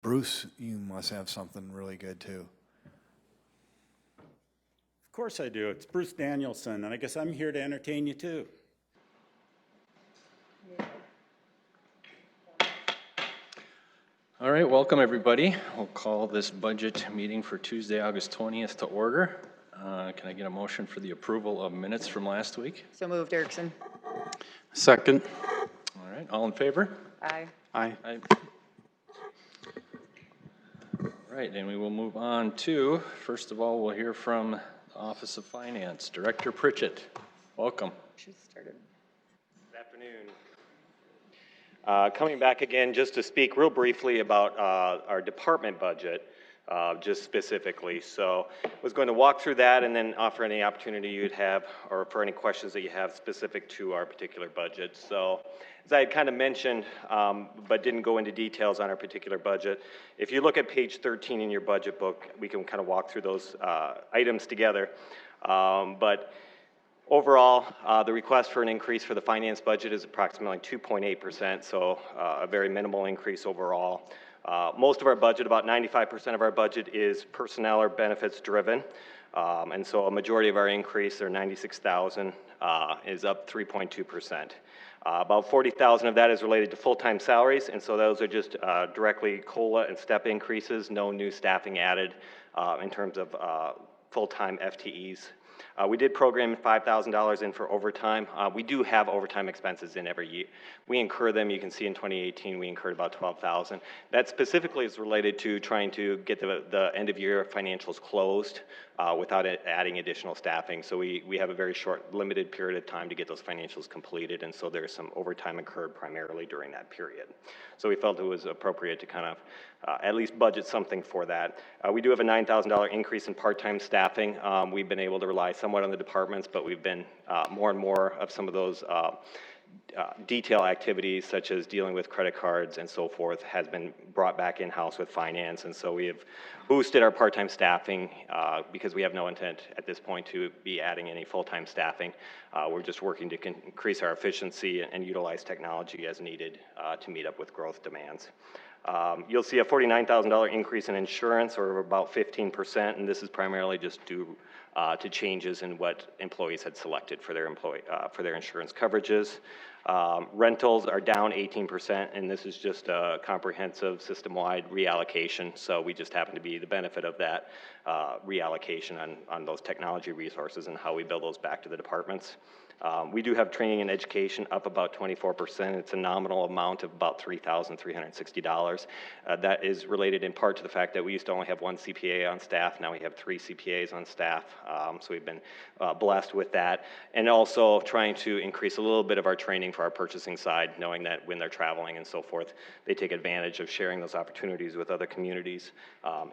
Bruce, you must have something really good too. Of course I do. It's Bruce Danielson, and I guess I'm here to entertain you too. All right, welcome everybody. We'll call this budget meeting for Tuesday, August 20th to order. Can I get a motion for the approval of minutes from last week? So moved, Erickson. Second. All right, all in favor? Aye. Aye. Aye. All right, and we will move on to, first of all, we'll hear from the Office of Finance, Director Pritchett. Welcome. Should started. Good afternoon. Coming back again just to speak real briefly about our department budget, just specifically. So I was going to walk through that and then offer any opportunity you'd have or for any questions that you have specific to our particular budget. So as I had kind of mentioned, but didn't go into details on our particular budget, if you look at page 13 in your budget book, we can kind of walk through those items together. But overall, the request for an increase for the finance budget is approximately 2.8%, so a very minimal increase overall. Most of our budget, about 95% of our budget, is personnel or benefits driven, and so a majority of our increase, or 96,000, is up 3.2%. About 40,000 of that is related to full-time salaries, and so those are just directly COLA and step increases, no new staffing added in terms of full-time FTEs. We did program $5,000 in for overtime. We do have overtime expenses in every year. We incur them. You can see in 2018 we incurred about $12,000. That specifically is related to trying to get the end of year financials closed without adding additional staffing. So we have a very short, limited period of time to get those financials completed, and so there's some overtime incurred primarily during that period. So we felt it was appropriate to kind of at least budget something for that. We do have a $9,000 increase in part-time staffing. We've been able to rely somewhat on the departments, but we've been more and more of some of those detail activities, such as dealing with credit cards and so forth, has been brought back in-house with finance, and so we have boosted our part-time staffing because we have no intent at this point to be adding any full-time staffing. We're just working to increase our efficiency and utilize technology as needed to meet up with growth demands. You'll see a $49,000 increase in insurance, or about 15%, and this is primarily just due to changes in what employees had selected for their insurance coverages. Rentals are down 18%, and this is just a comprehensive system-wide reallocation, so we just happen to be the benefit of that reallocation on those technology resources and how we bill those back to the departments. We do have training and education up about 24%. It's a nominal amount of about $3,360. That is related in part to the fact that we used to only have one CPA on staff. Now we have 3 CPAs on staff, so we've been blessed with that. And also trying to increase a little bit of our training for our purchasing side, knowing that when they're traveling and so forth, they take advantage of sharing those opportunities with other communities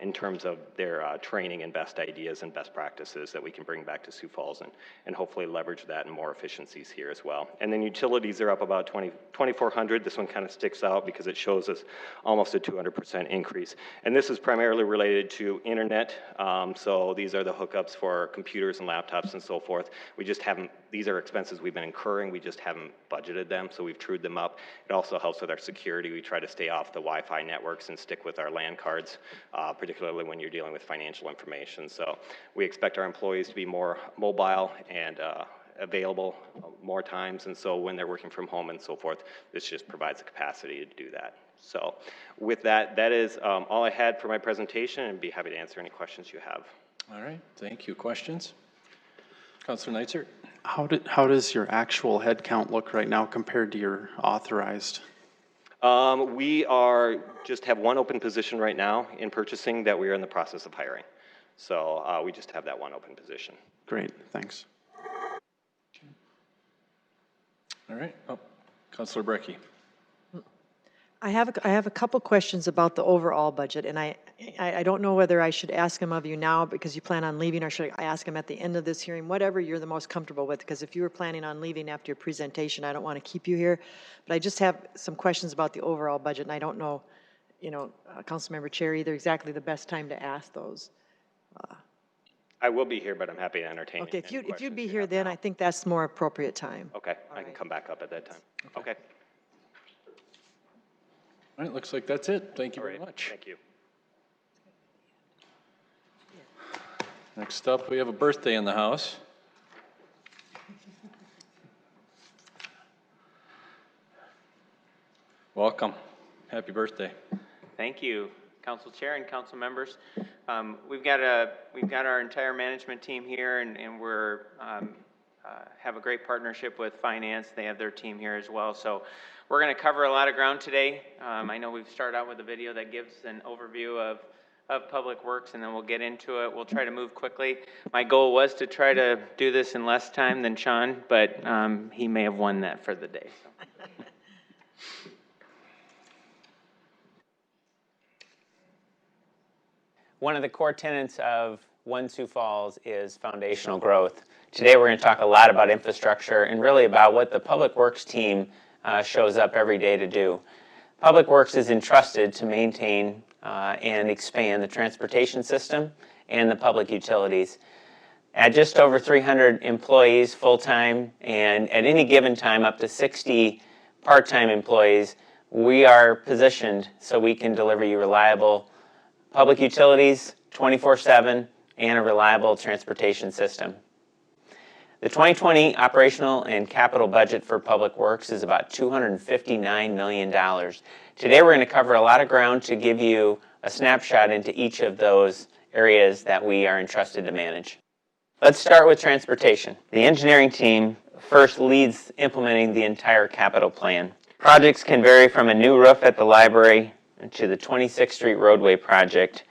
in terms of their training and best ideas and best practices that we can bring back to Sioux Falls and hopefully leverage that in more efficiencies here as well. And then utilities are up about 2,400. This one kind of sticks out because it shows us almost a 200% increase. And this is primarily related to internet. So these are the hookups for computers and laptops and so forth. We just haven't, these are expenses we've been incurring. We just haven't budgeted them, so we've trued them up. It also helps with our security. We try to stay off the Wi-Fi networks and stick with our LAN cards, particularly when you're dealing with financial information. So we expect our employees to be more mobile and available more times, and so when they're working from home and so forth, this just provides the capacity to do that. So with that, that is all I had for my presentation, and be happy to answer any questions you have. All right, thank you. Questions? Councilor Neitzer? How does your actual head count look right now compared to your authorized? We just have one open position right now in purchasing that we are in the process of hiring. So we just have that one open position. Great, thanks. All right. Oh, Councilor Brecky. I have a couple questions about the overall budget, and I don't know whether I should ask them of you now because you plan on leaving, or should I ask them at the end of this hearing, whatever you're the most comfortable with, because if you were planning on leaving after your presentation, I don't want to keep you here. But I just have some questions about the overall budget, and I don't know, Councilmember Chair, either exactly the best time to ask those. I will be here, but I'm happy to entertain. Okay, if you'd be here then, I think that's more appropriate time. Okay, I can come back up at that time. Okay. All right, looks like that's it. Thank you All very right, much. thank you. Next up, we have a birthday in the house. Welcome. Happy birthday. Thank you, Council Chair and council members. We've got our entire management team here, and we're have a great partnership with finance. They have their team here as well. So we're going to cover a lot of ground today. I know we've started out with a video that gives an overview of Public Works, and then we'll get into it. We'll try to move quickly. My goal was to try to do this in less time than Sean, but he may have won that for the day. So. One of the core tenets of One Sioux Falls is foundational growth. Today we're going to talk a lot about infrastructure and really about what the Public Works team shows up every day to do. Public Works is entrusted to maintain and expand the transportation system and the public utilities. At just over 300 employees full-time and at any given time up to 60 part-time employees, we are positioned so we can deliver you reliable public utilities 24/7 and a reliable transportation system. The 2020 operational and capital budget for Public Works is about $259 million. Today we're going to cover a lot of ground to give you a snapshot into each of those areas that we are entrusted to manage. Let's start with transportation. The engineering team first leads implementing the entire capital plan. Projects can vary from a new roof at the library to the 26th Street roadway project.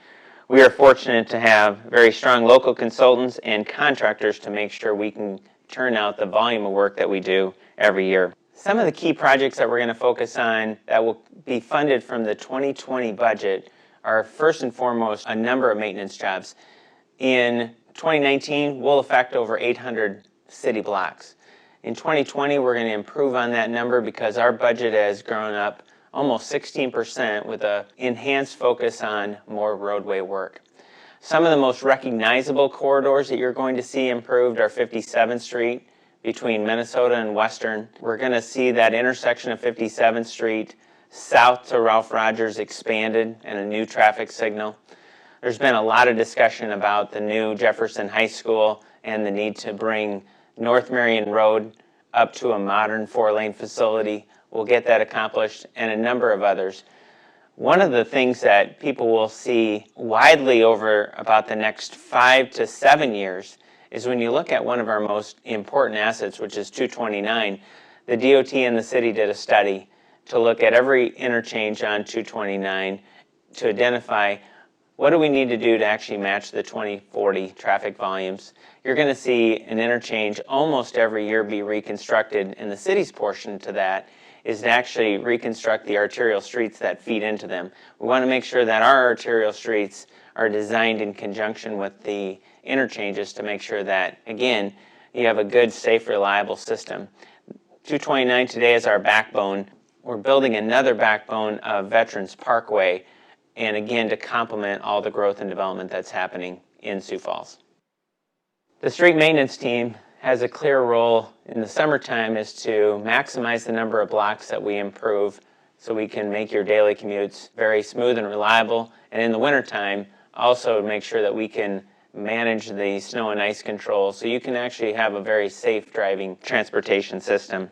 We are fortunate to have very strong local consultants and contractors to make sure we can turn out the volume of work that we do every year. Some of the key projects that we're going to focus on that will be funded from the 2020 budget are first and foremost a number of maintenance jobs. In 2019, we'll affect over 800 city blocks. In 2020, we're going to improve on that number because our budget has grown up almost 16% with an enhanced focus on more roadway work. Some of the most recognizable corridors that you're going to see improved are 57th Street between Minnesota and Western. We're going to see that intersection of 57th Street south to Ralph Rogers expanded and a new traffic signal. There's been a lot of discussion about the new Jefferson High School and the need to bring North Marion Road up to a modern 4-lane facility. We'll get that accomplished, and a number of others. One of the things that people will see widely over about the next 5 to 7 years is when you look at one of our most important assets, which is 229, the DOT and the city did a study to look at every interchange on 229 to identify what do we need to do to actually match the 2040 traffic volumes. You're going to see an interchange almost every year be reconstructed, and the city's portion to that is to actually reconstruct the arterial streets that feed into them. We want to make sure that our arterial streets are designed in conjunction with the interchanges to make sure that, again, you have a good, safe, reliable system. 229 today is our backbone. We're building another backbone of Veterans Parkway, and again, to complement all the growth and development that's happening in Sioux Falls. The street maintenance team has a clear role in the summertime is to maximize the number of blocks that we improve so we can make your daily commutes very smooth and reliable. And in the wintertime, also make sure that we can manage the snow and ice control so you can actually have a very safe driving transportation system.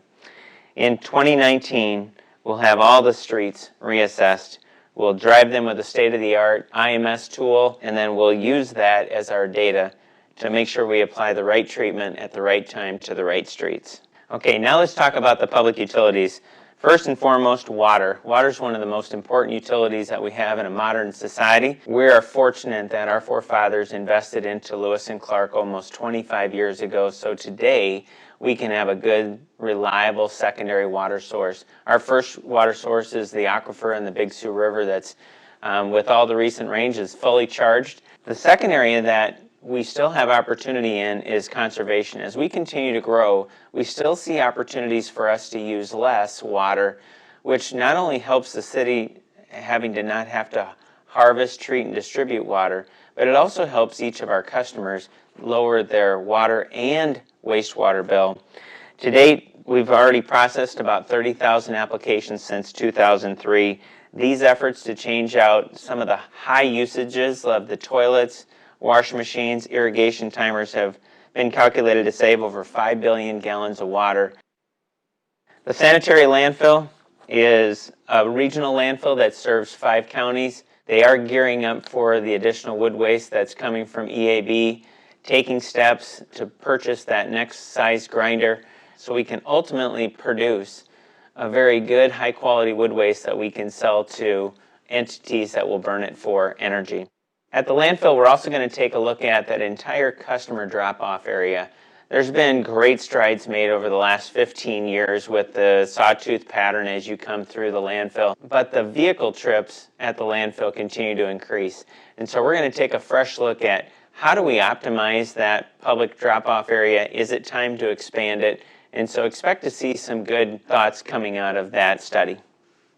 In 2019, we'll have all the streets reassessed. We'll drive them with a state-of-the-art IMS tool, and then we'll use that as our data to make sure we apply the right treatment at the right time to the right streets. Okay, now let's talk about the public utilities. First and foremost, water. Water is one of the most important utilities that we have in a modern society. We are fortunate that our forefathers invested into Lewis and Clark almost 25 years ago, so today we can have a good, reliable secondary water source. Our first water source is the aquifer in the Big Sioux River that's, with all the recent rains, is fully charged. The second area that we still have opportunity in is conservation. As we continue to grow, we still see opportunities for us to use less water, which not only helps the city having to not have to harvest, treat, and distribute water, but it also helps each of our customers lower their water and wastewater bill. To date, we've already processed about 30,000 applications since 2003. These efforts to change out some of the high usages of the toilets, washing machines, irrigation timers have been calculated to save over 5 billion gallons of water. The sanitary landfill is a regional landfill that serves 5 counties. They are gearing up for the additional wood waste that's coming from EAB, taking steps to purchase that next size grinder so we can ultimately produce a very good, high-quality wood waste that we can sell to entities that will burn it for energy. At the landfill, we're also going to take a look at that entire customer drop-off area. There's been great strides made over the last 15 years with the sawtooth pattern as you come through the landfill, but the vehicle trips at the landfill continue to increase. And so we're going to take a fresh look at how do we optimize that public drop-off area? Is it time to expand it? And so expect to see some good thoughts coming out of that study.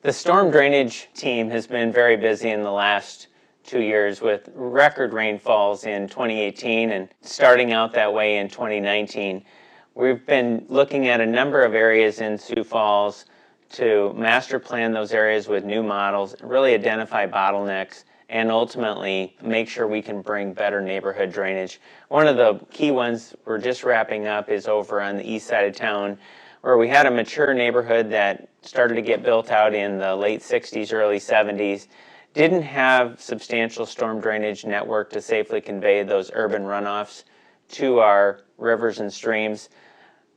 The storm drainage team has been very busy in the last 2 years with record rainfalls in 2018 and starting out that way in 2019. We've been looking at a number of areas in Sioux Falls to master plan those areas with new models, really identify bottlenecks, and ultimately make sure we can bring better neighborhood drainage. One of the key ones we're just wrapping up is over on the east side of town, where we had a mature neighborhood that started to get built out in the late 60s, early 70s, didn't have substantial storm drainage network to safely convey those urban runoffs to our rivers and streams.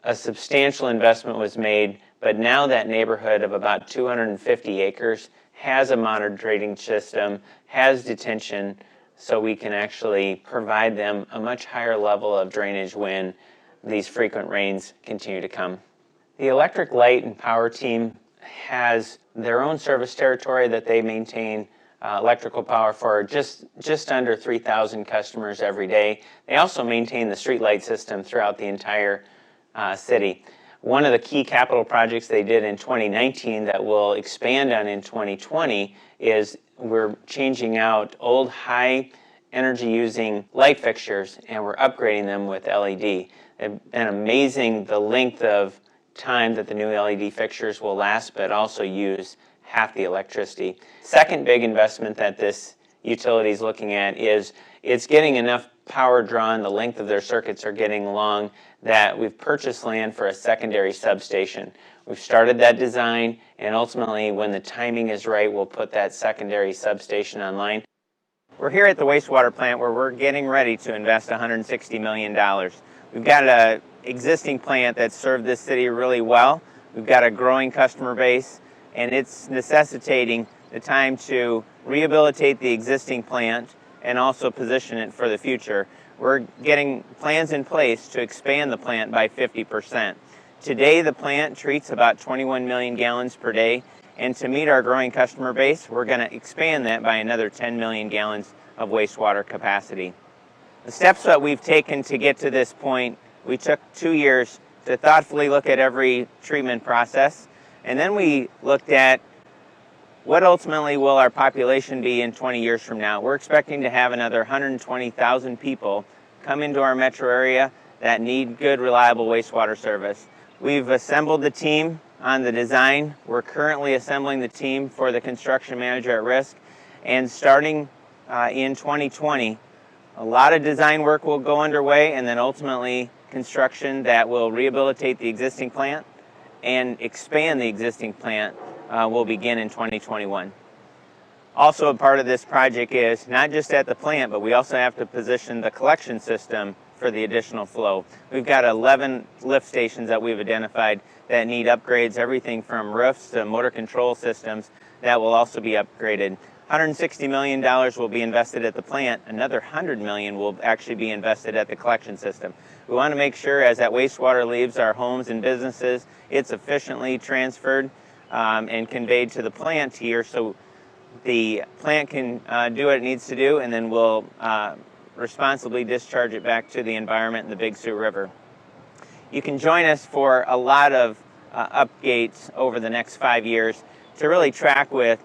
A substantial investment was made, but now that neighborhood of about 250 acres has a moderating system, has detention, so we can actually provide them a much higher level of drainage when these frequent rains continue to come. The electric light and power team has their own service territory that they maintain electrical power for just under 3,000 customers every day. They also maintain the streetlight system throughout the entire city. One of the key capital projects they did in 2019 that we'll expand on in 2020 is we're changing out old high energy using light fixtures and we're upgrading them with LED. It's been amazing the length of time that the new LED fixtures will last, but also use half the electricity. Second big investment that this utility is looking at is it's getting enough power drawn, the length of their circuits are getting long, that we've purchased land for a secondary substation. We've started that design, and ultimately when the timing is right, we'll put that secondary substation online. We're here at the wastewater plant where we're getting ready to invest $160 million. We've got an existing plant that's served this city really well. We've got a growing customer base, and it's necessitating the time to rehabilitate the existing plant and also position it for the future. We're getting plans in place to expand the plant by 50%. Today, the plant treats about 21 million gallons per day, and to meet our growing customer base, we're going to expand that by another 10 million gallons of wastewater capacity. The steps that we've taken to get to this point, we took 2 years to thoughtfully look at every treatment process, and then we looked at what ultimately will our population be in 20 years from now. We're expecting to have another 120,000 people come into our metro area that need good, reliable wastewater service. We've assembled the team on the design. We're currently assembling the team for the construction manager at risk. And starting in 2020, a lot of design work will go underway, and then ultimately construction that will rehabilitate the existing plant and expand the existing plant will begin in 2021. Also, a part of this project is not just at the plant, but we also have to position the collection system for the additional flow. We've got 11 lift stations that we've identified that need upgrades, everything from roofs to motor control systems that will also be upgraded. $160 million will be invested at the plant. Another $100 million will actually be invested at the collection system. We want to make sure as that wastewater leaves our homes and businesses, it's efficiently transferred and conveyed to the plant here so the plant can do what it needs to do, and then we'll responsibly discharge it back to the environment in the Big Sioux River. You can join us for a lot of updates over the next 5 years to really track with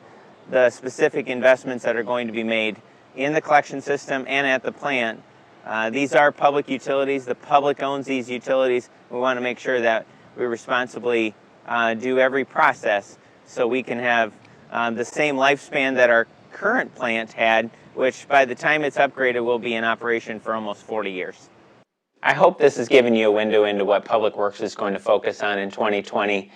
the specific investments that are going to be made in the collection system and at the plant. These are public utilities. The public owns these utilities. We want to make sure that we responsibly do every process so we can have the same lifespan that our current plant had, which by the time it's upgraded will be in operation for almost 40 years. I hope this has given you a window into what Public Works is going to focus on in 2020.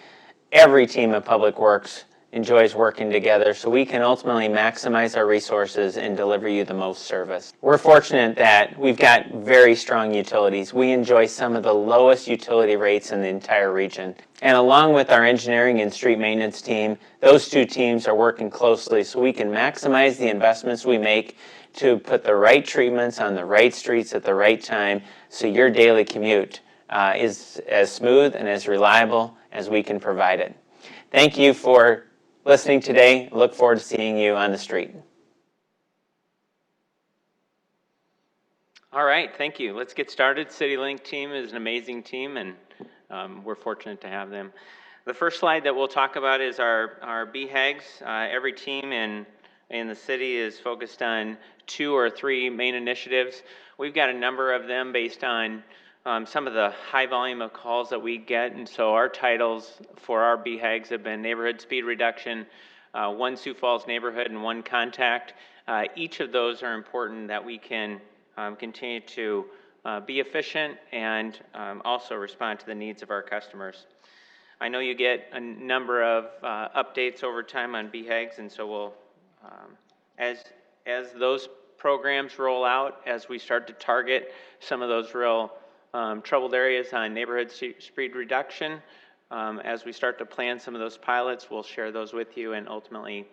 Every team at Public Works enjoys working together so we can ultimately maximize our resources and deliver you the most service. We're fortunate that we've got very strong utilities. We enjoy some of the lowest utility rates in the entire region. And along with our engineering and street maintenance team, those two teams are working closely so we can maximize the investments we make to put the right treatments on the right streets at the right time so your daily commute is as smooth and as reliable as we can provide it. Thank you for listening today. Look forward to seeing you on the street. All right, thank you. Let's get started. CityLink team is an amazing team, and we're fortunate to have them. The first slide that we'll talk about is our BHAGs. Every team in the city is focused on 2 or 3 main initiatives. We've got a number of them based on some of the high volume of calls that we get, and so our titles for our BHAGs have been neighborhood speed reduction, 1 Sioux Falls neighborhood, and 1 contact. Each of those are important that we can continue to be efficient and also respond to the needs of our customers. I know you get a number of updates over time on BHAGs, and so we'll, as those programs roll out, as we start to target some of those real troubled areas on neighborhood speed reduction, as we start to plan some of those pilots, we'll share those with you and ultimately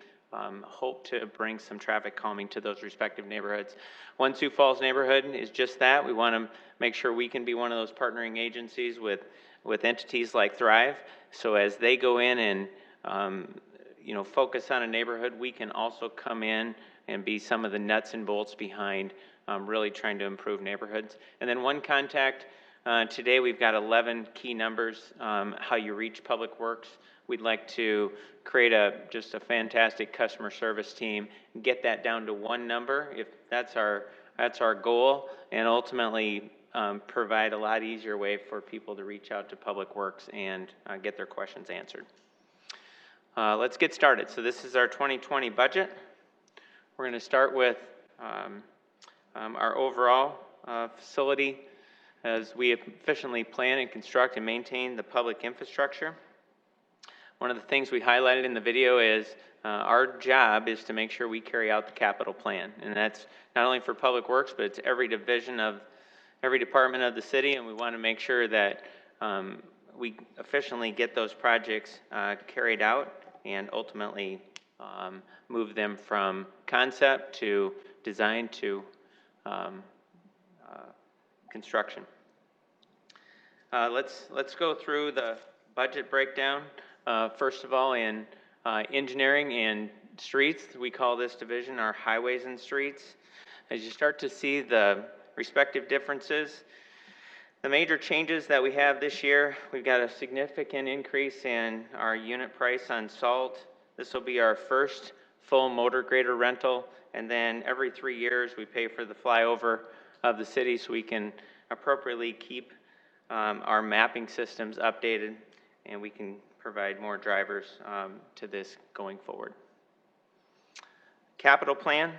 hope to bring some traffic calming to those respective neighborhoods. 1 Sioux Falls neighborhood is just that. We want to make sure we can be one of those partnering agencies with entities like Thrive. So as they go in and focus on a neighborhood, we can also come in and be some of the nuts and bolts behind really trying to improve neighborhoods. And then 1 contact. Today we've got 11 key numbers, how you reach Public Works. We'd like to create just a fantastic customer service team, get that down to 1 number, if that's our goal, and ultimately provide a lot easier way for people to reach out to Public Works and get their questions answered. Let's get started. So this is our 2020 budget. We're going to start with our overall facility as we efficiently plan and construct and maintain the public infrastructure. One of the things we highlighted in the video is our job is to make sure we carry out the capital plan. And that's not only for Public Works, but it's every division of every department of the city, and we want to make sure that we efficiently get those projects carried out and ultimately move them from concept to design to construction. Let's go through the budget breakdown. First of all, in engineering and streets, we call this division our highways and streets. As you start to see the respective differences, the major changes that we have this year, we've got a significant increase in our unit price on salt. This will be our first full motor grader rental, and then every 3 years we pay for the flyover of the city so we can appropriately keep our mapping systems updated, and we can provide more drivers to this going forward. Capital plan.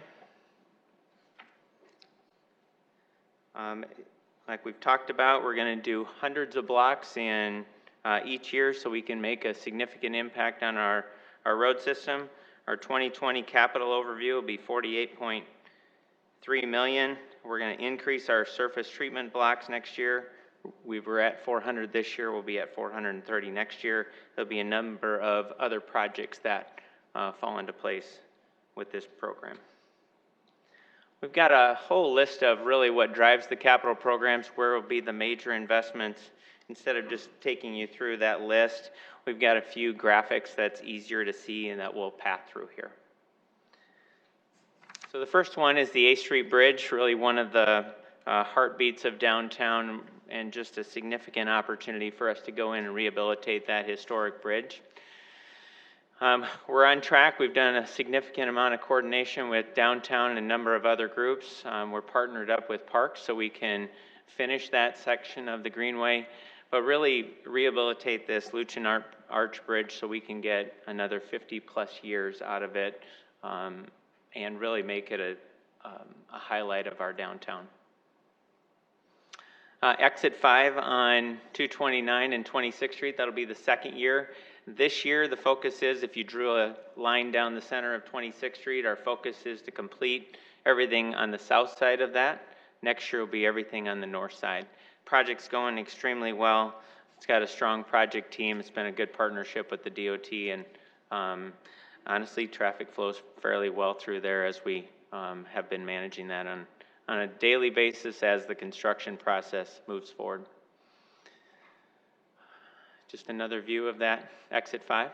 Like we've talked about, we're going to do hundreds of blocks in each year so we can make a significant impact on our road system. Our 2020 capital overview will be $48.3 million. We're going to increase our surface treatment blocks next year. We were at 400 this year. We'll be at 430 next year. There'll be a number of other projects that fall into place with this program. We've got a whole list of really what drives the capital programs, where will be the major investments. Instead of just taking you through that list, we've got a few graphics that's easier to see and that we'll path through here. So the first one is the A Street Bridge, really one of the heartbeats of downtown and just a significant opportunity for us to go in and rehabilitate that historic bridge. We're on track. We've done a significant amount of coordination with downtown and a number of other groups. We're partnered up with Parks so we can finish that section of the Greenway. but really rehabilitate this Lucian Arch Bridge so we can get another 50-plus years out of it, and really make it a highlight of our downtown. Exit 5 on 229 and 26th Street, that'll be the second year. This year, the focus is, if you drew a line down the center of 26th Street, our focus is to complete everything on the south side of that. Next year will be everything on the north side. Project's going extremely well. It's got a strong project team. It's been a good partnership with the DOT, and honestly, traffic flows fairly well through there as we have been managing that on a daily basis as the construction process moves forward. Just another view of that exit 5.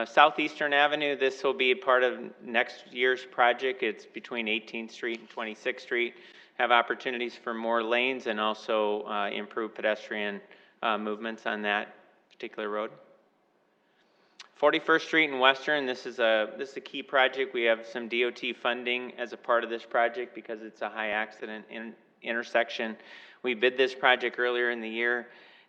Southeastern Avenue, this will be part of next year's project. It's between 18th Street and 26th Street. Have opportunities for more lanes and also improve pedestrian movements on that particular road. 41st Street and Western, this is a key project. We have some DOT funding as a part of this project because it's a high accident intersection. We bid this project earlier in the year,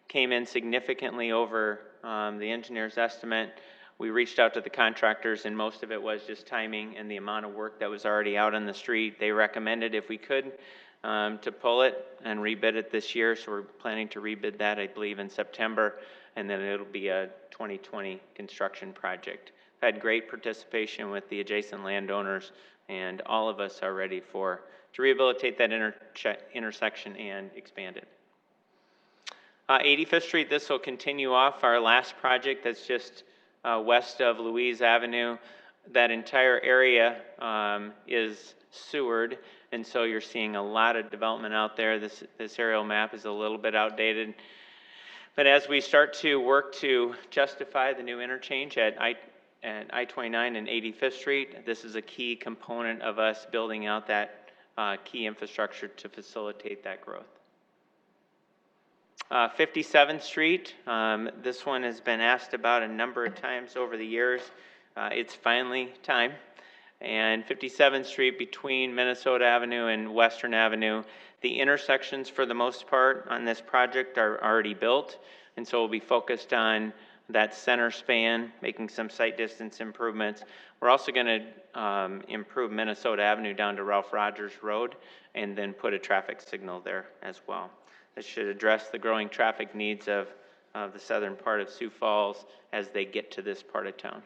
came in significantly over the engineer's estimate. We reached out to the contractors, and most of it was just timing and the amount of work that was already out on the street. They recommended, if we could, to pull it and rebid it this year, so we're planning to rebid that, I believe, in September, and then it'll be a 2020 construction project. Had great participation with the adjacent landowners, and all of us are ready to rehabilitate that intersection and expand it. 85th Street, this will continue off our last project that's just west of Louise Avenue. That entire area is sewered, and so you're seeing a lot of development out there. This aerial map is a little bit outdated. But as we start to work to justify the new interchange at I-29 and 85th Street, this is a key component of us building out that key infrastructure to facilitate that growth. 57th Street, this one has been asked about a number of times over the years. It's finally time. And 57th Street between Minnesota Avenue and Western Avenue, the intersections for the most part on this project are already built. And so we'll be focused on that center span, making some sight distance improvements. We're also going to improve Minnesota Avenue down to Ralph Rogers Road and then put a traffic signal there as well. This should address the growing traffic needs of the southern part of Sioux Falls as they get to this part of town.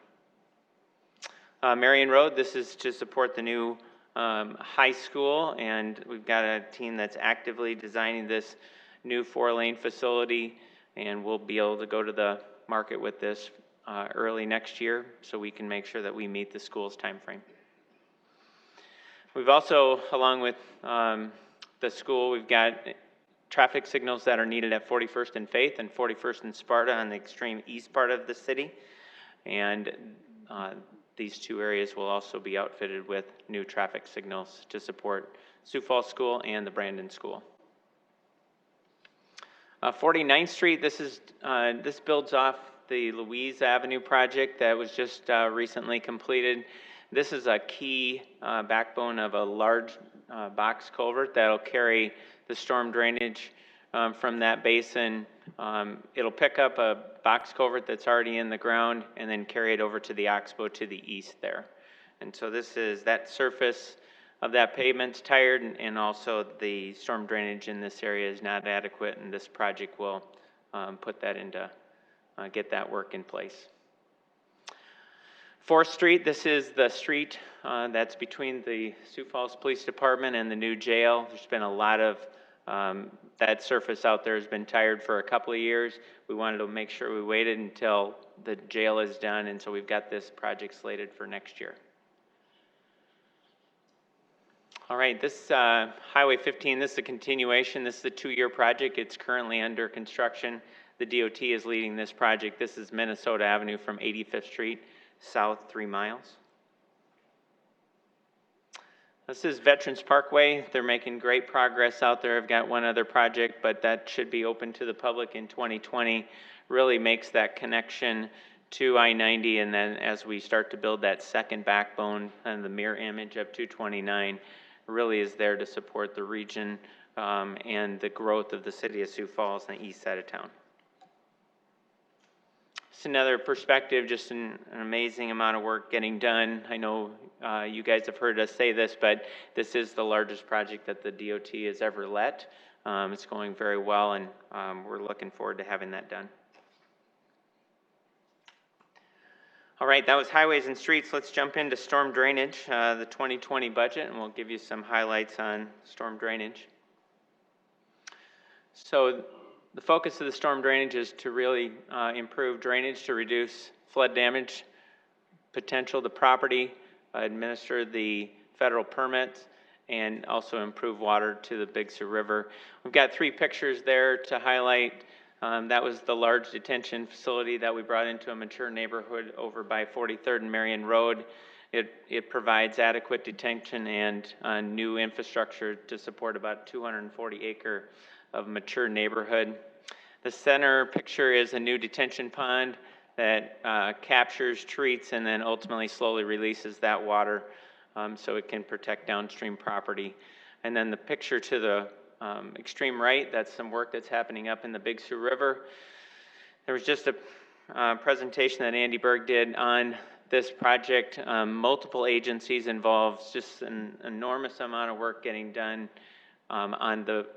Marion Road, this is to support the new high school, and we've got a team that's actively designing this new 4-lane facility, and we'll be able to go to the market with this early next year so we can make sure that we meet the school's time frame. We've also, along with the school, we've got traffic signals that are needed at 41st and Faith and 41st and Sparta on the extreme east part of the city. And these two areas will also be outfitted with new traffic signals to support Sioux Falls School and the Brandon School. 49th Street, this builds off the Louise Avenue project that was just recently completed. This is a key backbone of a large box culvert that'll carry the storm drainage from that basin. It'll pick up a box culvert that's already in the ground and then carry it over to the Oxbow to the east there. And so that surface of that pavement's tired, and also the storm drainage in this area is not adequate, and this project will put that into, get that work in place. 4th Street, this is the street that's between the Sioux Falls Police Department and the new jail. There's been a lot of, that surface out there has been tired for a couple of years. We wanted to make sure we waited until the jail is done, and so we've got this project slated for next year. All right, this Highway 15, this is a continuation. This is a 2-year project. It's currently under construction. The DOT is leading this project. This is Minnesota Avenue from 85th Street south 3 miles. This is Veterans Parkway. They're making great progress out there. I've got one other project, but that should be open to the public in 2020. Really makes that connection to I-90, and then as we start to build that second backbone and the mirror image of 229, really is there to support the region and the growth of the city of Sioux Falls on the east side of town. Just another perspective, just an amazing amount of work getting done. I know you guys have heard us say this, but this is the largest project that the DOT has ever let. It's going very well, and we're looking forward to having that done. All right, that was highways and streets. Let's jump into storm drainage, the 2020 budget, and we'll give you some highlights on storm drainage. So the focus of the storm drainage is to really improve drainage to reduce flood damage potential to property, administer the federal permits, and also improve water to the Big Sioux River. We've got 3 pictures there to highlight. That was the large detention facility that we brought into a mature neighborhood over by 43rd and Marion Road. It provides adequate detention and new infrastructure to support about 240 acre of mature neighborhood. The center picture is a new detention pond that captures, treats, and then ultimately slowly releases that water so it can protect downstream property. And then the picture to the extreme right, that's some work that's happening up in the Big Sioux River. There was just a presentation that Andy Berg did on this project. Multiple agencies involved, just an enormous amount of work getting done on the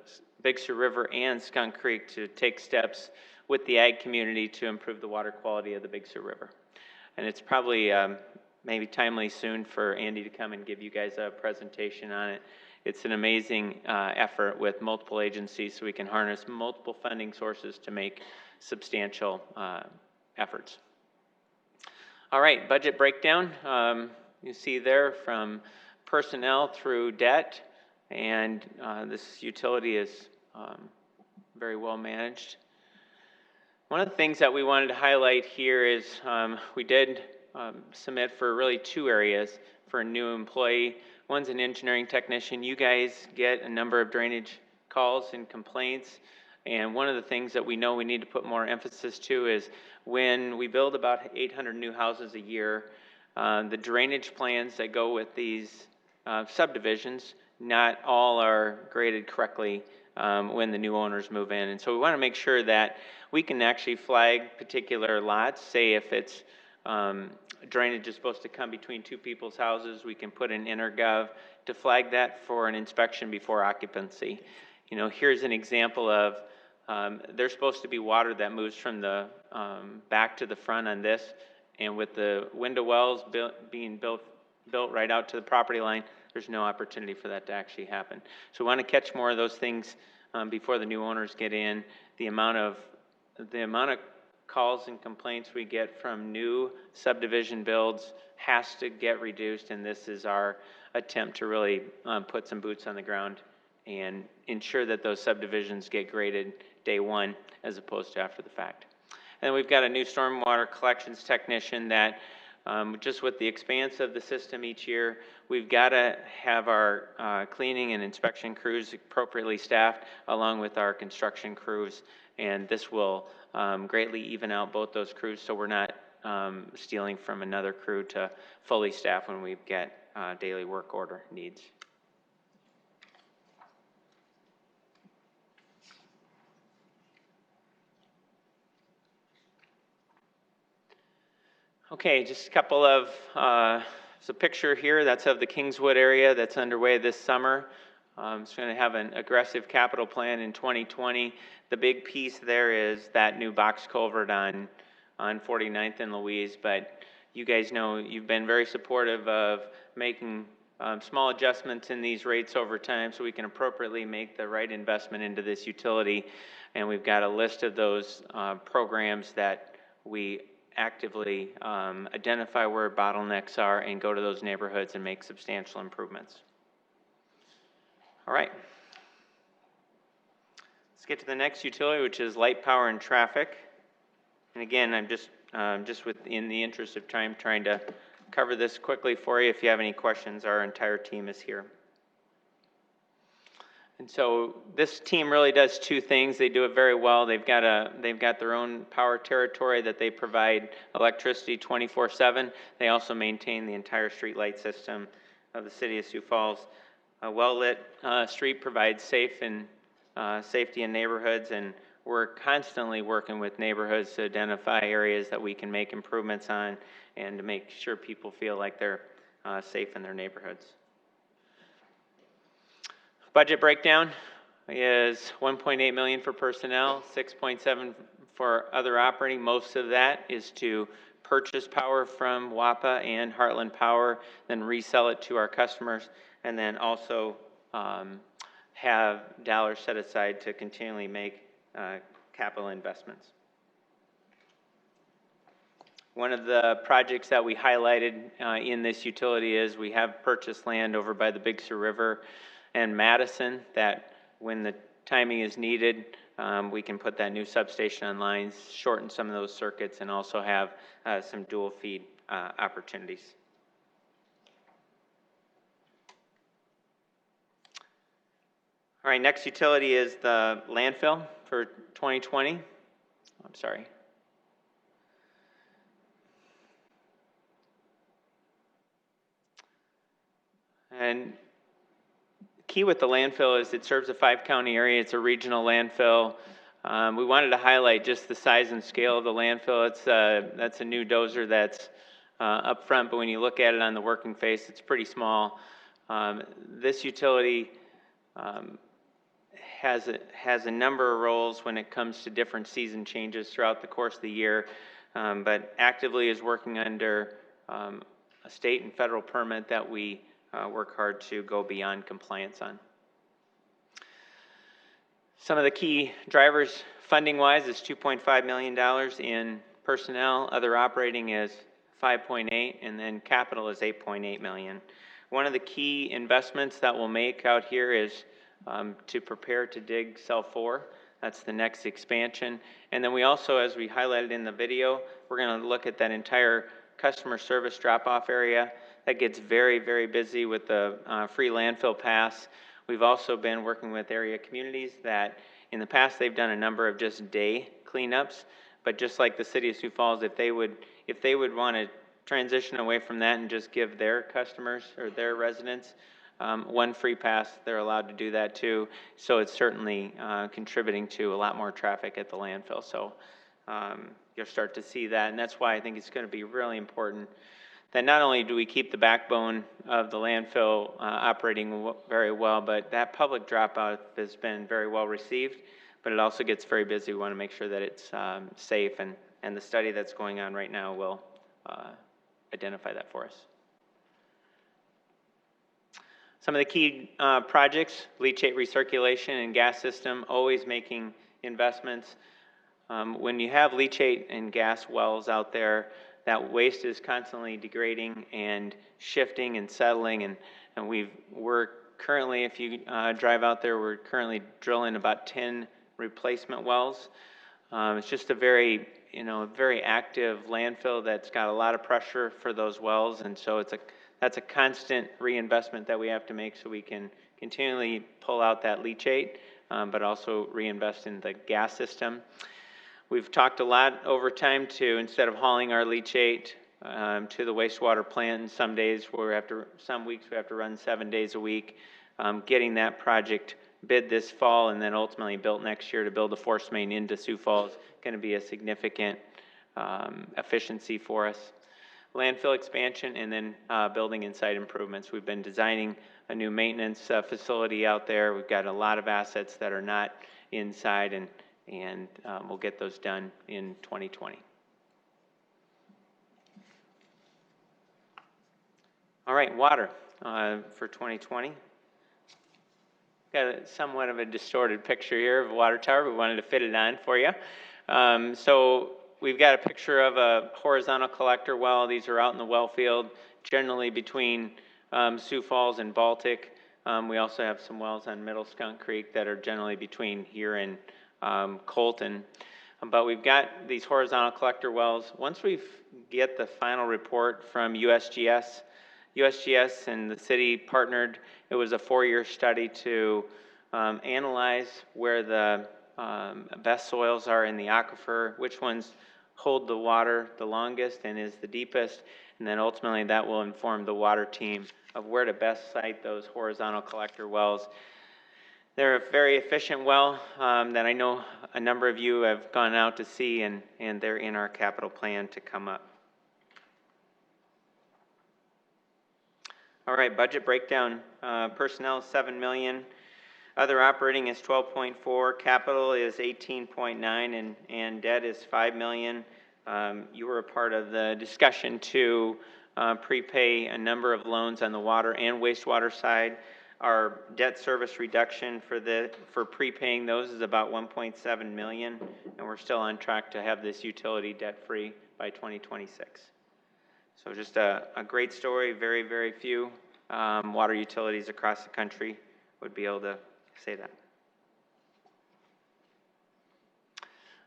Big Sioux River and Skunk Creek to take steps with the ag community to improve the water quality of the Big Sioux River. And it's probably maybe timely soon for Andy to come and give you guys a presentation on it. It's an amazing effort with multiple agencies, so we can harness multiple funding sources to make substantial efforts. All right, budget breakdown. You see there from personnel through debt, and this utility is very well managed. One of the things that we wanted to highlight here is we did submit for really 2 areas for a new employee. One's an engineering technician. You guys get a number of drainage calls and complaints, and one of the things that we know we need to put more emphasis to is when we build about 800 new houses a year, the drainage plans that go with these subdivisions, not all are graded correctly when the new owners move in. And so we want to make sure that we can actually flag particular lots. Say if it's drainage is supposed to come between 2 people's houses, we can put an intergov to flag that for an inspection before occupancy. You know, here's an example of there's supposed to be water that moves from the back to the front on this, and with the window wells being built right out to the property line, there's no opportunity for that to actually happen. So we want to catch more of those things before the new owners get in. The amount of calls and complaints we get from new subdivision builds has to get reduced, and this is our attempt to really put some boots on the ground and ensure that those subdivisions get graded day 1 as opposed to after the fact. And we've got a new stormwater collections technician that just with the expanse of the system each year, we've got to have our cleaning and inspection crews appropriately staffed along with our construction crews, and this will greatly even out both those crews so we're not stealing from another crew to fully staff when we get daily work order needs. Okay, just a couple of, it's a picture here that's of the Kingswood area that's underway this summer. It's going to have an aggressive capital plan in 2020. The big piece there is that new box culvert on 49th and Louise, but you guys know you've been very supportive of making small adjustments in these rates over time so we can appropriately make the right investment into this utility. And we've got a list of those programs that we actively identify where bottlenecks are and go to those neighborhoods and make substantial improvements. All right. Let's get to the next utility, which is light, power, and traffic. And again, I'm just in the interest of time trying to cover this quickly for you. If you have any questions, our entire team is here. And so this team really does 2 things. They do it very well. They've got their own power territory that they provide electricity 24/7. They also maintain the entire street light system of the city of Sioux Falls. A well-lit street provides safety in neighborhoods, and we're constantly working with neighborhoods to identify areas that we can make improvements on and to make sure people feel like they're safe in their neighborhoods. Budget breakdown is 1.8 million for personnel, 6.7 for other operating. Most of that is to purchase power from WAPA and Heartland Power, then resell it to our customers, and then also have dollars set aside to continually make capital investments. One of the projects that we highlighted in this utility is we have purchased land over by the Big Sioux River and Madison that when the timing is needed, we can put that new substation online, shorten some of those circuits, and also have some dual feed opportunities. All right, next utility is the landfill for 2020. I'm sorry. And key with the landfill is it serves a 5-county area. It's a regional landfill. We wanted to highlight just the size and scale of the landfill. That's a new dozer that's up front, but when you look at it on the working face, it's pretty small. This utility has a number of roles when it comes to different season changes throughout the course of the year, but actively is working under a state and federal permit that we work hard to go beyond compliance on. Some of the key drivers funding-wise is $2.5 million in personnel. Other operating is 5.8, and then capital is 8.8 million. One of the key investments that we'll make out here is to prepare to dig cell 4. That's the next expansion. And then we also, as we highlighted in the video, we're going to look at that entire customer service drop-off area. That gets very, very busy with the free landfill pass. We've also been working with area communities that in the past they've done a number of just day cleanups, but just like the city of Sioux Falls, if they would want to transition away from that and just give their customers or their residents one free pass, they're allowed to do that too. So it's certainly contributing to a lot more traffic at the landfill. So you'll start to see that, and that's why I think it's going to be really important that not only do we keep the backbone of the landfill operating very well, but that public dropout has been very well received, but it also gets very busy. We want to make sure that it's safe, and the study that's going on right now will identify that for us. Some of the key projects, leachate recirculation and gas system, always making investments. When you have leachate and gas wells out there, that waste is constantly degrading and shifting and settling, and we're currently, if you drive out there, we're currently drilling about 10 replacement wells. It's just a very active landfill that's got a lot of pressure for those wells, and so that's a constant reinvestment that we have to make so we can continually pull out that leachate, but also reinvest in the gas system. We've talked a lot over time to, instead of hauling our leachate to the wastewater plant, and some weeks we have to run 7 days a week, getting that project bid this fall and then ultimately built next year to build a force main into Sioux Falls, going to be a significant efficiency for us. Landfill expansion, and then building and site improvements. We've been designing a new maintenance facility out there. We've got a lot of assets that are not inside, and we'll get those done in 2020. All right, water for 2020. Got somewhat of a distorted picture here of a water tower, but we wanted to fit it on for you. So we've got a picture of a horizontal collector well. These are out in the well field, generally between Sioux Falls and Baltic. We also have some wells on Middle Skunk Creek that are generally between here and Colton. But we've got these horizontal collector wells. Once we get the final report from USGS and the city partnered. It was a 4-year study to analyze where the best soils are in the aquifer, which ones hold the water the longest and is the deepest, and then ultimately that will inform the water team where to best site those horizontal collector wells. They're a very efficient well that I know a number of you have gone out to see, and they're in our capital plan to come up. All right, budget breakdown. Personnel is $7 million. Other operating is 12.4. Capital is 18.9, and debt is $5 million. You were a part of the discussion to prepay a number of loans on the water and wastewater side. Our debt service reduction for prepaying those is about 1.7 million, and we're still on track to have this utility debt-free by 2026. So just a great story. Very, very few water utilities across the country would be able to say that.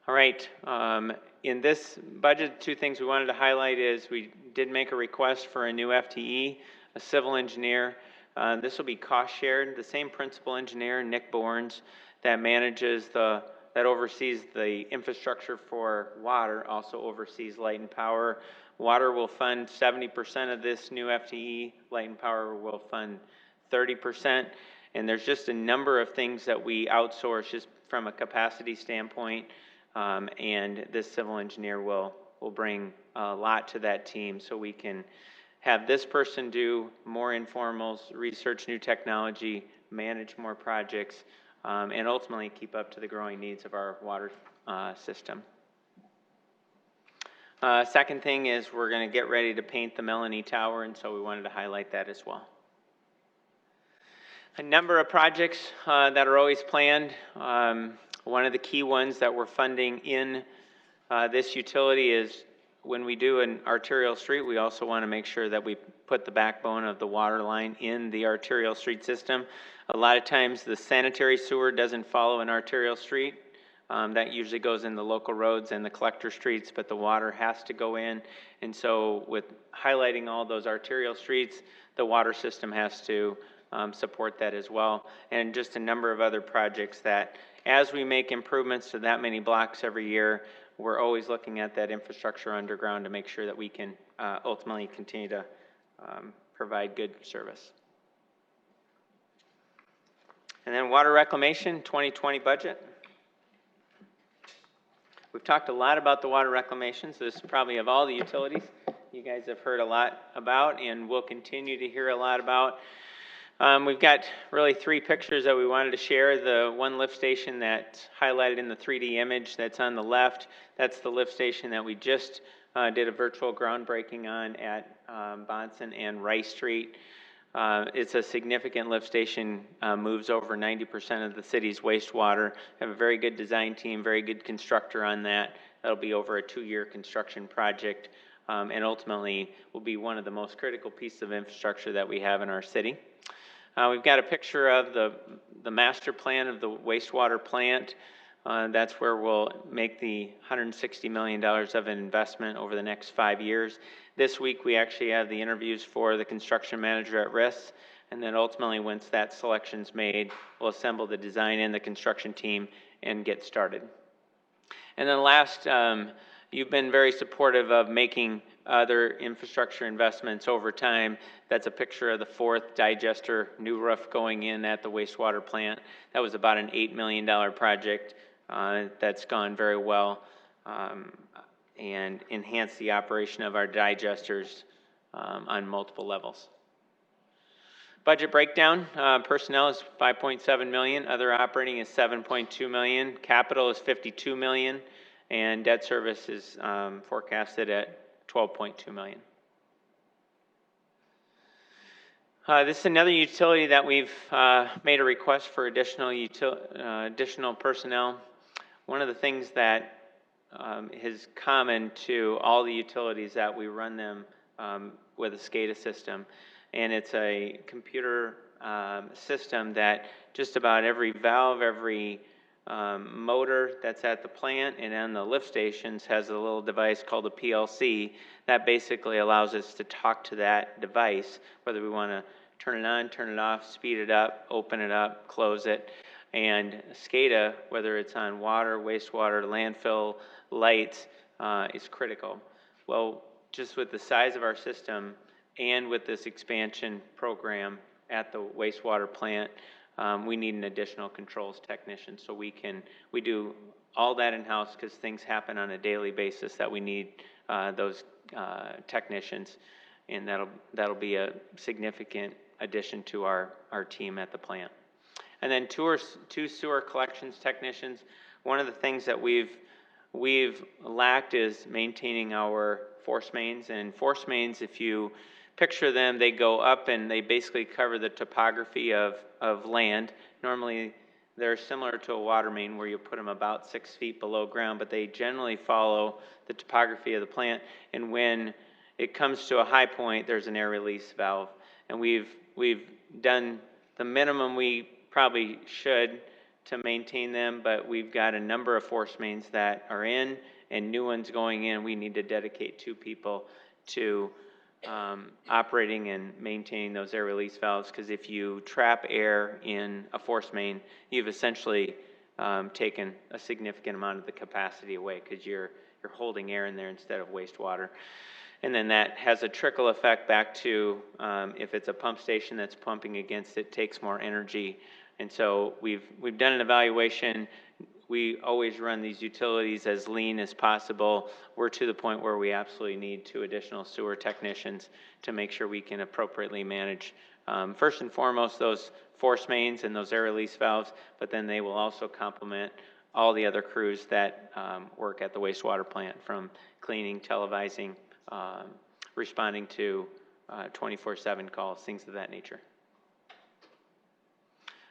All right. In this budget, two things we wanted to highlight is we did make a request for a new FTE, a civil engineer. This will be cost shared. The same principal engineer, Nick Bournes, that oversees the infrastructure for water, also oversees light and power. Water will fund 70% of this new FTE. Light and power will fund 30%. And there's just a number of things that we outsource just from a capacity standpoint. And this civil engineer will bring a lot to that team, so we can have this person do more informals, research new technology, manage more projects, and ultimately keep up to the growing needs of our water system. Second thing is we're going to get ready to paint the Melanie Tower, and so we wanted to highlight that as well. A number of projects that are always planned. One of the key ones that we're funding in this utility is when we do an arterial street, we also want to make sure that we put the backbone of the water line in the arterial street system. A lot of times the sanitary sewer doesn't follow an arterial street. That usually goes in the local roads and the collector streets, but the water has to go in. And so with highlighting all those arterial streets, the water system has to support that as well. And just a number of other projects that as we make improvements to that many blocks every year, we're always looking at that infrastructure underground to make sure that we can ultimately continue to provide good service. And then water reclamation, 2020 budget. We've talked a lot about the water reclamation, so this is probably of all the utilities you guys have heard a lot about and will continue to hear a lot about. We've got really three pictures that we wanted to share. The one lift station that's highlighted in the 3D image that's on the left, that's the lift station that we just did a virtual groundbreaking on at Bonson and Rice Street. It's a significant lift station, moves over 90% of the city's wastewater. Have a very good design team, very good constructor on that. That'll be over a 2-year construction project, and ultimately will be one of the most critical pieces of infrastructure that we have in our city. We've got a picture of the master plan of the wastewater plant. That's where we'll make the $160 million of an investment over the next 5 years. This week we actually have the interviews for the construction manager at risk, and then ultimately once that selection's made, we'll assemble the design and the construction team and get started. And then last, you've been very supportive of making other infrastructure investments over time. That's a picture of the 4th digester new roof going in at the wastewater plant. That was about an $8 million project that's gone very well and enhanced the operation of our digesters on multiple levels. Budget breakdown, personnel is $5.7 million, other operating is $7.2 million, capital is $52 million, and debt service is forecasted at $12.2 million. This is another utility that we've made a request for additional personnel. One of the things that is common to all the utilities that we run them with a SCADA system, and it's a computer system that just about every valve, every motor that's at the plant and on the lift stations has a little device called a PLC that basically allows us to talk to that device, whether we want to turn it on, turn it off, speed it up, open it up, close it. And SCADA, whether it's on water, wastewater, landfill, lights, is critical. Well, just with the size of our system, and with this expansion program at the wastewater plant, we need an additional controls technician. So we do all that in-house because things happen on a daily basis that we need those technicians, and that'll be a significant addition to our team at the plant. And then two sewer collections technicians. One of the things that we've lacked is maintaining our force mains. And force mains, if you picture them, they go up and they basically cover the topography of land. Normally, they're similar to a water main where you put them about 6 feet below ground, but they generally follow the topography of the plant. And when it comes to a high point, there's an air release valve. And we've done the minimum we probably should to maintain them, but we've got a number of force mains that are in and new ones going in. We need to dedicate 2 people to operating and maintaining those air release valves, because if you trap air in a force main, you've essentially taken a significant amount of the capacity away, because you're holding air in there instead of wastewater. And then that has a trickle effect back to if it's a pump station that's pumping against it, takes more energy. And so we've done an evaluation. We always run these utilities as lean as possible. We're to the point where we absolutely need 2 additional sewer technicians to make sure we can appropriately manage, first and foremost, those force mains and those air release valves, but then they will also complement all the other crews that work at the wastewater plant, from cleaning, televising, responding to 24/7 calls, things of that nature.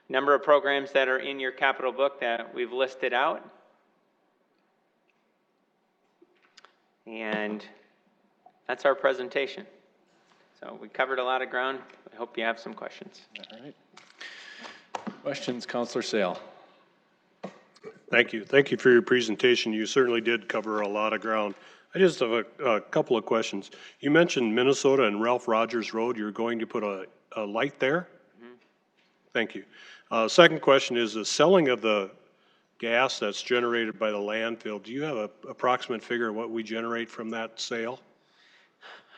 Number of programs that are in your capital book that we've listed out. And that's our presentation. So we covered a lot of ground. I hope you have some questions. All right. Questions, Councilor Sale? Thank you. Thank you for your presentation. You certainly did cover a lot of ground. I just have a couple of questions. You mentioned Minnesota and Ralph Rogers Road. You're going to put a light there? Mm-hmm. Thank you. Second question is the selling of the gas that's generated by the landfill. Do you have an approximate figure of what we generate from that sale?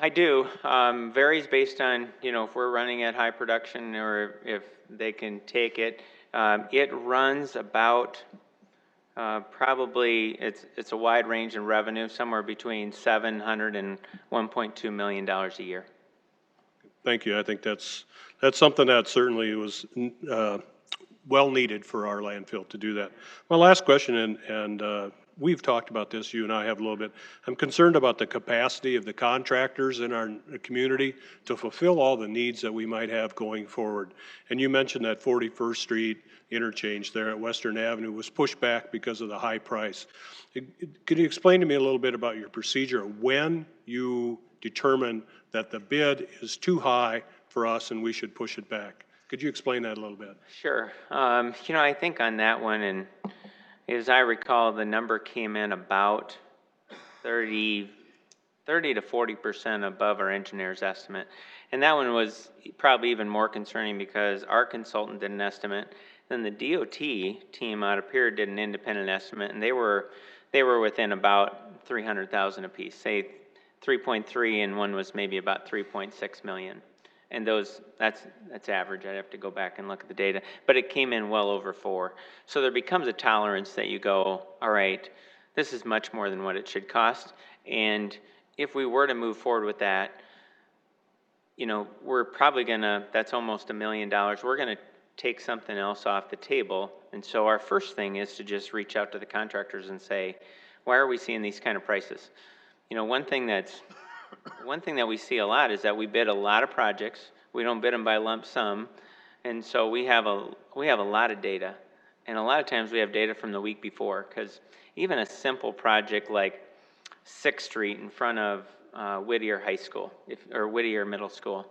I do. Varies based on, if we're running at high production or if they can take it. It runs about probably, it's a wide range in revenue, somewhere between $700 and $1.2 million a year. Thank you. I think that's something that certainly was well needed for our landfill to do that. My last question, and we've talked about this, you and I have a little bit. I'm concerned about the capacity of the contractors in our community to fulfill all the needs that we might have going forward. And you mentioned that 41st Street interchange there at Western Avenue was pushed back because of the high price. Could you explain to me a little bit about your procedure when you determine that the bid is too high for us and we should push it back? Could you explain that a little bit? Sure. I think on that one, and as I recall, the number came in about 30 to 40% above our engineer's estimate. And that one was probably even more concerning because our consultant did an estimate, then the DOT team out of Pier did an independent estimate, and they were within about 300,000 apiece, say 3.3, and one was maybe about 3.6 million. And that's average. I'd have to go back and look at the data, but it came in well over 4. So there becomes a tolerance that you go, all right, this is much more than what it should cost. And if we were to move forward with that, we're probably that's almost $1 million. We're gonna take something else off the table. And so our first thing is to just reach out to the contractors and say, why are we seeing these kind of prices? One thing that we see a lot is that we bid a lot of projects. We don't bid them by lump sum. And so we have a lot of data. And a lot of times we have data from the week before, because even a simple project like 6th Street in front of Whittier High School, or Whittier Middle School,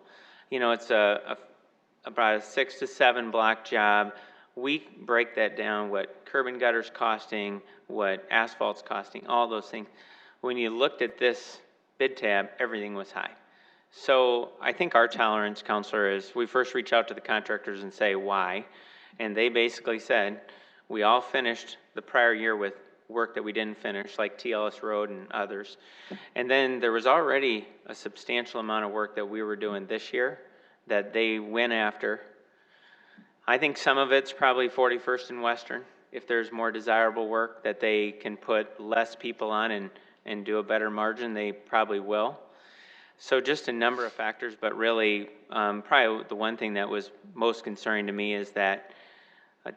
it's about a 6 to 7 block job. We break that down, what curb and gutter's costing, what asphalt's costing, all those things. When you looked at this bid tab, everything was high. So I think our tolerance, Counselor, is we first reach out to the contractors and say why. And they basically said, we all finished the prior year with work that we didn't finish, like TLS Road and others. And then there was already a substantial amount of work that we were doing this year that they went after. I think some of it's probably 41st and Western. If there's more desirable work that they can put less people on and do a better margin, they probably will. So just a number of factors, but really probably the one thing that was most concerning to me is that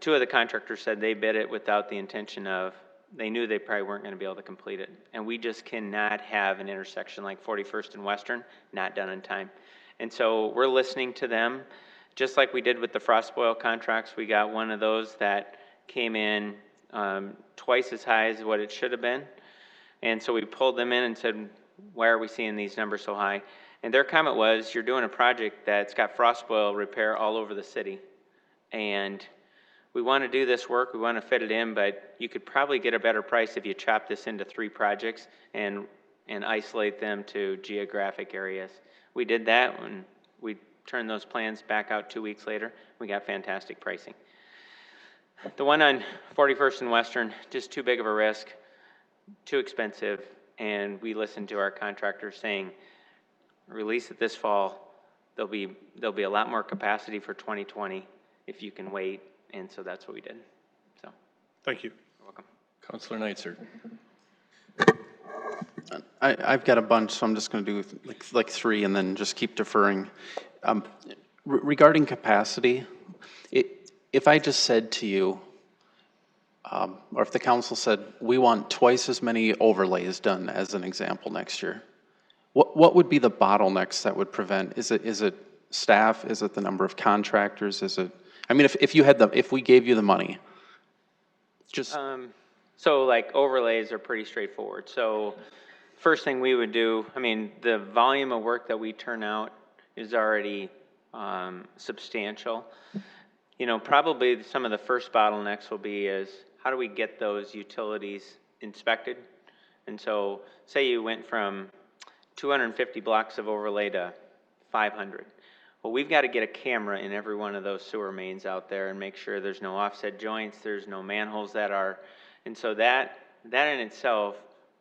two of the contractors said they bid it without the intention of, they knew they probably weren't going to be able to complete it. And we just cannot have an intersection like 41st and Western not done in time. And so we're listening to them, just like we did with the frost boil contracts. We got one of those that came in twice as high as what it should have been. And so we pulled them in and said, why are we seeing these numbers so high? And their comment was, you're doing a project that's got frost boil repair all over the city. And we want to do this work, we want to fit it in, but you could probably get a better price if you chop this into 3 projects and isolate them to geographic areas. We did that when we turned those plans back out 2 weeks later. We got fantastic pricing. The one on 41st and Western, just too big of a risk, too expensive, and we listened to our contractors saying, release it this fall. There'll be a lot more capacity for 2020 if you can wait, and so that's what we did. So, Thank you. you're welcome. Councilor Neitzer. I've got a bunch, so I'm just going to do like 3 and then just keep deferring. Regarding capacity, if I just said to you, or if the council said, we want twice as many overlays done as an example next year, what would be the bottlenecks that would prevent? Is it staff? Is it the number of contractors? Is it, I mean, if we gave you the money, just. So like overlays are pretty straightforward. So first thing we would do, I mean, the volume of work that we turn out is already substantial. You know, probably some of the first bottlenecks will be is how do we get those utilities inspected? And so say you went from 250 blocks of overlay to 500. Well, we've got to get a camera in every one of those sewer mains out there and make sure there's no offset joints, there's no manholes that are, and so that in itself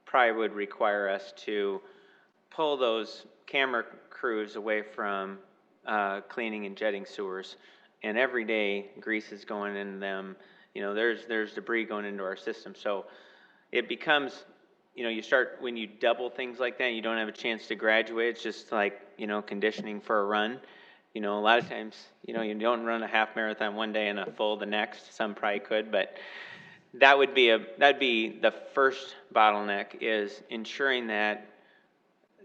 probably would require us to pull those camera crews away from cleaning and jetting sewers. And every day grease is going into them. You know, there's debris going into our system. So it becomes, you know, you start, when you double things like that, you don't have a chance to graduate. It's just like, you know, conditioning for a run. You know, a lot of times, you know, you don't run a half marathon one day and a full the next. Some probably could, but that'd be the first bottleneck, is ensuring that,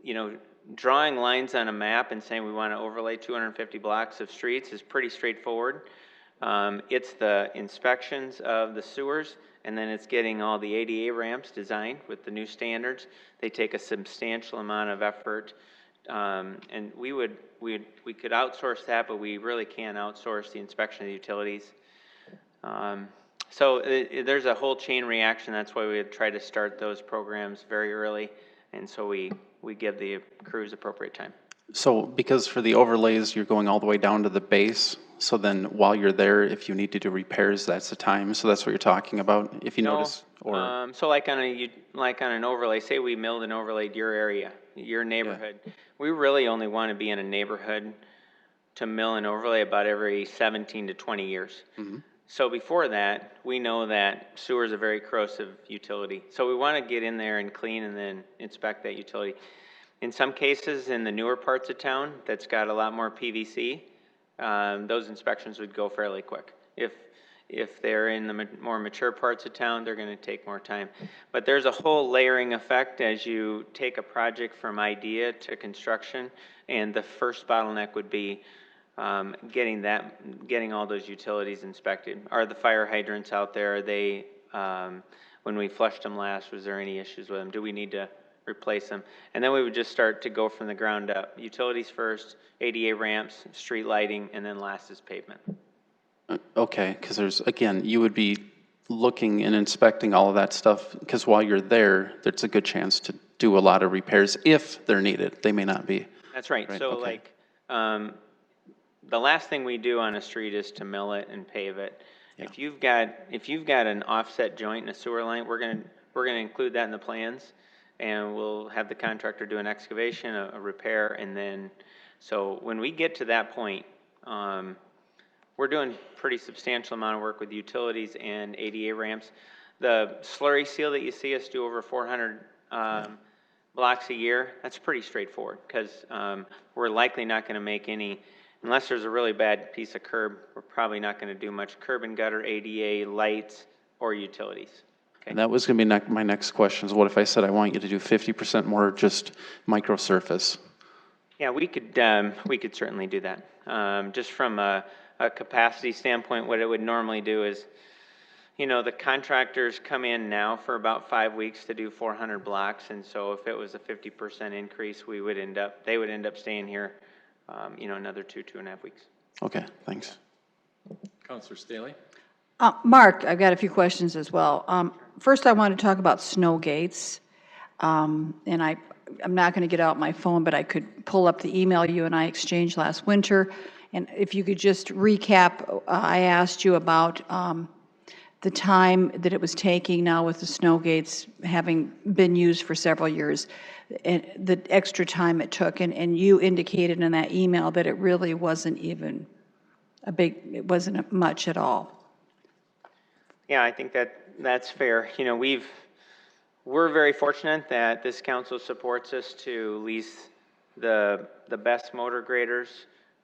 you know, drawing lines on a map and saying we want to overlay 250 blocks of streets is pretty straightforward. It's the inspections of the sewers, and then it's getting all the ADA ramps designed with the new standards. They take a substantial amount of effort, and we could outsource that, but we really can't outsource the inspection of the utilities. So there's a whole chain reaction. That's why we try to start those programs very early, and so we give the crews appropriate time. So because for the overlays, you're going all the way down to the base, so then while you're there, if you need to do repairs, that's the time. So that's what you're talking about, if you notice? Or So like on an overlay, say we milled and overlaid your area, your neighborhood. Yeah. We really only want to be in a neighborhood to mill and overlay about every 17 to 20 years. Mm-hmm. So before that, we know that sewer is a very corrosive utility. So we want to get in there and clean and then inspect that utility. In some cases, in the newer parts of town that's got a lot more PVC, those inspections would go fairly quick. If they're in the more mature parts of town, they're going to take more time. But there's a whole layering effect as you take a project from idea to construction, and the first bottleneck would be getting all those utilities inspected. Are the fire hydrants out there? Are they, when we flushed them last, was there any issues with them? Do we need to replace them? And then we would just start to go from the ground up. Utilities first, ADA ramps, street lighting, and then last is pavement. okay, because there's, again, you would be looking and inspecting all of that stuff, because while you're there, there's a good chance to do a lot of repairs if they're needed. They may not be. That's right. So okay. Like, the last thing we do on a street is to mill it and pave it. Yeah. If you've got an offset joint in a sewer line, we're we're going to include that in the plans, and we'll have the contractor do an excavation, a repair, and then, so when we get to that point, we're doing pretty substantial amount of work with utilities and ADA ramps. The slurry seal that you see us do over 400 blocks a year, that's pretty straightforward, because we're likely not going to make any, unless there's a really bad piece of curb, we're probably not going to do much curb and gutter, ADA, lights, or utilities. Okay. And that was going to be my next question, is what if I said I want you to do 50% more just microsurface? Yeah, we could certainly do that. Just from a capacity standpoint, what it would normally do is, you know, the contractors come in now for about 5 weeks to do 400 blocks, and so if it was a 50% increase, they would end up staying here, you know, another 2.5 weeks. Okay, thanks. Councilor Staley? Mark, I've got a few questions as well. First, I want to talk about snow gates. And I'm not going to get out my phone, but I could pull up the email you and I exchanged last winter. And if you could just recap, I asked you about the time that it was taking now with the snow gates having been used for several years, and the extra time it took. And you indicated in that email that it really wasn't even it wasn't much at all. Yeah, I think that's fair. You know, we're very fortunate that this council supports us to lease the best motor graders.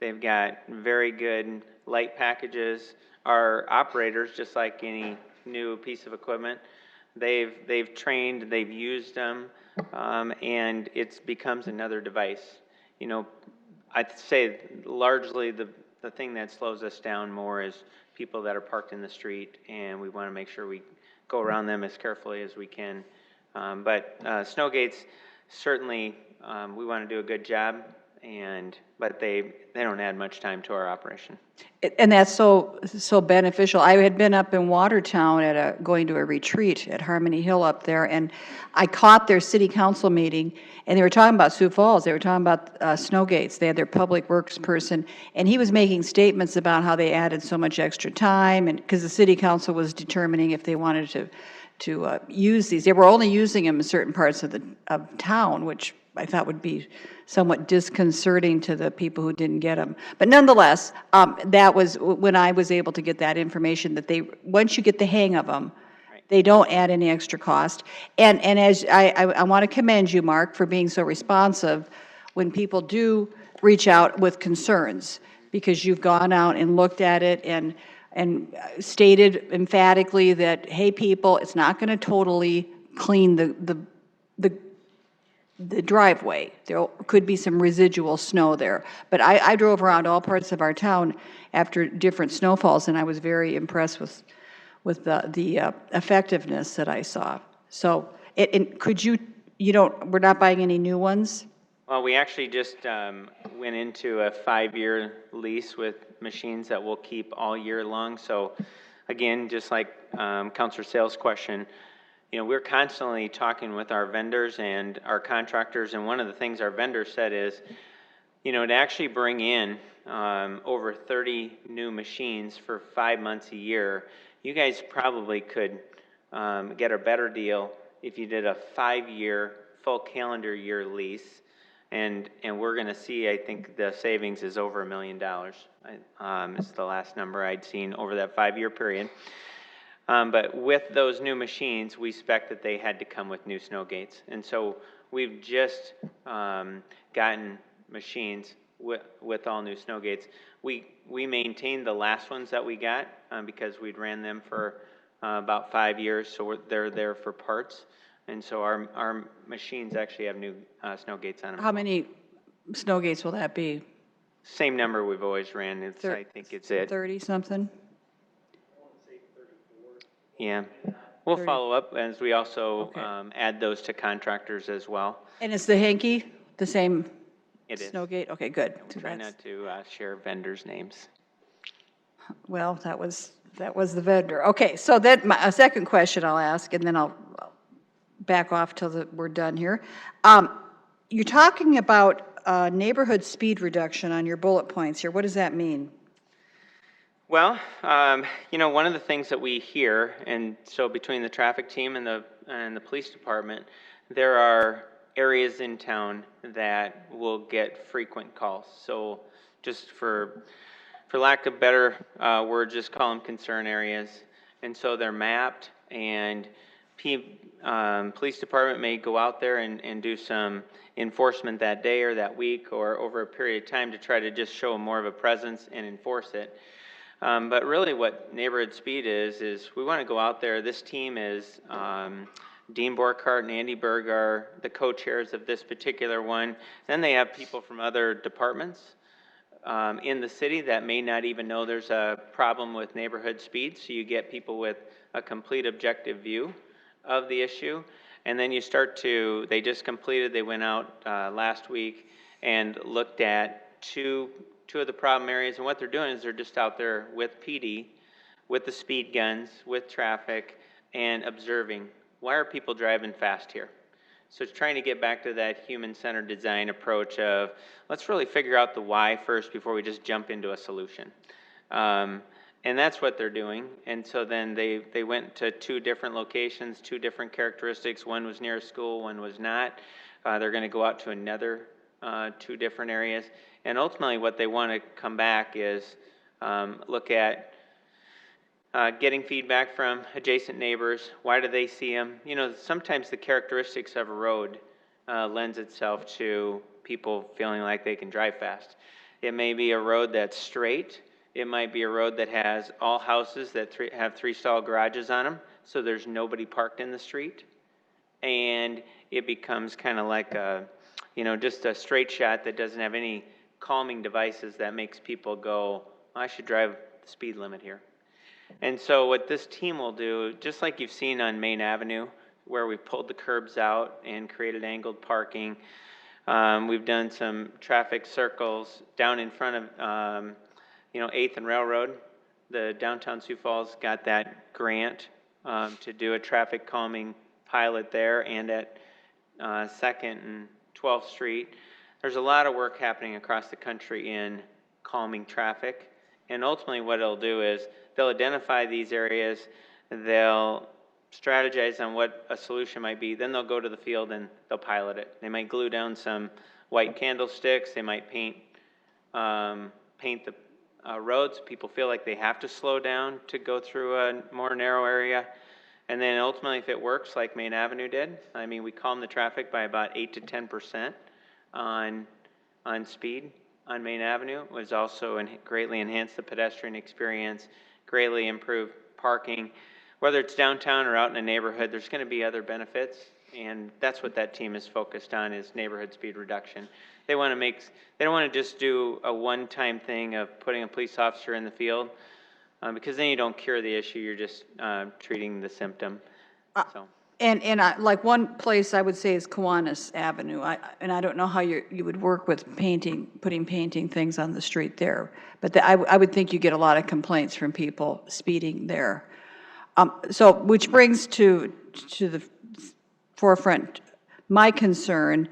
They've got very good light packages. Our operators, just like any new piece of equipment, they've trained, they've used them, and it becomes another device. You know, I'd say largely the thing that slows us down more is people that are parked in the street, and we want to make sure we go around them as carefully as we can. But snow gates, certainly we want to do a good job, but they don't add much time to our operation. And that's so beneficial. I had been up in Watertown going to a retreat at Harmony Hill up there, and I caught their city council meeting, and they were talking about Sioux Falls. They were talking about snow gates. They had their public works person, and he was making statements about how they added so much extra time, and because the city council was determining if they wanted to use these. They were only using them in certain parts of town, which I thought would be somewhat disconcerting to the people who didn't get them. But nonetheless, that was when I was able to get that information, that once you get the hang of them, they don't add any extra cost. And as I want to commend you, Mark, for being so responsive when people do reach out with concerns, because you've gone out and looked at it and stated emphatically that, hey, people, it's not going to totally clean the driveway. There could be some residual snow there. But I drove around all parts of our town after different snowfalls, and I was very impressed with the effectiveness that I saw. So, could we're not buying any new ones? Well, we actually just went into a 5-year lease with machines that we'll keep all year long. So, again, just like Councilor Sales' question, you know, we're constantly talking with our vendors and our contractors, and one of the things our vendors said is, you know, to actually bring in over 30 new machines for 5 months a year, you guys probably could get a better deal if you did a 5-year, full calendar year lease, and we're going to see, I think the savings is over $1 million. It's the last number I'd seen over that 5-year period. But with those new machines, we expect that they had to come with new snow gates. And so we've just gotten machines with all new snow gates. We maintained the last ones that we got because we'd ran them for about 5 years, so they're there for parts. And so our machines actually have new snow gates on them. How many snow gates will that be? Same number we've always ran. I think it's it. 30-something? Yeah. We'll follow up as we also add those to contractors as well. And is the hanky the same It is. snow gate? Okay, good. Try not to share vendors' names. Well, that was the vendor. Okay, so then a second question I'll ask, and then I'll back off till we're done here. You're talking about neighborhood speed reduction on your bullet points here. What does that mean? Well, one of the things that we hear, and so between the traffic team and the police department, there are areas in town that will get frequent calls. So just for lack of better word, just call them concern areas. And so they're mapped, and police department may go out there and do some enforcement that day or that week or over a period of time to try to just show more of a presence and enforce it. But really what neighborhood speed is we want to go out there. This team is Dean Borkhardt and Andy Berg are the co-chairs of this particular one. Then they have people from other departments in the city that may not even know there's a problem with neighborhood speed. So you get people with a complete objective view of the issue. And then they went out last week and looked at two of the problem areas, and what they're doing is they're just out there with PD, with the speed guns, with traffic, and observing. Why are people driving fast here? So it's trying to get back to that human-centered design approach of, let's really figure out the why first before we just jump into a solution. And that's what they're doing. And so then they went to 2 different locations, 2 different characteristics. One was near a school, one was not. They're going to go out to another 2 different areas. And ultimately what they want to come back is look at getting feedback from adjacent neighbors. Why do they see them? Sometimes the characteristics of a road lends itself to people feeling like they can drive fast. It may be a road that's straight. It might be a road that has all houses that have 3-stall garages on them, so there's nobody parked in the street. And it becomes kind of like just a straight shot that doesn't have any calming devices that makes people go, I should drive the speed limit here. And so what this team will do, just like you've seen on Main Avenue, where we pulled the curbs out and created angled parking, we've done some traffic circles down in front of 8th and Railroad. The downtown Sioux Falls got that grant to do a traffic calming pilot there, and at 2nd and 12th Street. There's a lot of work happening across the country in calming traffic. And ultimately what it'll do is they'll identify these areas, they'll strategize on what a solution might be, then they'll go to the field and they'll pilot it. They might glue down some white candlesticks, they might paint the roads. People feel like they have to slow down to go through a more narrow area. And then ultimately, if it works like Main Avenue did, we calmed the traffic by about 8 to 10% on speed on Main Avenue. It was also greatly enhanced the pedestrian experience, greatly improved parking. Whether it's downtown or out in a neighborhood, there's going to be other benefits, and that's what that team is focused on, is neighborhood speed reduction. They don't want to just do a one-time thing of putting a police officer in the field, because then you don't cure the issue, you're just treating the symptom. And like one place I would say is Kiwanis Avenue. And I don't know how you would work with putting painting things on the street there. But I would think you get a lot of complaints from people speeding there. Which brings to the forefront my concern,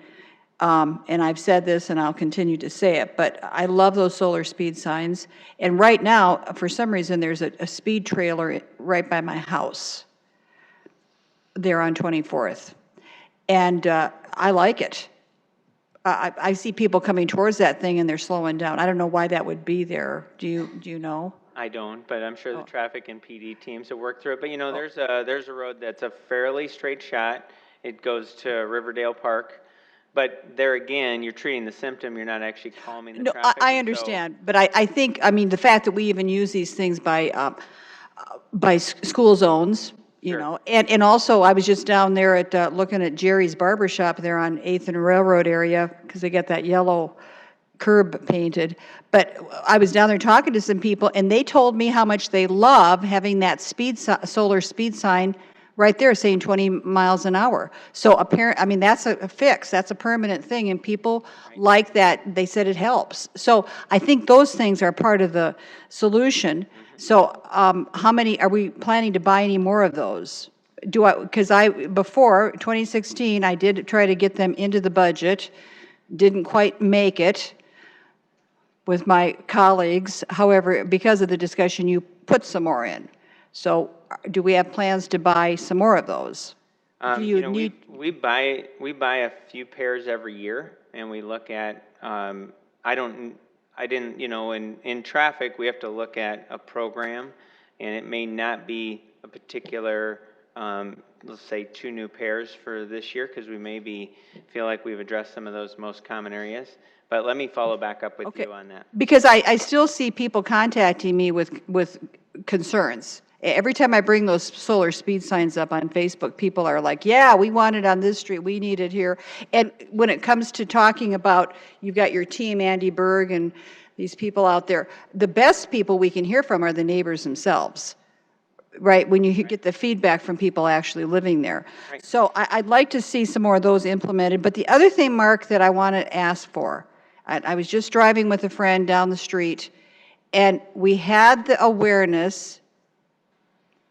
and I've said this and I'll continue to say it, but I love those solar speed signs. And right now, for some reason, there's a speed trailer right by my house there on 24th. And I like it. I see people coming towards that thing and they're slowing down. I don't know why that would be there. Do you know? I don't, but I'm sure the traffic and PD teams have worked through it. But there's a road that's a fairly straight shot. It goes to Riverdale Park. But there again, you're treating the symptom, you're not actually calming the traffic. I understand, but I think, the fact that we even use these things by school zones, you know, and also I was just down there at looking at Jerry's Barber Shop there on 8th and Railroad area, because they got that yellow curb painted. But I was down there talking to some people, and they told me how much they love having that solar speed sign right there saying 20 miles an hour. So that's a fix, that's a permanent thing, and people like that. They said it helps. So I think those things are part of the solution. So how many, are we planning to buy any more of those? Because before 2016, I did try to get them into the budget, didn't quite make it. with my colleagues. However, because of the discussion, you put some more in. So do we have plans to buy some more of those? Do you need? We buy a few pairs every year, and we look at, in traffic, we have to look at a program, and it may not be a particular, let's say 2 new pairs for this year, because we feel like we've addressed some of those most common areas. But let me follow back up with you on that. Because I still see people contacting me with concerns. Every time I bring those solar speed signs up on Facebook, people are like, yeah, we want it on this street, we need it here. And when it comes to talking about, you've got your team, Andy Berg, and these people out there, the best people we can hear from are the neighbors themselves, right? When you get the feedback from people actually living there. Right. So I'd like to see some more of those implemented. But the other thing, Mark, that I want to ask for, I was just driving with a friend down the street, and we had the awareness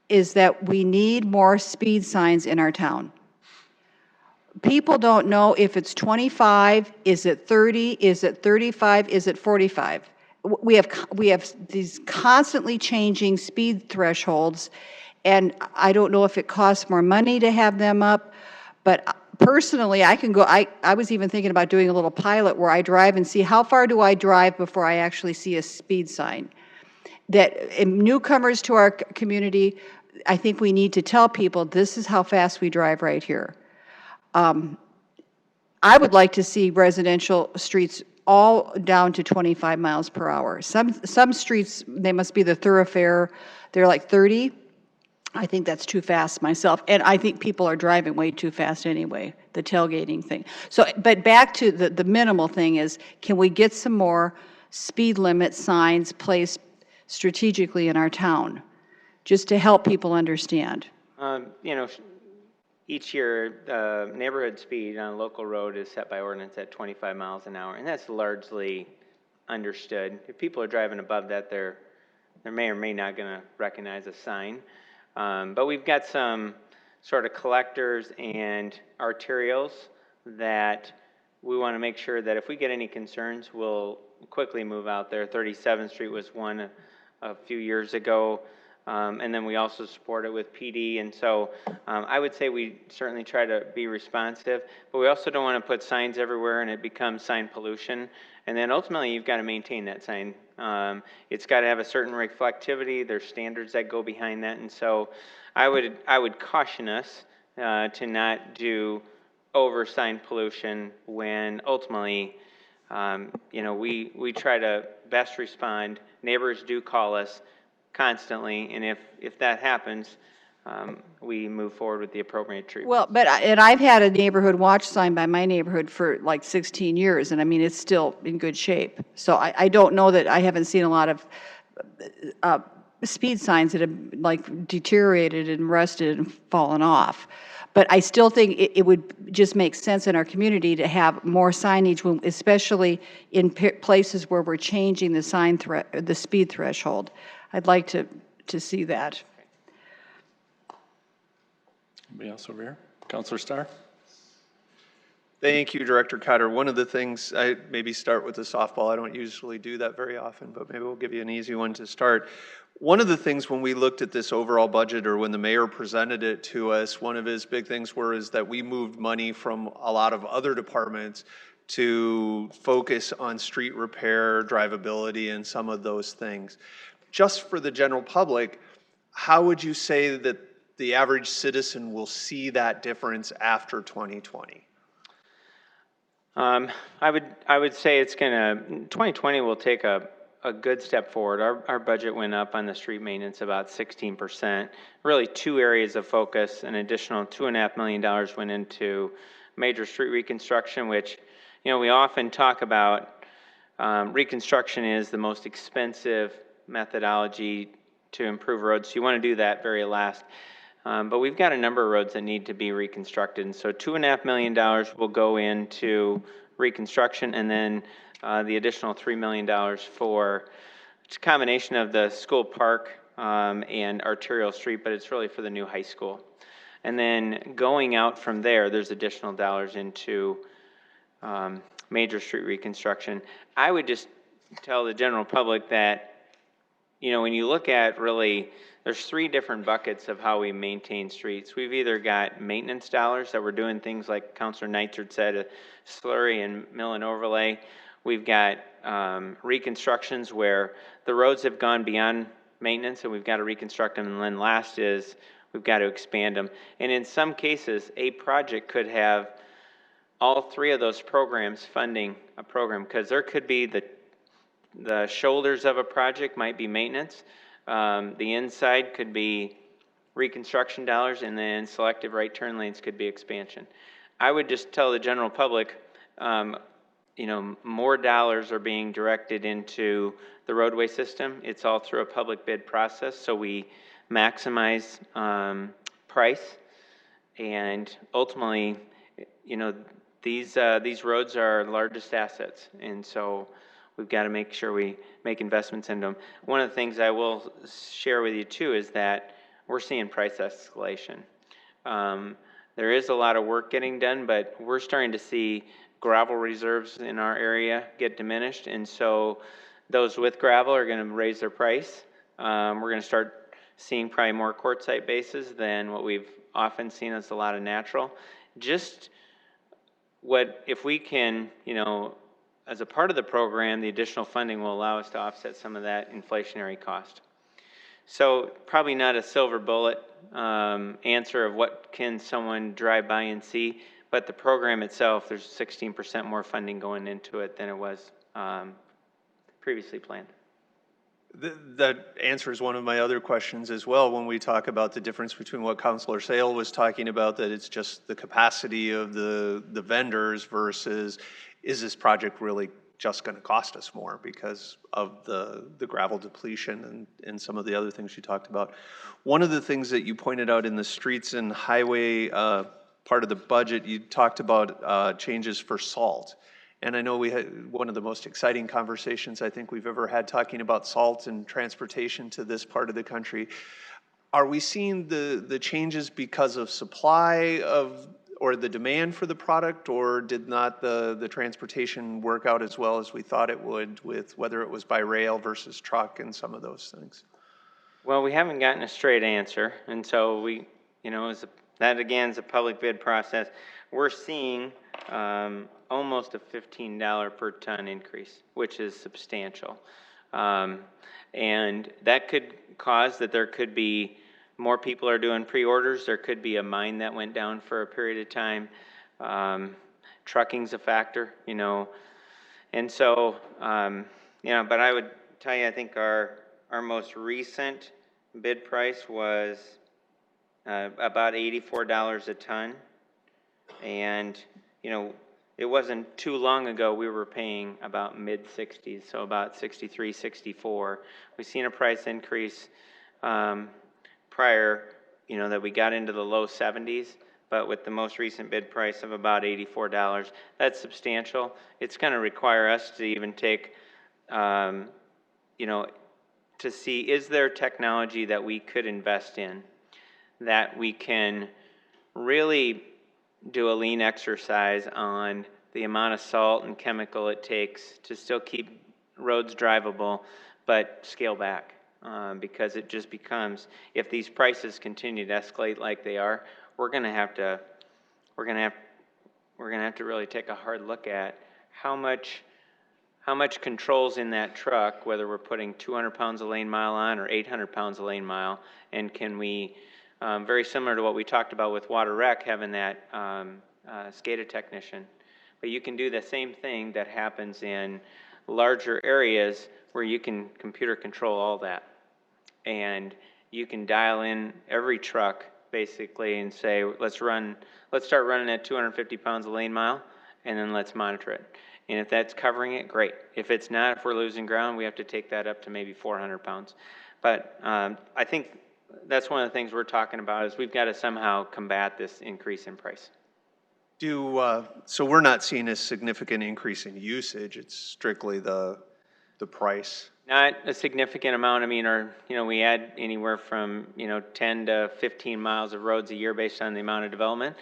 is that we need more speed signs in our town. People don't know if it's 25, is it 30, is it 35, is it 45? We have these constantly changing speed thresholds, and I don't know if it costs more money to have them up, but personally, I can go, I was even thinking about doing a little pilot where I drive and see how far do I drive before I actually see a speed sign. That newcomers to our community, I think we need to tell people this is how fast we drive right here. I would like to see residential streets all down to 25 miles per hour. Some streets, they must be the thoroughfare, they're like 30. I think that's too fast myself, and I think people are driving way too fast anyway, the tailgating thing. So, but back to the minimal thing is, can we get some more speed limit signs placed strategically in our town, just to help people understand? Each year, the neighborhood speed on a local road is set by ordinance at 25 miles an hour, and that's largely understood. If people are driving above that, they're may or may not going to recognize a sign. But we've got some sort of collectors and arterials that we want to make sure that if we get any concerns, we'll quickly move out there. 37th Street was one a few years ago. And then we also support it with PD. And so I would say we certainly try to be responsive, but we also don't want to put signs everywhere and it becomes sign pollution. And then ultimately you've got to maintain that sign. It's got to have a certain reflectivity. There's standards that go behind that. And so I would caution us to not do over sign pollution when ultimately, we try to best respond. Neighbors do call us constantly, and if that happens, we move forward with the appropriate treatment. Well, and I've had a neighborhood watch sign by my neighborhood for like 16 years, and I mean, it's still in good shape. So I don't know that I haven't seen a lot of speed signs that have like deteriorated and rusted and fallen off. But I still think it would just make sense in our community to have more signage, especially in places where we're changing the speed threshold. I'd like to see that. Anybody else over here? Councilor Starr? Thank you, Director Cotter. One of the things, I maybe start with the softball. I don't usually do that very often, but maybe we'll give you an easy one to start. One of the things when we looked at this overall budget, or when the mayor presented it to us, one of his big things is that we moved money from a lot of other departments to focus on street repair, drivability, and some of those things. Just for the general public, how would you say that the average citizen will see that difference after 2020? I would say 2020 will take a good step forward. Our budget went up on the street maintenance about 16%. Really 2 areas of focus. An additional $2.5 million went into major street reconstruction, which, we often talk about. Reconstruction is the most expensive methodology to improve roads. So you want to do that very last. But we've got a number of roads that need to be reconstructed. And so $2.5 million will go into reconstruction, and then the additional $3 million for, it's a combination of the school park and arterial street, but it's really for the new high school. And then going out from there, there's additional dollars into major street reconstruction. I would just tell the general public that, you know, when you look at really, there's three different buckets of how we maintain streets. We've either got maintenance dollars that we're doing things like Councilor Neitzert said, a slurry and mill and overlay. We've got reconstructions where the roads have gone beyond maintenance and we've got to reconstruct them. And then last is we've got to expand them. And in some cases, a project could have all three of those programs funding a program, because there could be the shoulders of a project might be maintenance. The inside could be reconstruction dollars, and then selective right turn lanes could be expansion. I would just tell the general public, you know, more dollars are being directed into the roadway system. It's all through a public bid process, so we maximize price, and ultimately, you know, these roads are our largest assets, and so we've got to make sure we make investments into them. One of the things I will share with you too is that we're seeing price escalation. There is a lot of work getting done, but we're starting to see gravel reserves in our area get diminished, and so those with gravel are going to raise their price. We're going to start seeing probably more quartzite bases than what we've often seen as a lot of natural. Just what, if we can, you know, as a part of the program, the additional funding will allow us to offset some of that inflationary cost. So probably not a silver bullet answer of what can someone drive by and see, but the program itself, there's 16% more funding going into it than it was previously planned. That answers one of my other questions as well, when we talk about the difference between what Councilor Sale was talking about, that it's just the capacity of the vendors versus is this project really just going to cost us more because of the gravel depletion and some of the other things you talked about. One of the things that you pointed out in the streets and highway part of the budget, you talked about changes for salt. And I know we had one of the most exciting conversations I think we've ever had talking about salt and transportation to this part of the country. Are we seeing the changes because of supply of, or the demand for the product, or did not the transportation work out as well as we thought it would, with whether it was by rail versus truck and some of those things? Well, we haven't gotten a straight answer, and so we, you know, that again is a public bid process. We're seeing almost a $15 per ton increase, which is substantial. And that could cause that there could be more people are doing pre-orders. There could be a mine that went down for a period of time. Trucking's a factor, you know. And so, you know, but I would tell you, I think our most recent bid price was about $84 a ton. And, you know, it wasn't too long ago we were paying about mid-60s, so about 63, 64. We've seen a price increase prior, you know, that we got into the low 70s, but with the most recent bid price of about $84, that's substantial. It's going to require us to even take, you know, to see, is there technology that we could invest in that we can really do a lean exercise on the amount of salt and chemical it takes to still keep roads drivable, but scale back, because it just becomes, if these prices continue to escalate like they are, we're going to have to really take a hard look at how much control's in that truck, whether we're putting 200 pounds a lane mile on or 800 pounds a lane mile, and can we, very similar to what we talked about with water rec, having that SCADA technician. But you can do the same thing that happens in larger areas where you can computer control all that. And you can dial in every truck basically and say, let's start running at 250 pounds a lane mile, and then let's monitor it. And if that's covering it, great. If it's not, if we're losing ground, we have to take that up to maybe 400 pounds. But I think that's one of the things we're talking about, is we've got to somehow combat this increase in price. So we're not seeing a significant increase in usage, it's strictly the price? Not a significant amount. I mean, we add anywhere from, 10 to 15 miles of roads a year based on the amount of development.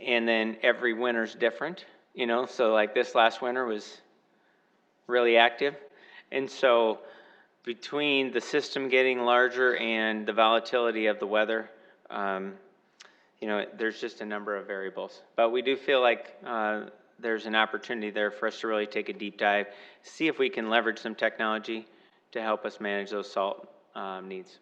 And then every winter's different, so like this last winter was really active. And so between the system getting larger and the volatility of the weather, you know, there's just a number of variables. But we do feel like there's an opportunity there for us to really take a deep dive, see if we can leverage some technology to help us manage those salt needs.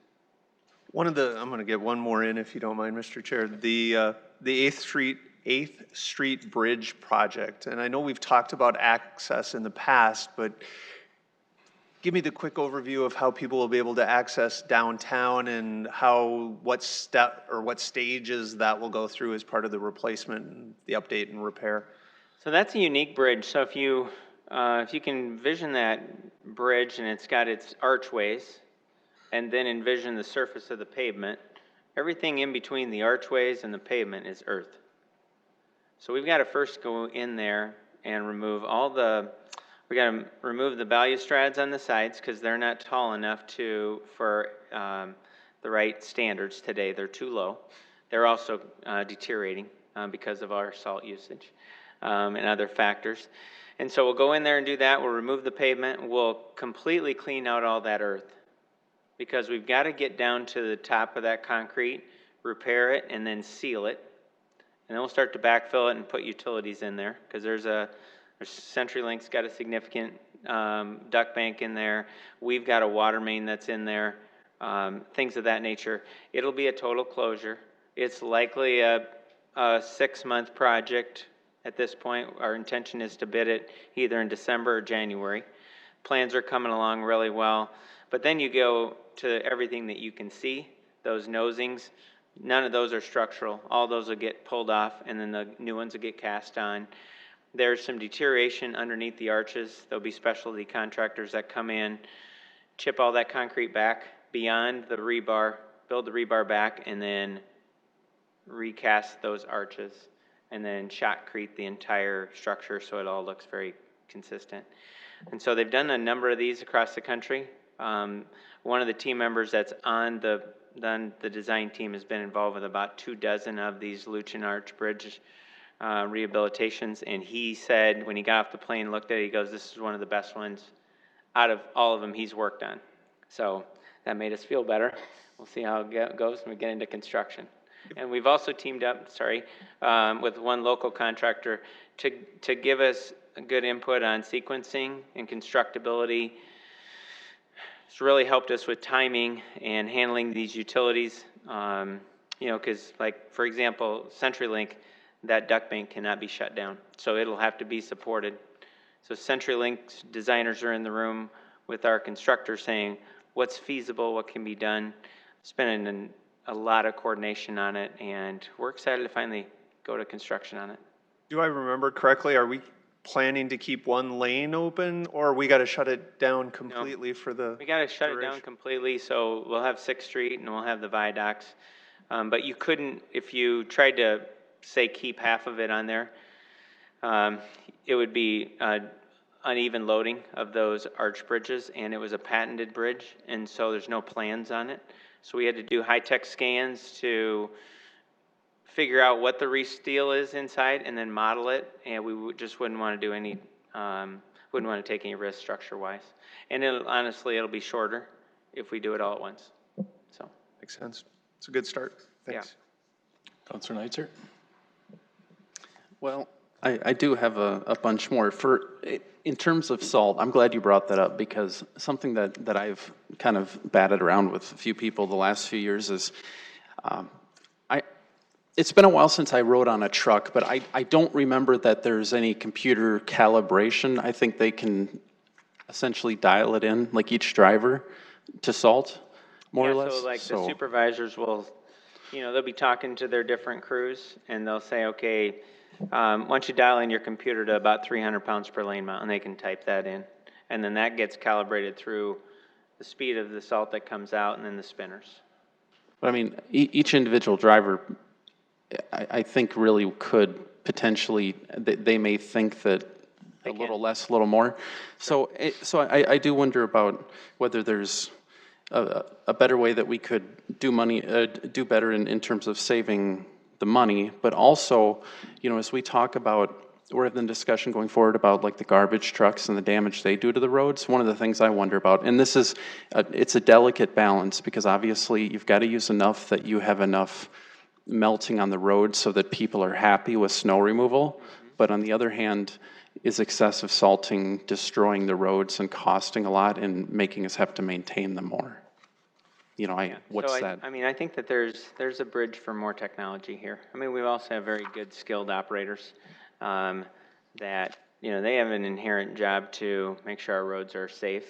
One of the, I'm going to get one more in if you don't mind, Mr. Chair. The 8th Street Bridge project, and I know we've talked about access in the past, but give me the quick overview of how people will be able to access downtown and what stages that will go through as part of the replacement, and the update and repair. So that's a unique bridge. So if you can envision that bridge and it's got its archways, and then envision the surface of the pavement, everything in between the archways and the pavement is earth. So we've got to first go in there and remove we got to remove the balustrades on the sides because they're not tall enough for the right standards today. They're too low. They're also deteriorating because of our salt usage and other factors. And so we'll go in there and do that. We'll remove the pavement. We'll completely clean out all that earth because we've got to get down to the top of that concrete, repair it, and then seal it. And then we'll start to backfill it and put utilities in there because there's CenturyLink's got a significant duct bank in there. We've got a water main that's in there, things of that nature. It'll be a total closure. It's likely a 6-month project at this point. Our intention is to bid it either in December or January. Plans are coming along really well. But then you go to everything that you can see, those nosings. None of those are structural. All those will get pulled off, and then the new ones will get cast on. There's some deterioration underneath the arches. There'll be specialty contractors that come in, chip all that concrete back beyond the rebar, build the rebar back, and then recast those arches, and then shotcrete the entire structure so it all looks very consistent. And so they've done a number of these across the country. One of the team members that's on the design team has been involved with about 24 of these Luchin Arch Bridge rehabilitations, and he said when he got off the plane, looked at it, he goes, "This is one of the best ones out of all of them he's worked on." So that made us feel better. We'll see how it goes when we get into construction. And we've also teamed up, with one local contractor to give us good input on sequencing and constructability. It's really helped us with timing and handling these utilities. You know, because like, for example, CenturyLink, that duct bank cannot be shut down. So it'll have to be supported. So CenturyLink's designers are in the room with our constructors saying, what's feasible, what can be done. Spending a lot of coordination on it, and we're excited to finally go to construction on it. Do I remember correctly? Are we planning to keep one lane open, or we got to shut it down completely for the We got to shut duration? it down completely, so we'll have 6th Street and we'll have the viaducts. But you couldn't, if you tried to, say, keep half of it on there, it would be uneven loading of those arch bridges, and it was a patented bridge, and so there's no plans on it. So we had to do high-tech scans to figure out what the re-steel is inside and then model it, and we just wouldn't want to do any, wouldn't want to take any risk structure-wise. And honestly, it'll be shorter if we do it all at once. So Makes sense. It's a good start. Thanks. Councilor Neitzer? Well, I do have a bunch more. In terms of salt, I'm glad you brought that up because something that I've kind of batted around with a few people the last few years is, it's been a while since I rode on a truck, but I don't remember that there's any computer calibration. I think they can essentially dial it in, like each driver, to salt, more or less. So like the supervisors will, you know, they'll be talking to their different crews, and they'll say, okay, why don't you dial in your computer to about 300 pounds per lane mile, and they can type that in. And then that gets calibrated through the speed of the salt that comes out and then the spinners. But I mean, each individual driver, I think really could potentially, they may think that a little less, a little more. So I do wonder about whether there's a better way that we could do better in terms of saving the money, but also, you know, as we talk about we're having discussion going forward about like the garbage trucks and the damage they do to the roads. One of the things I wonder about, and this is, it's a delicate balance because obviously you've got to use enough that you have enough melting on the road so that people are happy with snow removal. But on the other hand, is excessive salting destroying the roads and costing a lot and making us have to maintain them more? You know, what's So that? I mean, I think that there's a bridge for more technology here. I mean, we also have very good skilled operators that, you know, they have an inherent job to make sure our roads are safe,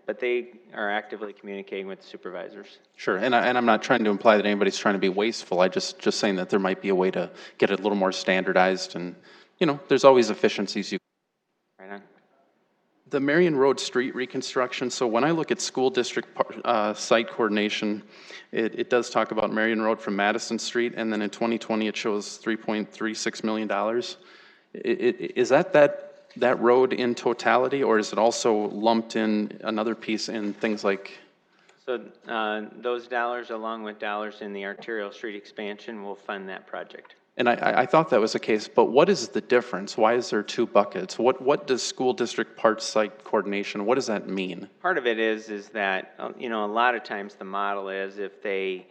but they are actively communicating with the supervisors. Sure, and I'm not trying to imply that anybody's trying to be wasteful. I just saying that there might be a way to get it a little more standardized, and you know, there's always efficiencies. Right on. The Marion Road street reconstruction. So when I look at school district site coordination, it does talk about Marion Road from Madison Street, and then in 2020 it shows $3.36 million. Is that road in totality, or is it also lumped in another piece in things like? So those dollars, along with dollars in the arterial street expansion, will fund that project. And I thought that was the case, but what is the difference? Why is there two buckets? What does school district part site coordination, what does that mean? Part of it is that, you know, a lot of times the model is if the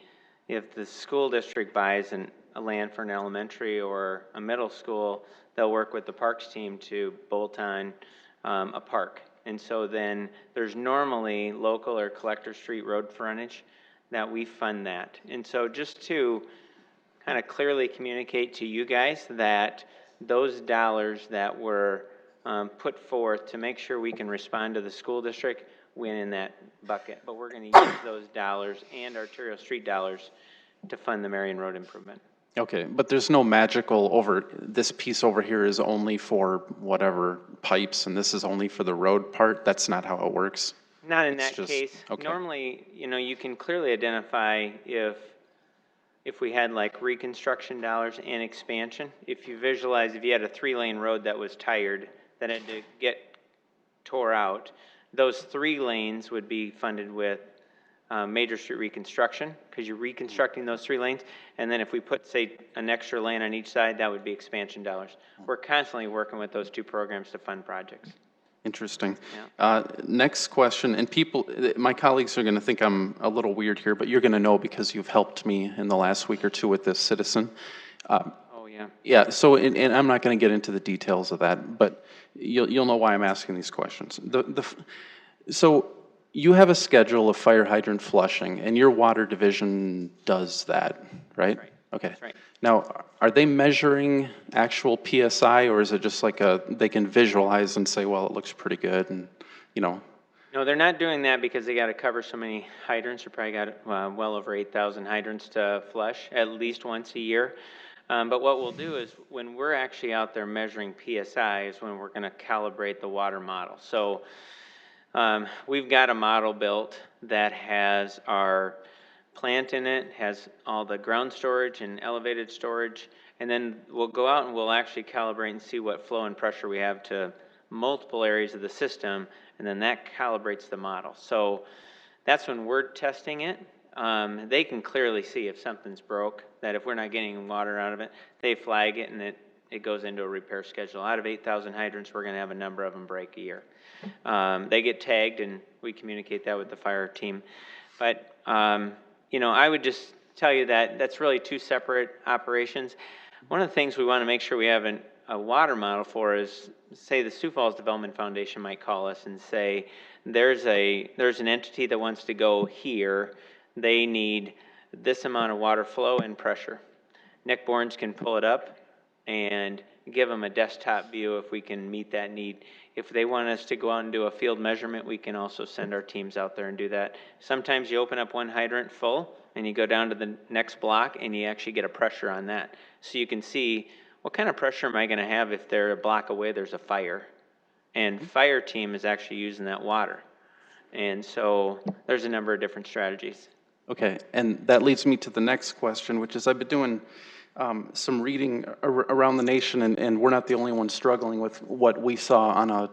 school district buys a land for an elementary or a middle school, they'll work with the parks team to bolt on a park. And so then there's normally local or collector street road frontage that we fund that. And so just to kind of clearly communicate to you guys that those dollars that were put forth to make sure we can respond to the school district went in that bucket. But we're going to use those dollars and arterial street dollars to fund the Marion Road improvement. Okay, but there's no magical this piece over here is only for whatever pipes and this is only for the road part? That's not how it works? Not in that case. Okay. Normally, you know, you can clearly identify if we had like reconstruction dollars and expansion. If you visualize, if you had a 3-lane road that was tired, that had to get tore out, those 3 lanes would be funded with major street reconstruction, because you're reconstructing those 3 lanes. And then if we put, say, an extra lane on each side, that would be expansion dollars. We're constantly working with those 2 programs to fund projects. Interesting. Yeah. Next question, and my colleagues are going to think I'm a little weird here, but you're going to know because you've helped me in the last week or 2 with this citizen. Oh, yeah. Yeah, so, and I'm not going to get into the details of that, but you'll know why I'm asking these questions. So you have a schedule of fire hydrant flushing, and your water division does that, right? Right. Okay. That's right. Now, are they measuring actual PSI, or is it just like they can visualize and say, well, it looks pretty good, and, you know? No, they're not doing that because they got to cover so many hydrants. They probably got well over 8,000 hydrants to flush at least once a year. But what we'll do is when we're actually out there measuring PSI is when we're going to calibrate the water model. So we've got a model built that has our plant in it, has all the ground storage and elevated storage, and then we'll go out and we'll actually calibrate and see what flow and pressure we have to multiple areas of the system, and then that calibrates the model. So that's when we're testing it. They can clearly see if something's broke, that if we're not getting water out of it, they flag it and it goes into a repair schedule. Out of 8,000 hydrants, we're going to have a number of them break a year. They get tagged and we communicate that with the fire team. But you know, I would just tell you that that's really 2 separate operations. One of the things we want to make sure we have a water model for is, say, the Sioux Falls Development Foundation might call us and say, there's an entity that wants to go here. They need this amount of water flow and pressure. Nick Borns can pull it up and give them a desktop view if we can meet that need. If they want us to go out and do a field measurement, we can also send our teams out there and do that. Sometimes you open up one hydrant full and you go down to the next block and you actually get a pressure on that. So you can see what kind of pressure am I going to have if they're a block away there's a fire. And fire team is actually using that water. And so there's a number of different strategies. Okay, and that leads me to the next question, which is I've been doing some reading around the nation, and we're not the only ones struggling with what we saw on a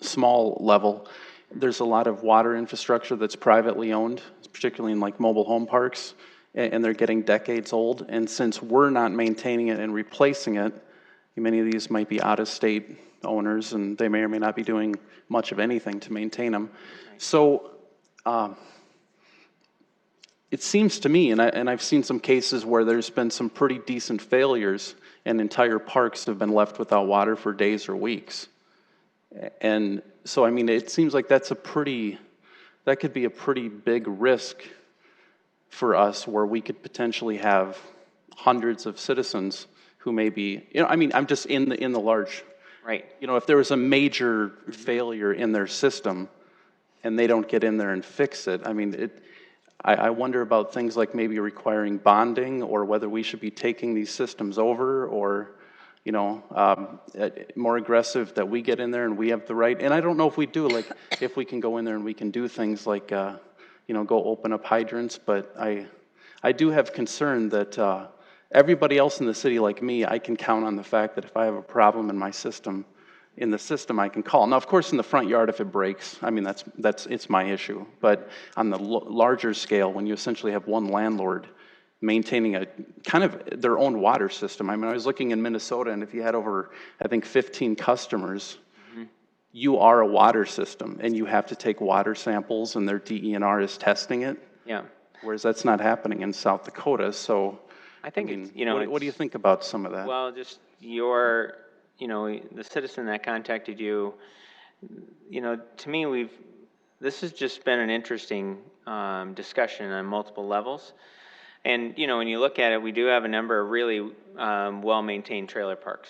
small level. There's a lot of water infrastructure that's privately owned, particularly in like mobile home parks, and they're getting decades old. And since we're not maintaining it and replacing it, Many of these might be out-of-state owners, and they may or may not be doing much of anything to maintain them. So it seems to me, and I've seen some cases where there's been some pretty decent failures, and entire parks have been left without water for days or weeks. And so, I mean, it seems like that could be a pretty big risk for us, where we could potentially have hundreds of citizens who may be, I mean, I'm just in the large. Right. If there was a major failure in their system and they don't get in there and fix it, I mean, I wonder about things like maybe requiring bonding, or whether we should be taking these systems over, or, more aggressive that we get in there and we have the right. And I don't know if we do, like, if we can go in there and we can do things like, go open up hydrants, but I do have concern that everybody else in the city, like me, I can count on the fact that if I have a problem in my system, I can call. Now, of course, in the front yard, if it breaks, I mean, it's my issue. But on the larger scale, when you essentially have one landlord maintaining a kind of their own water system. I mean, I was looking in Minnesota, and if you had over, I think, 15 customers, you are a water system, and you have to take water samples, and their DENR is testing it. Yeah. Whereas that's not happening in South Dakota. So, I think what do you think about some of that? Well, just the citizen that contacted you, to me, this has just been an interesting discussion on multiple levels. And, when you look at it, we do have a number of really well-maintained trailer parks.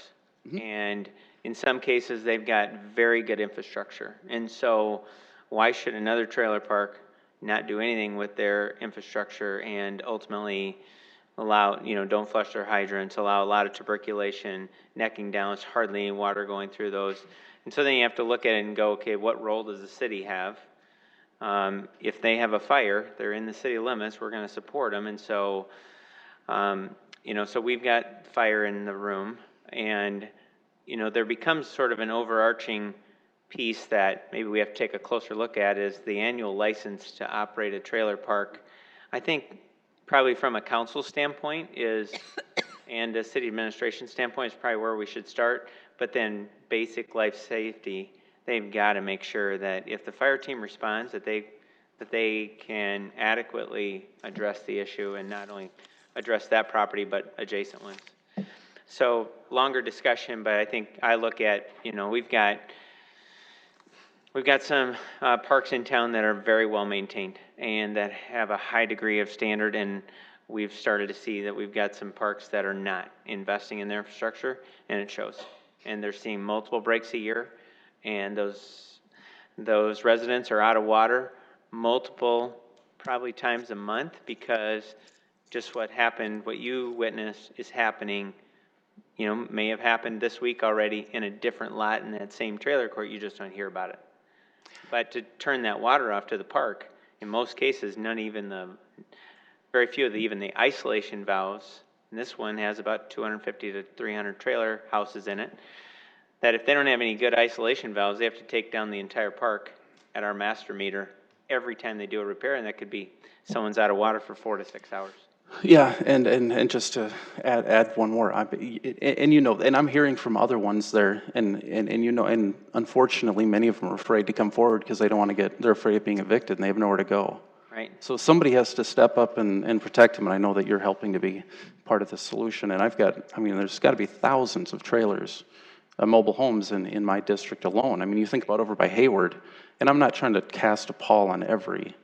And in some cases, they've got very good infrastructure. And so why should another trailer park not do anything with their infrastructure and ultimately allow, don't flush their hydrants, allow a lot of tuberculation, necking down, there's hardly any water going through those. And so then you have to look at it and go, okay, what role does the city have? If they have a fire, they're in the city limits, we're going to support them. And so, so we've got fire in the room, and, there becomes sort of an overarching piece that maybe we have to take a closer look at, is the annual license to operate a trailer park. I think probably from a council standpoint and a city administration standpoint is probably where we should start. But then basic life safety, they've got to make sure that if the fire team responds, that they can adequately address the issue, and not only address that property, but adjacent ones. So longer discussion, but I think I look at, we've got some parks in town that are very well maintained and that have a high degree of standard, and we've started to see that we've got some parks that are not investing in their infrastructure, and it shows. And they're seeing multiple breaks a year, and those residents are out of water multiple probably times a month, because just what you witnessed is happening, may have happened this week already in a different lot in that same trailer court, you just don't hear about it. But to turn that water off to the park, in most cases, very few of even the isolation valves, and this one has about 250 to 300 trailer houses in it, that if they don't have any good isolation valves, they have to take down the entire park at our master meter every time they do a repair, and that could be someone's out of water for 4 to 6 hours. Yeah, and just to add one more, and I'm hearing from other ones there, and unfortunately, many of them are afraid to come forward because they're afraid of being evicted, and they have nowhere to go. Right. So somebody has to step up and protect them, and I know that you're helping to be part of the solution. And there's got to be thousands of trailers, mobile homes in my district alone. I mean, you think about over by Hayward, and I'm not trying to cast a pall on every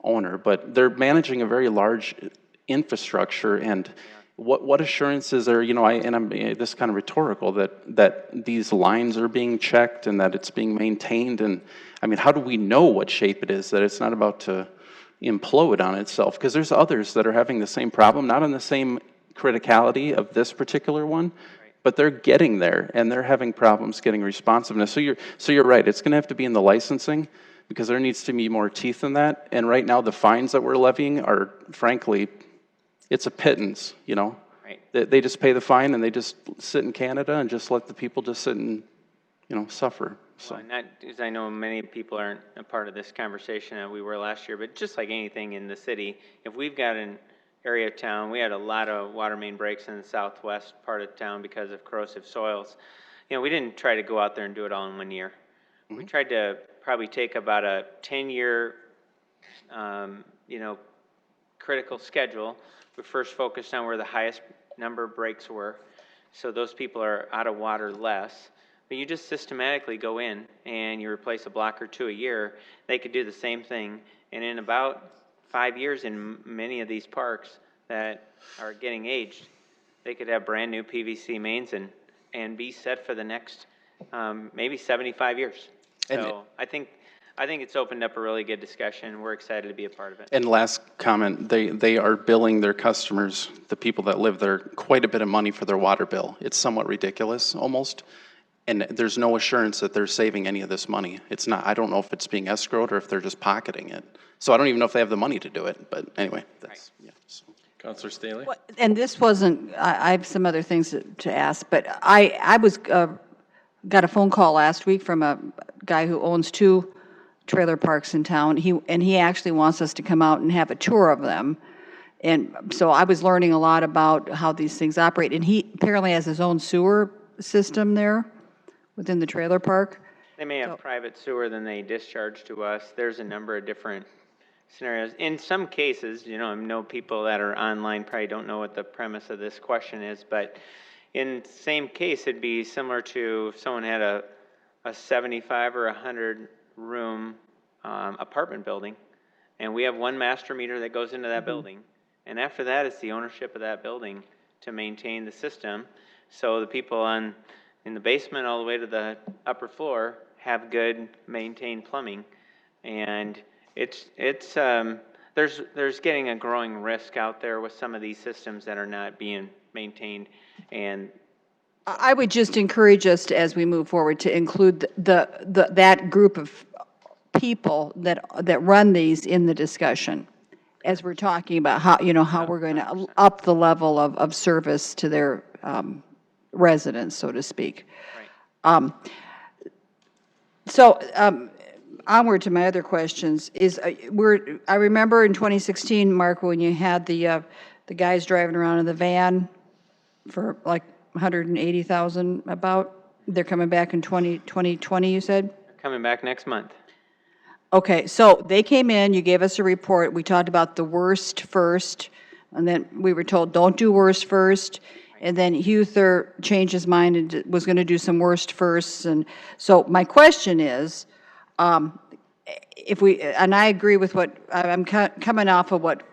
owner, but they're managing a very large infrastructure, and what assurance is there, this is kind of rhetorical, that these lines are being checked and that it's being maintained, and I mean, how do we know what shape it is, that it's not about to implode on itself? Because there's others that are having the same problem, not on the same criticality of this particular one, but they're getting there, and they're having problems getting responsiveness. So you're right, it's going to have to be in the licensing, because there needs to be more teeth in that, and right now the fines that we're levying are, frankly, it's a pittance, Right. They just pay the fine, and they just sit in Canada and just let the people just sit and, suffer. So. Well, not, as I know many people aren't a part of this conversation, we were last year, but just like anything in the city, if we've got an area of town, we had a lot of water main breaks in the southwest part of town because of corrosive soils. You know, we didn't try to go out there and do it all in 1 year. We tried to probably take about a 10-year, you know, critical schedule. We first focused on where the highest number of breaks were, so those people are out of water less. But you just systematically go in and you replace a block or two a year. They could do the same thing, and in about 5 years in many of these parks that are getting aged, they could have brand new PVC mains and be set for the next maybe 75 years. So I think it's opened up a really good discussion. We're excited to be a part of it. And last comment, they are billing their customers, the people that live there, quite a bit of money for their water bill. It's somewhat ridiculous, almost. And there's no assurance that they're saving any of this money. It's not, I don't know if it's being escrowed or if they're just pocketing it. So I don't even know if they have the money to do it, but anyway, that's, yeah. So. Counselor Staley? And this wasn't, I have some other things to ask, but I was, got a phone call last week from a guy who owns 2 trailer parks in town. He actually wants us to come out and have a tour of them. And so I was learning a lot about how these things operate. And he apparently has his own sewer system there within the trailer park. They may have private sewer, then they discharge to us. There's a number of different scenarios. In some cases, you know, I know people that are online probably don't know what the premise of this question is, but in the same case, it'd be similar to if someone had a 75 or 100 room apartment building, and we have one master meter that goes into that building, and after that, it's the ownership of that building to maintain the system. So the people in the basement all the way to the upper floor have good maintained plumbing, and there's getting a growing risk out there with some of these systems that are not being maintained. And I would just encourage us to, as we move forward, to include that group of people that run these in the discussion as we're talking about how, you know, how we're going to up the level of service to their residents, so to speak. Right. Onward to my other questions is, I remember in 2016, Mark, when you had the guys driving around in the van for like 180,000 about, they're coming back in 2020, you said? Coming back next month. Okay, so they came in, you gave us a report, we talked about the worst first, and then we were told, don't do worst first, and then Huther changed his mind and was going to do some worst firsts, and so my question is, and I agree with what, I'm coming off of what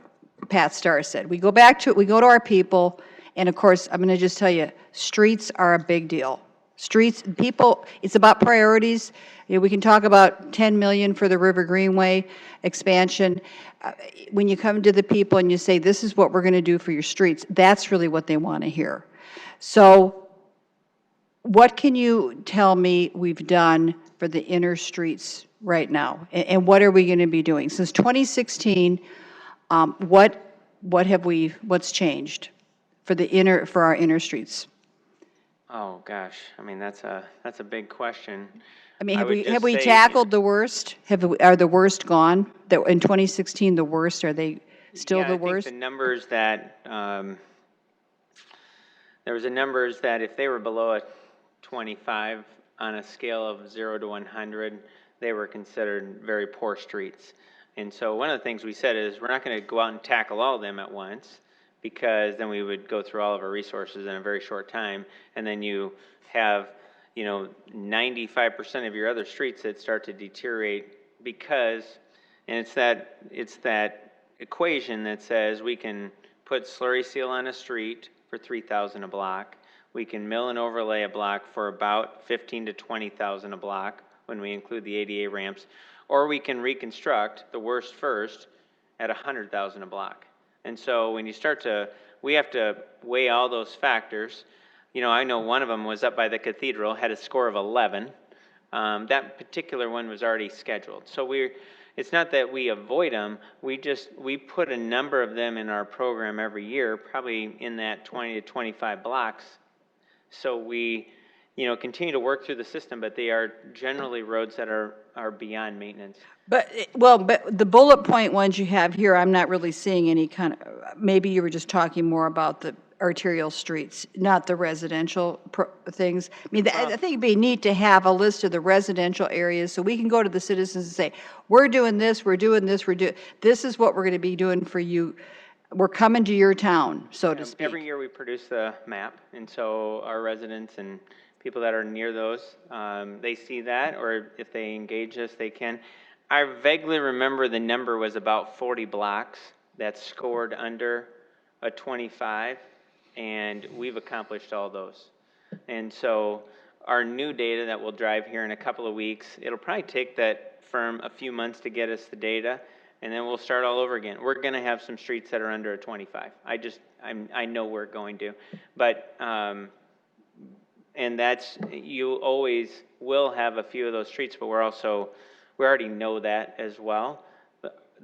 Pat Starr said, we go to our people, and of course, I'm going to just tell you, streets are a big deal. Streets, people, it's about priorities. You know, we can talk about 10 million for the River Greenway expansion. When you come to the people and you say, this is what we're going to do for your streets, that's really what they want to hear. So what can you tell me we've done for the inner streets right now? And what are we going to be doing? Since 2016, what's changed for our inner streets? Oh gosh, I mean that's a big question. I mean, have we tackled the worst? Are the worst gone? In 2016, the worst, are they still the worst? I think the numbers that there was numbers that if they were below a 25 on a scale of 0 to 100, they were considered very poor streets. And so one of the things we said is we're not going to go out and tackle all of them at once, because then we would go through all of our resources in a very short time, and then you have, 95% of your other streets that start to deteriorate and it's that equation that says we can put slurry seal on a street for $3,000 a block, we can mill and overlay a block for about $15,000 to $20,000 a block when we include the ADA ramps, or we can reconstruct the worst first at $100,000 a block. And so when you we have to weigh all those factors. I know one of them was up by the cathedral, had a score of 11. That particular one was already scheduled. So it's not that we avoid them, we put a number of them in our program every year, probably in that 20 to 25 blocks. So we, continue to work through the system, but they are generally roads that are beyond maintenance. But the bullet point ones you have here, I'm not really seeing any kind of, maybe you were just talking more about the arterial streets, not the residential things. I mean, I think it'd be neat to have a list of the residential areas so we can go to the citizens and say, we're doing this, we're doing this, this is what we're going to be doing for you. We're coming to your town, so to speak. Every year we produce the map, and so our residents and people that are near those, they see that, or if they engage us, they can. I vaguely remember the number was about 40 blocks that scored under a 25, and we've accomplished all those. And so our new data that we'll drive here in a couple of weeks, it'll probably take that firm a few months to get us the data, and then we'll start all over again. We're going to have some streets that are under a 25. I know we're going to. But, and that's, you always will have a few of those streets, but we already know that as well.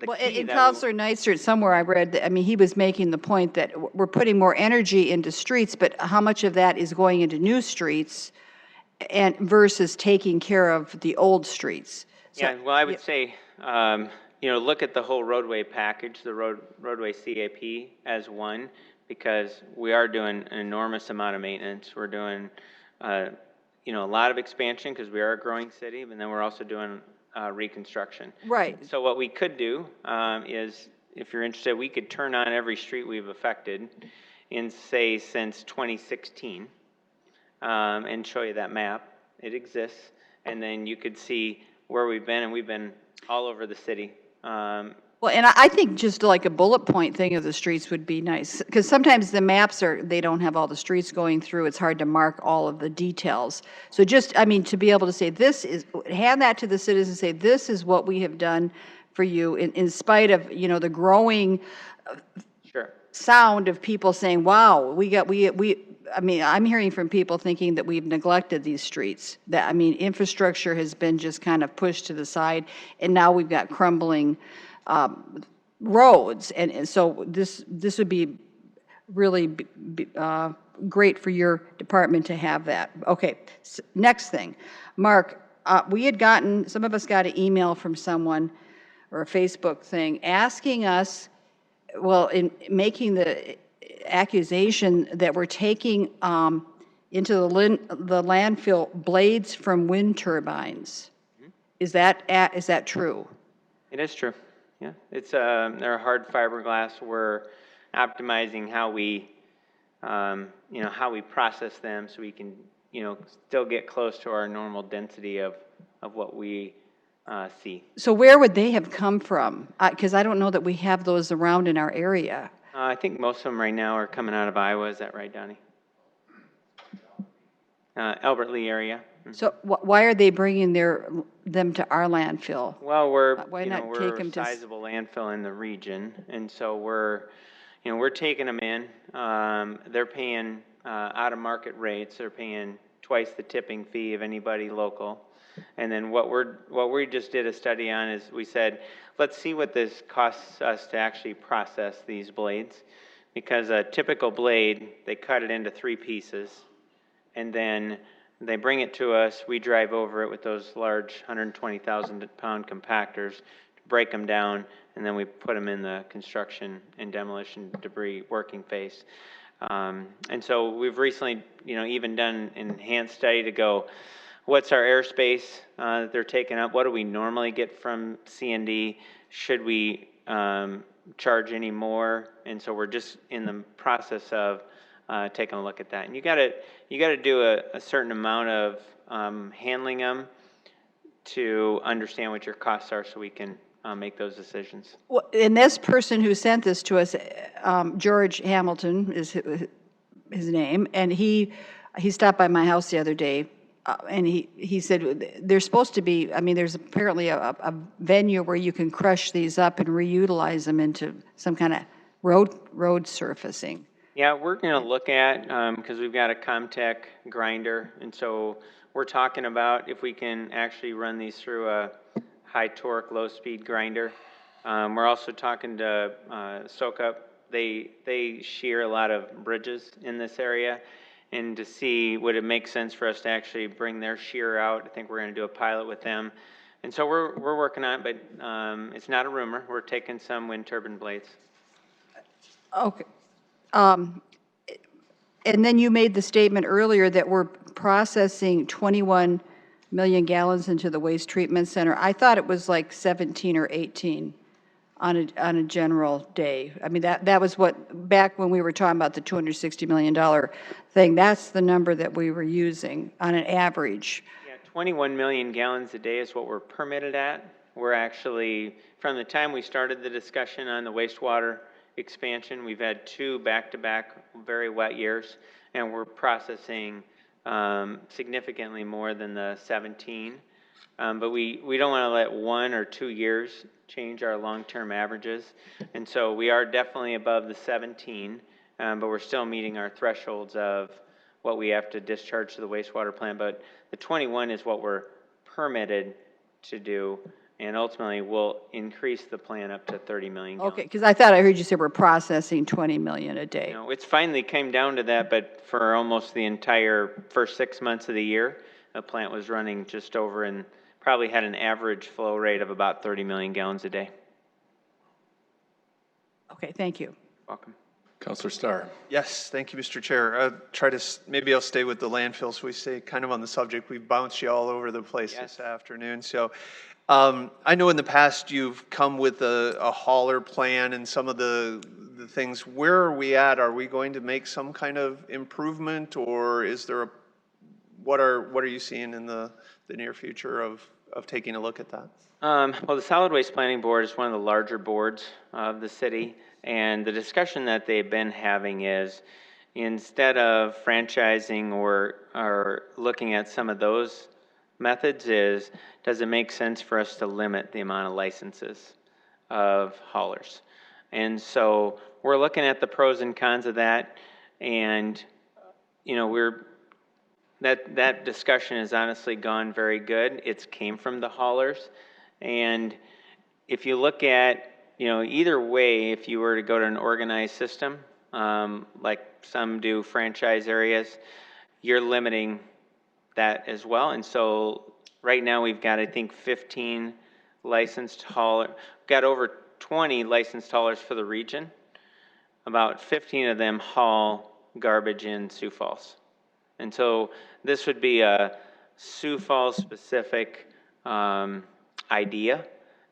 Well, and Counselor Neistert, somewhere I read, I mean, he was making the point that we're putting more energy into streets, but how much of that is going into new streets and versus taking care of the old streets? So, yeah, well, I would say, look at the whole roadway package, the roadway CAP as one, because we are doing an enormous amount of maintenance. We're doing, a lot of expansion because we are a growing city, but then we're also doing reconstruction. Right. So what we could do is, if you're interested, we could turn on every street we've affected in, say, since 2016 and show you that map. It exists. And then you could see where we've been, and we've been all over the city. Well, and I think just like a bullet point thing of the streets would be nice, because sometimes the maps they don't have all the streets going through. It's hard to mark all of the details. So just, I mean, to be able to say, hand that to the citizens, say, this is what we have done for you, in spite of, the growing sound of people saying, wow, I mean, I'm hearing from people thinking that we've neglected these streets. That, I mean, infrastructure has been just kind of pushed to the side, and now we've got crumbling roads, and so this would be really great for your department to have that. Okay, next thing, Mark, some of us got an email from someone or a Facebook thing asking us, well, in making the accusation that we're taking into the landfill blades from wind turbines. Is that true? It is true. Yeah, they're hard fiberglass. We're optimizing how we process them so we can, still get close to our normal density of what we see. So where would they have come from? Because I don't know that we have those around in our area. I think most of them right now are coming out of Iowa. Is that right, Donnie? Albert Lee area. Mm-hmm. So why are they bringing them to our landfill? Well, we're why not we're take them a sizable landfill in the region, and so we're taking them in. They're paying out of market rates. They're paying twice the tipping fee of anybody local. And then what we just did a study on is we said, let's see what this costs us to actually process these blades, because a typical blade, they cut it into 3 pieces, and then they bring it to us. We drive over it with those large 120,000-pound compactors to break them down, and then we put them in the construction and demolition debris working phase. And so we've recently, even done an enhanced study to go, what's our airspace that they're taking up? What do we normally get from C&D? Should we charge any more? And so we're just in the process of taking a look at that. And you got to do a certain amount of handling them to understand what your costs are, so we can make those decisions. Well, and this person who sent this to us, George Hamilton is his name, and he stopped by my house the other day. And he said there's supposed to be, there's apparently a venue where you can crush these up and reutilize them into some kind of road surfacing. Yeah, we're going to look at, because we've got a Comtech grinder, and so we're talking about if we can actually run these through a high torque, low speed grinder. We're also talking to SoCup. They shear a lot of bridges in this area, and to see would it make sense for us to actually bring their shear out. I think we're going to do a pilot with them. And so we're working on it, but it's not a rumor. We're taking some wind turbine blades. Okay. And then you made the statement earlier that we're processing 21 million gallons into the waste treatment center. I thought it was like 17 or 18 on a general day. I mean, that was what, back when we were talking about the $260 million thing, that's the number that we were using on an average. Yeah, 21 million gallons a day is what we're permitted at. We're actually, from the time we started the discussion on the wastewater expansion, we've had 2 back-to-back very wet years, and we're processing significantly more than the 17. But we don't want to let 1 or 2 years change our long-term averages. And so we are definitely above the 17, but we're still meeting our thresholds of what we have to discharge to the wastewater plant. But the 21 is what we're permitted to do, and ultimately we'll increase the plant up to 30 million gallons. Okay, because I thought I heard you say we're processing 20 million a day. No, it's finally came down to that, but for almost the entire first 6 months of the year, the plant was running just over and probably had an average flow rate of about 30 million gallons a day. Okay, thank you. Welcome. Counselor Starr. Yes, thank you, Mr. Chair. Maybe I'll stay with the landfill, so we stay kind of on the subject. We've bounced you all over the place this afternoon. So I know in the past you've come with a hauler plan and some of the things. Where are we at? Are we going to make some kind of improvement, or is there what are you seeing in the near future of taking a look at that? Well, the Solid Waste Planning Board is one of the larger boards of the city, and the discussion that they've been having is, instead of franchising or looking at some of those methods, does it make sense for us to limit the amount of licenses of haulers? And so we're looking at the pros and cons of that, and that discussion has honestly gone very good. It's came from the haulers, and if you look at, either way, if you were to go to an organized system, like some do franchise areas, you're limiting that as well. And so right now we've got, I think, 15 licensed haulers. We've got over 20 licensed haulers for the region. About 15 of them haul garbage in Sioux Falls. And so this would be a Sioux Falls specific idea,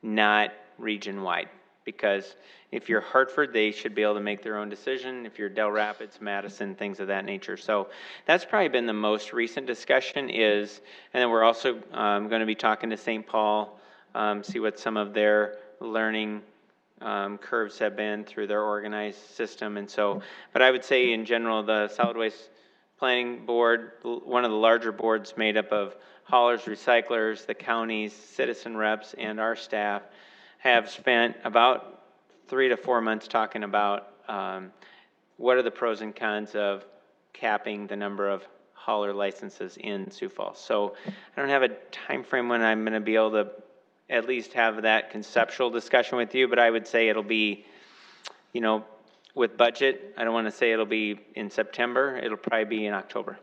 not region-wide. Because if you're Hartford, they should be able to make their own decision. If you're Del Rapids, Madison, things of that nature. So that's probably been the most recent discussion and then we're also going to be talking to St. Paul, see what some of their learning curves have been through their organized system. And so, but I would say in general, the Solid Waste Planning Board, one of the larger boards made up of haulers, recyclers, the counties, citizen reps, and our staff, have spent about 3 to 4 months talking about what are the pros and cons of capping the number of hauler licenses in Sioux Falls. So I don't have a time frame when I'm going to be able to at least have that conceptual discussion with you, but I would say it'll be, with budget, I don't want to say it'll be in September. It'll probably be in October.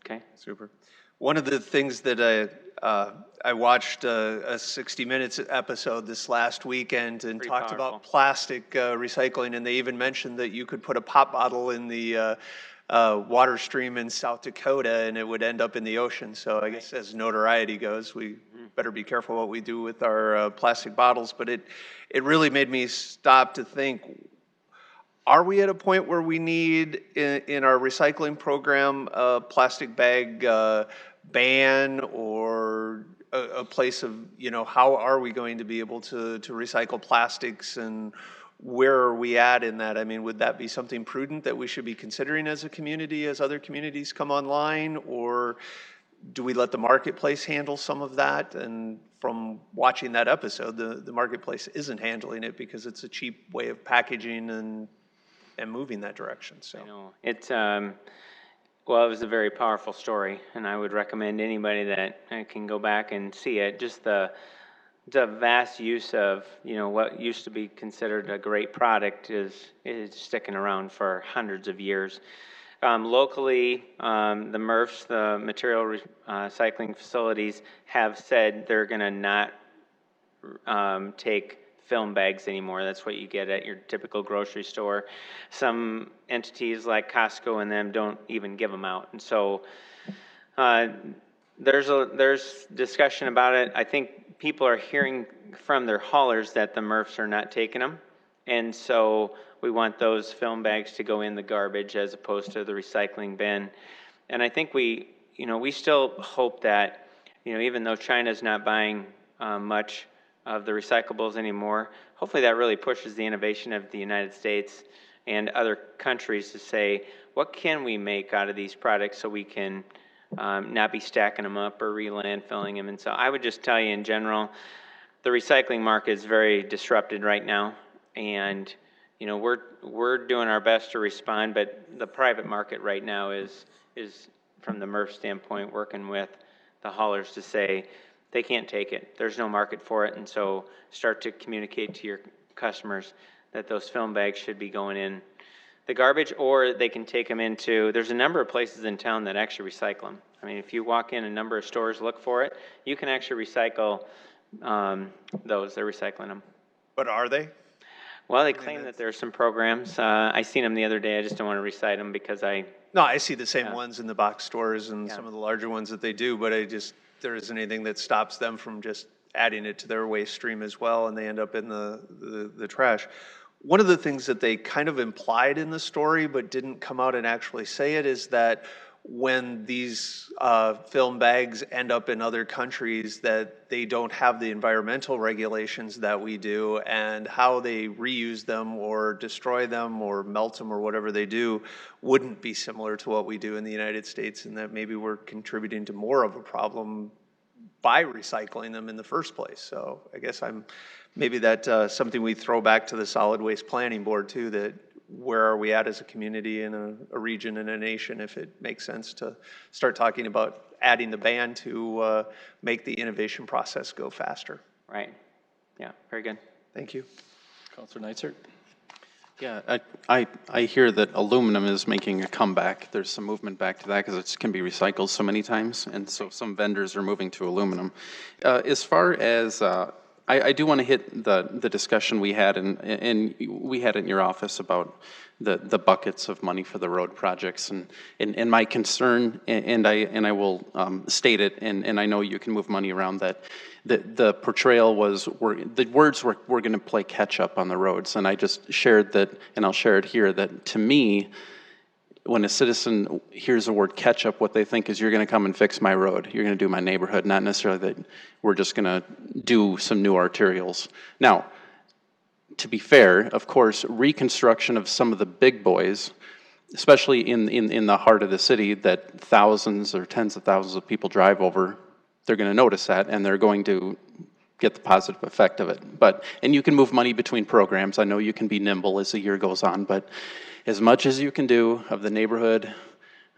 Okay? Super. One of the things that I watched a 60 Minutes episode this last weekend and talked about plastic recycling, and they even mentioned that you could put a pop bottle in the water stream in South Dakota and it would end up in the ocean. So I guess as notoriety goes, we better be careful what we do with our plastic bottles. But it really made me stop to think, are we at a point where we need in our recycling program a plastic bag ban, or a place of, how are we going to be able to recycle plastics, and where are we at in that? I mean, would that be something prudent that we should be considering as a community as other communities come online, or do we let the marketplace handle some of that? And from watching that episode, the marketplace isn't handling it because it's a cheap way of packaging and moving that direction. So I know. It's well, it was a very powerful story, and I would recommend anybody that can go back and see it. Just the vast use of what used to be considered a great product is sticking around for hundreds of years. Locally, the MRFs, the material recycling facilities, have said they're going to not take film bags anymore. That's what you get at your typical grocery store. Some entities like Costco and them don't even give them out. And so there's discussion about it. I think people are hearing from their haulers that the MRFs are not taking them. And so we want those film bags to go in the garbage as opposed to the recycling bin. And I think we still hope that, even though China's not buying much of the recyclables anymore, hopefully that really pushes the innovation of the United States and other countries to say, what can we make out of these products so we can not be stacking them up or re-landfilling them. And so I would just tell you in general, the recycling market is very disrupted right now. And, we're doing our best to respond, but the private market right now is from the MRF standpoint, working with the haulers to say they can't take it. There's no market for it. And so start to communicate to your customers that those film bags should be going in the garbage, or they can take them into, there's a number of places in town that actually recycle them. I mean, if you walk in a number of stores, look for it, you can actually recycle those. They're recycling them. But are they? Well, they claim that there's some programs. I seen them the other day. I just don't want to recite them because No, I see the same ones in the box stores and some of the larger ones that they do, but there isn't anything that stops them from just adding it to their waste stream as well, and they end up in the trash. One of the things that they kind of implied in the story but didn't come out and actually say it is that when these film bags end up in other countries, that they don't have the environmental regulations that we do, and how they reuse them or destroy them or melt them or whatever they do wouldn't be similar to what we do in the United States, and that maybe we're contributing to more of a problem by recycling them in the first place. So I guess maybe that's something we throw back to the Solid Waste Planning Board too, that where are we at as a community in a region and a nation, if it makes sense to start talking about adding the ban to make the innovation process go faster. Right. Yeah, very good. Thank you. Councilor Neitzer? Yeah, I hear that aluminum is making a comeback. There's some movement back to that because it can be recycled so many times, and so some vendors are moving to aluminum. As far as I do want to hit the discussion we had, and we had in your office about the buckets of money for the road projects, and my concern, and I will state it, and I know you can move money around that. The portrayal was, the words were, we're going to play catch up on the roads, and I just shared that, and I'll share it here, that to me, when a citizen hears the word catch up, what they think is you're going to come and fix my road, you're going to do my neighborhood, not necessarily that we're just going to do some new arterials. Now, to be fair, of course, reconstruction of some of the big boys, especially in the heart of the city that thousands or tens of thousands of people drive over, they're going to notice that, and they're going to get the positive effect of it. And you can move money between programs. I know you can be nimble as the year goes on, but as much as you can do of the neighborhood,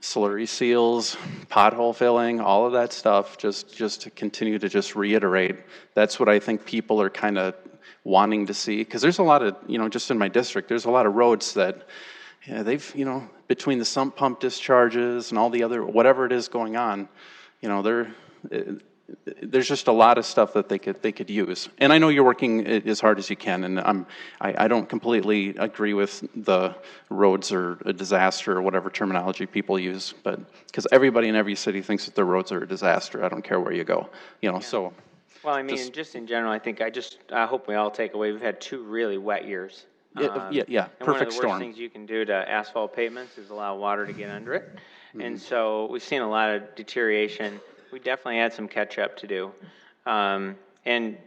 slurry seals, pothole filling, all of that stuff, just to continue to just reiterate, that's what I think people are kind of wanting to see. Because there's a lot of, just in my district, there's a lot of roads that they've, between the sump pump discharges and all the other, whatever it is going on, there's just a lot of stuff that they could use. And I know you're working as hard as you can, and I don't completely agree with the roads are a disaster or whatever terminology people use, but because everybody in every city thinks that their roads are a disaster. I don't care where you go, so. Well, I mean, just in general, I think I hope we all take away, we've had 2 really wet years. Yeah, and perfect one of the storm. worst things you can do to asphalt pavements is allow water to get under it. And so we've seen a lot of deterioration. We definitely had some catch up to do. And,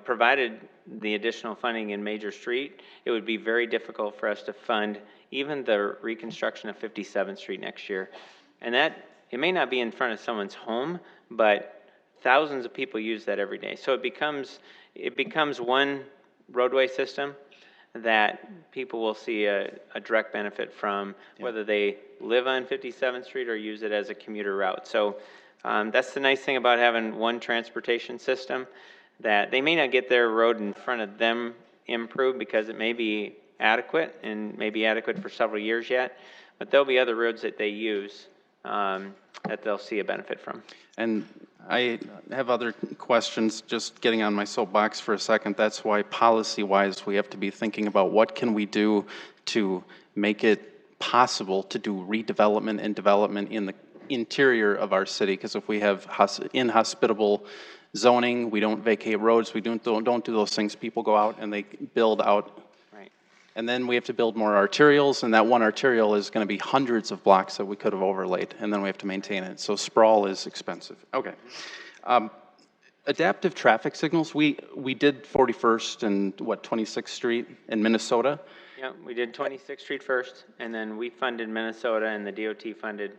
provided the additional funding in Major Street, it would be very difficult for us to fund even the reconstruction of 57th Street next year. And that, it may not be in front of someone's home, but thousands of people use that every day. So it becomes one roadway system that people will see a direct benefit from, whether they live on 57th Street or use it as a commuter route. So that's the nice thing about having one transportation system, that they may not get their road in front of them improved because it may be adequate and may be adequate for several years yet, but there'll be other roads that they use that they'll see a benefit from. And I have other questions, just getting on my soapbox for a second. That's why policy-wise, we have to be thinking about what can we do to make it possible to do redevelopment and development in the interior of our city. Because if we have inhospitable zoning, we don't vacate roads, we don't do those things, people go out and they build out. Right. And then we have to build more arterials, and that one arterial is going to be hundreds of blocks that we could have overlaid, and then we have to maintain it. So sprawl is expensive. Okay. Adaptive traffic signals, we did 41st and 26th Street in Minnesota. Yeah, we did 26th Street first, and then we funded Minnesota, and the DOT funded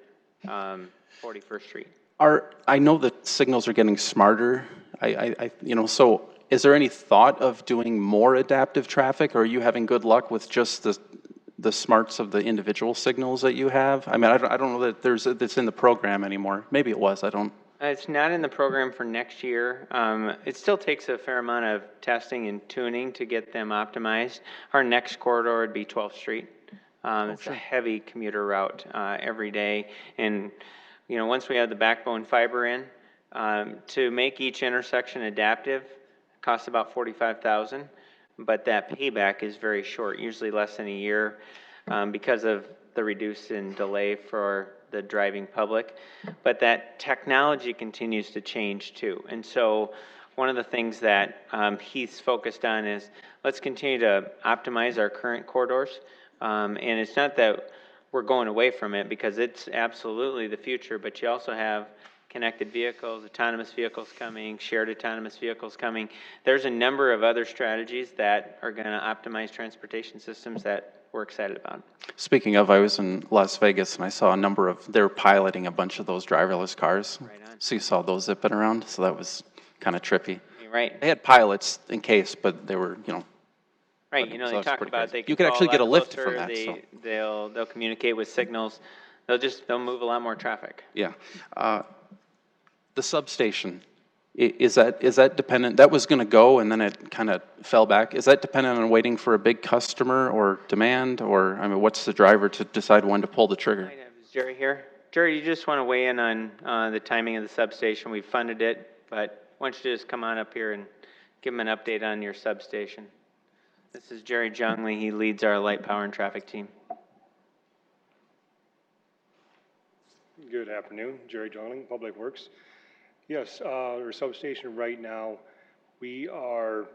41st Street. I know the signals are getting smarter. So is there any thought of doing more adaptive traffic, or are you having good luck with just the smarts of the individual signals that you have? I mean, I don't know that that's in the program anymore. Maybe it was, I don't. It's not in the program for next year. It still takes a fair amount of testing and tuning to get them optimized. Our next corridor would be 12th Street. It's a heavy commuter route every day. And, once we have the backbone fiber in, to make each intersection adaptive, it costs about $45,000. But that payback is very short, usually less than a year, because of the reduced in delay for the driving public. But that technology continues to change too. And so one of the things that Heath's focused on is let's continue to optimize our current corridors. And it's not that we're going away from it, because it's absolutely the future, but you also have connected vehicles, autonomous vehicles coming, shared autonomous vehicles coming. There's a number of other strategies that are going to optimize transportation systems that we're excited about. Speaking of, I was in Las Vegas and I saw they're piloting a bunch of those driverless cars. Right on. So you saw those zipping around, so that was kind of trippy. You're right. They had pilots in case, but they were, Right, so they that's talk pretty about crazy. they can You could follow actually a get a lot lift closer, from that, so. They'll communicate with signals. They'll move a lot more traffic. Yeah. The substation, is that dependent? That was going to go and then it kind of fell back. Is that dependent on waiting for a big customer or demand, or what's the driver to decide when to pull the trigger? Is Jerry here? Jerry, you just want to weigh in on the timing of the substation? We funded it, but why don't you just come on up here and give them an update on your substation? This is Jerry Jungley. He leads our light power and traffic team. Good afternoon, Jerry Jongling, Public Works. Yes, our substation right now, our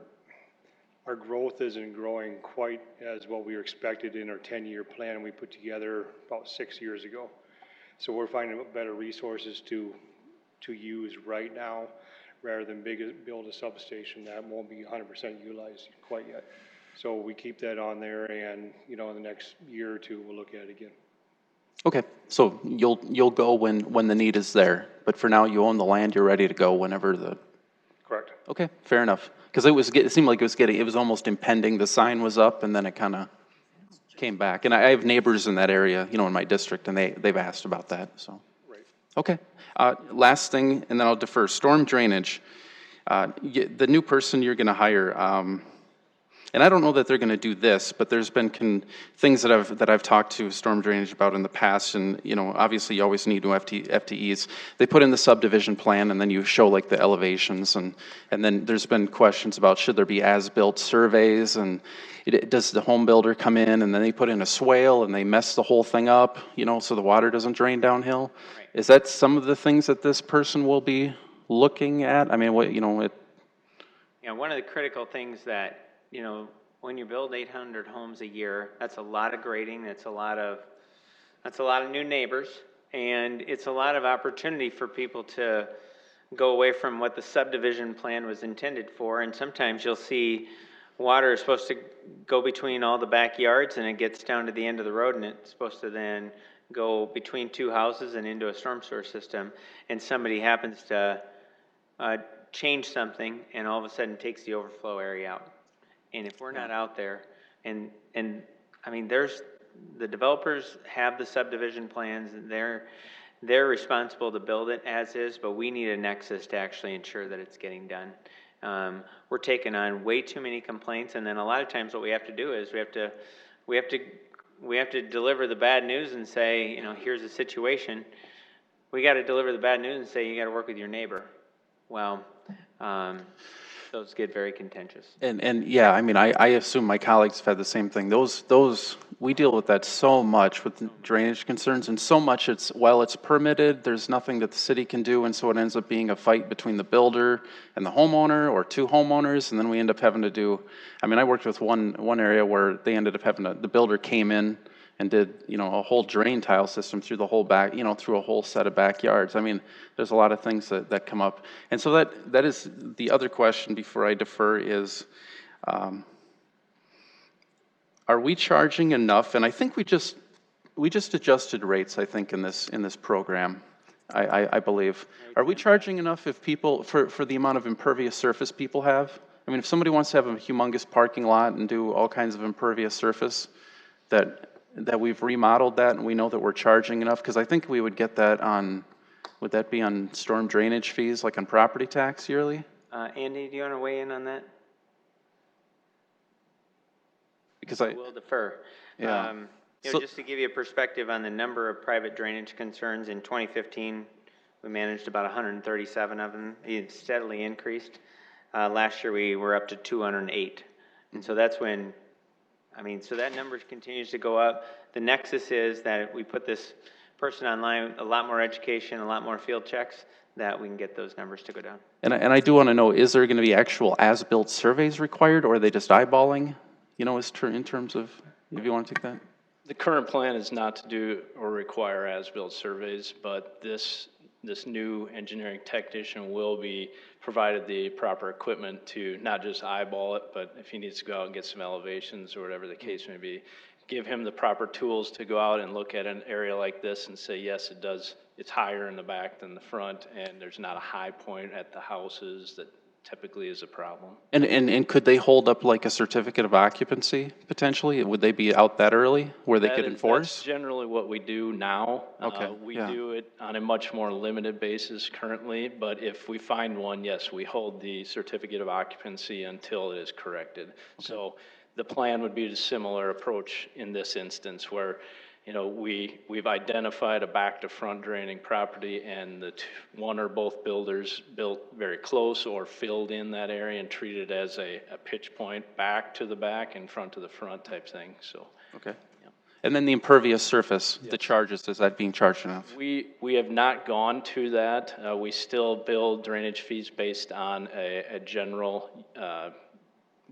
growth isn't growing quite as what we expected in our 10-year plan we put together about 6 years ago. So we're finding better resources to use right now rather than build a substation that won't be 100% utilized quite yet. So we keep that on there, and in the next year or two, we'll look at it again. Okay, so you'll go when the need is there, but for now you own the land, you're ready to go whenever the. Correct. Okay, fair enough. Because it seemed like it was almost impending. The sign was up and then it kind of came back. And I have neighbors in that area, in my district, and they've asked about that. So. Right. Okay. Last thing, and then I'll defer. Storm drainage. The new person you're going to hire. And I don't know that they're going to do this, but there's been things that I've talked to storm drainage about in the past, and obviously you always need new FTEs. They put in the subdivision plan, and then you show like the elevations, and then there's been questions about should there be as-built surveys, and does the home builder come in and then they put in a swale and they mess the whole thing up, so the water doesn't drain downhill. Right. Is that some of the things that this person will be looking at? I mean, one of the critical things that when you build 800 homes a year, that's a lot of grading, that's a lot of new neighbors, and it's a lot of opportunity for people to go away from what the subdivision plan was intended for. And sometimes you'll see water is supposed to go between all the backyards, and it gets down to the end of the road, and it's supposed to then go between two houses and into a storm sewer system, and somebody happens to change something, and all of a sudden takes the overflow area out. And if we're not out there, and I mean, the developers have the subdivision plans, and they're responsible to build it as is, but we need a nexus to actually ensure that it's getting done. We're taking on way too many complaints, and then a lot of times what we have to do is we have to deliver the bad news and say, here's the situation. we got to deliver the bad news and say you got to work with your neighbor. Well, those get very contentious. And yeah, I mean, I assume my colleagues have had the same thing. We deal with that so much with drainage concerns, and so much while it's permitted, there's nothing that the city can do, and so it ends up being a fight between the builder and the homeowner, or two homeowners, and then we end up having to do, I mean, I worked with one area where they ended up having the builder came in and did, a whole drain tile system through the whole back, through a whole set of backyards. I mean, there's a lot of things that come up. And so that is the other question before I defer is, are we charging enough? And I think we just adjusted rates, I think, in this program, I believe. Are we charging enough if people, for the amount of impervious surface people have? I mean, if somebody wants to have a humongous parking lot and do all kinds of impervious surface, that we've remodeled that and we know that we're charging enough? Because I think we would get that would that be on storm drainage fees, like on property tax yearly? Andy, do you want to weigh in on that? Because We'll defer. Yeah. Just to give you a perspective on the number of private drainage concerns, in 2015, we managed about 137 of them. It steadily increased. Last year, we were up to 208. And so that's when, so that number continues to go up. The nexus is that we put this person online, a lot more education, a lot more field checks, that we can get those numbers to go down. And I do want to know, is there going to be actual as-built surveys required, or are they just eyeballing, in terms of, if you want to take that? The current plan is not to do or require as-built surveys, but this new engineering technician will be provided the proper equipment to not just eyeball it, but if he needs to go out and get some elevations or whatever the case may be, give him the proper tools to go out and look at an area like this and say, yes, it does, it's higher in the back than the front, and there's not a high point at the houses that typically is a problem. And could they hold up like a certificate of occupancy, potentially? Would they be out that early, where they could enforce? That's generally what we do now. Okay, We yeah. do it on a much more limited basis currently, but if we find one, yes, we hold the certificate of occupancy until it is corrected. Okay. So the plan would be a similar approach in this instance, where we've identified a back to front draining property, and one or both builders built very close or filled in that area and treated it as a pitch point back to the back and front to the front type thing. So okay. Yeah. And then the impervious surface, the charges, is that being charged enough? we have not gone to that. We still bill drainage fees based on a general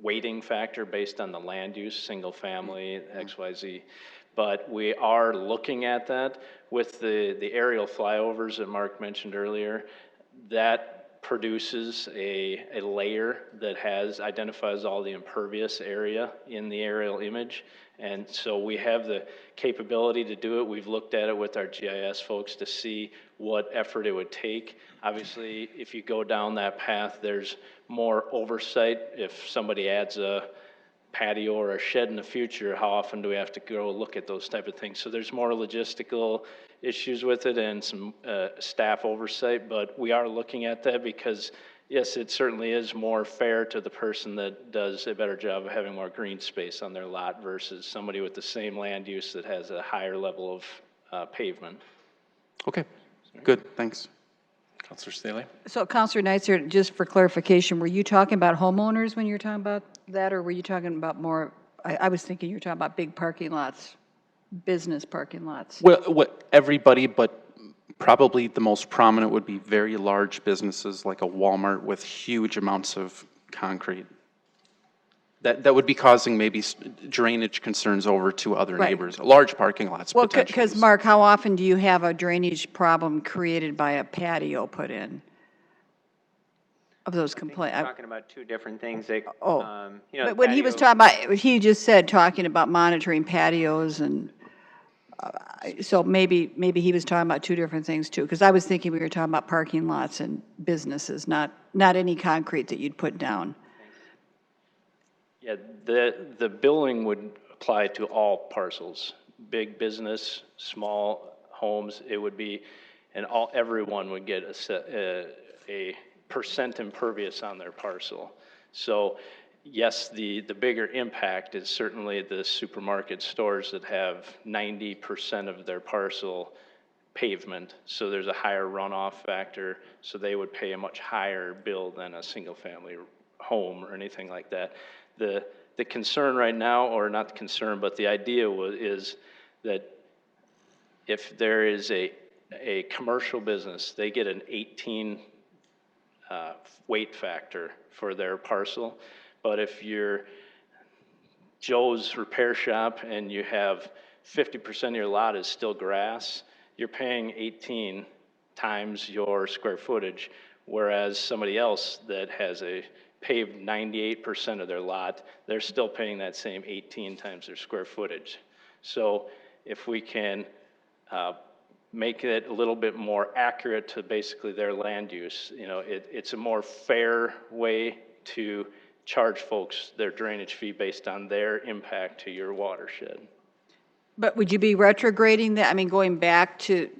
weighting factor based on the land use, single family, XYZ. But we are looking at that with the aerial flyovers that Mark mentioned earlier. That produces a layer that identifies all the impervious area in the aerial image. And so we have the capability to do it. We've looked at it with our GIS folks to see what effort it would take. Obviously, if you go down that path, there's more oversight. If somebody adds a patio or a shed in the future, how often do we have to go look at those type of things? So there's more logistical issues with it and some staff oversight, but we are looking at that because, yes, it certainly is more fair to the person that does a better job of having more green space on their lot versus somebody with the same land use that has a higher level of pavement. Okay, good, thanks. Councilor Staley? So Councilor Neitzer, just for clarification, were you talking about homeowners when you were talking about that, or were you talking about more, I was thinking you were talking about big parking lots, business parking lots? Well, everybody, but probably the most prominent would be very large businesses like a Walmart with huge amounts of concrete. That would be causing maybe drainage concerns over to other Right. neighbors, large parking lots Well, potentially. because Mark, how often do you have a drainage problem created by a patio put in? Of those complaints? We're talking about two different things. That, Oh, the but when he was patio- talking about, he just said, talking about monitoring patios and, so maybe he was talking about two different things too, because I was thinking we were talking about parking lots and businesses, not any concrete that you'd put down. Yeah, the billing would apply to all parcels, big business, small homes. It would be, and everyone would get a percent impervious on their parcel. So yes, the bigger impact is certainly the supermarket stores that have 90% of their parcel pavement, so there's a higher runoff factor, so they would pay a much higher bill than a single-family home or anything like that. The concern right now, or not the concern, but the idea is that if there is a commercial business, they get an 18 weight factor for their parcel, but if you're Joe's repair shop and you have 50% of your lot is still grass, you're paying 18 times your square footage, whereas somebody else that has a paved 98% of their lot, they're still paying that same 18 times their square footage. So if we can make it a little bit more accurate to basically their land use, it's a more fair way to charge folks their drainage fee based on their impact to your watershed. But would you be retrograding that, I mean, going back to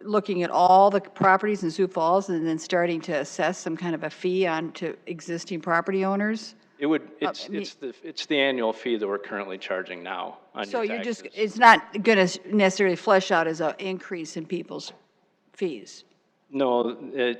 looking at all the properties in Sioux Falls and then starting to assess some kind of a fee on to existing property owners? It's the annual fee that we're currently charging now on your taxes. It's not going to necessarily flesh out as an increase in people's fees. No,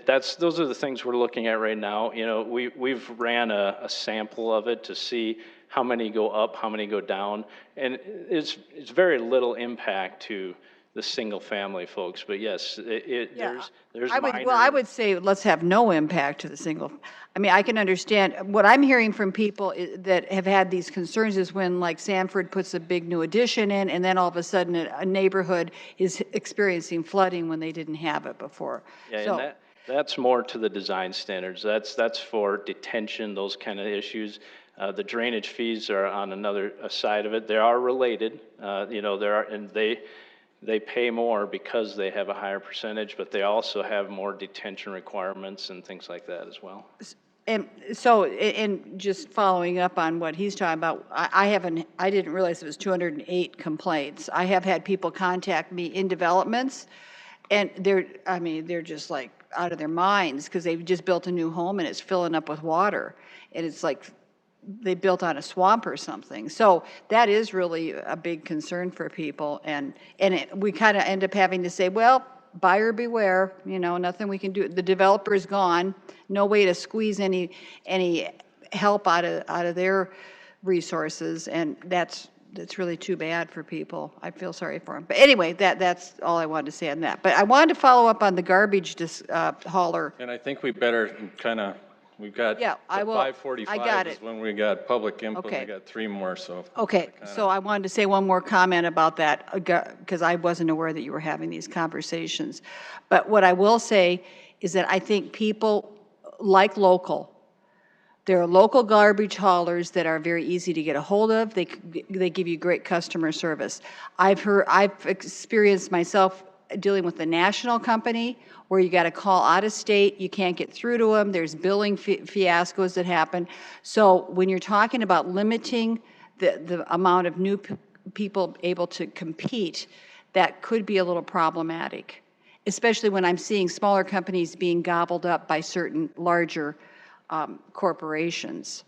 those are the things we're looking at right now. We've ran a sample of it to see how many go up, how many go down, and it's very little impact to the single family folks. But yes, there's minor. Well, I would say let's have no impact to the single. I mean, I can understand what I'm hearing from people that have had these concerns is when like Sanford puts a big new addition in, and then all of a sudden a neighborhood is experiencing flooding when they didn't have it before. Yeah, so, and that's more to the design standards. That's for detention, those kind of issues. The drainage fees are on another side of it. They are related. They pay more because they have a higher percentage, but they also have more detention requirements and things like that as well. And so, and just following up on what he's talking about, I didn't realize it was 208 complaints. I have had people contact me in developments, and they're just like out of their minds because they've just built a new home and it's filling up with water, and it's like they built on a swamp or something. So that is really a big concern for people, and we kind of end up having to say, well, buyer beware, nothing we can do. The developer is gone, no way to squeeze any help out of their resources, and that's really too bad for people. I feel sorry for them. But anyway, that's all I wanted to say on that. But I wanted to follow up on the garbage hauler. And I think we better we've got Yeah, I will. 5:45 I got it. is when we got public input. Okay. We got 3 more, so. Okay, so I wanted to say one more comment about that, because I wasn't aware that you were having these conversations. But what I will say is that I think people like local. There are local garbage haulers that are very easy to get a hold of. They give you great customer service. I've experienced myself dealing with a national company where you got to call out of state, you can't get through to them, there's billing fiascos that happen. So when you're talking about limiting the amount of new people able to compete, that could be a little problematic, especially when I'm seeing smaller companies being gobbled up by certain larger corporations.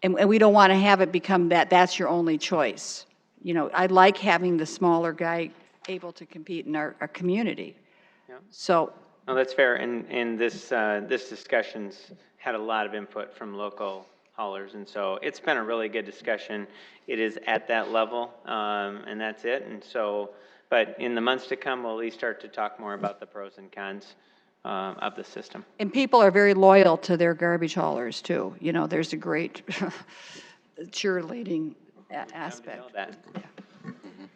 And we don't want to have it become that's your only choice. I like having the smaller guy able to compete in our community. Yeah. So. No, that's fair, and this discussion's had a lot of input from local haulers, and so it's been a really good discussion. It is at that level, and that's it, and so, but in the months to come, we'll at least start to talk more about the pros and cons of the system. And people are very loyal to their garbage haulers, too. There's a great cheerleading aspect.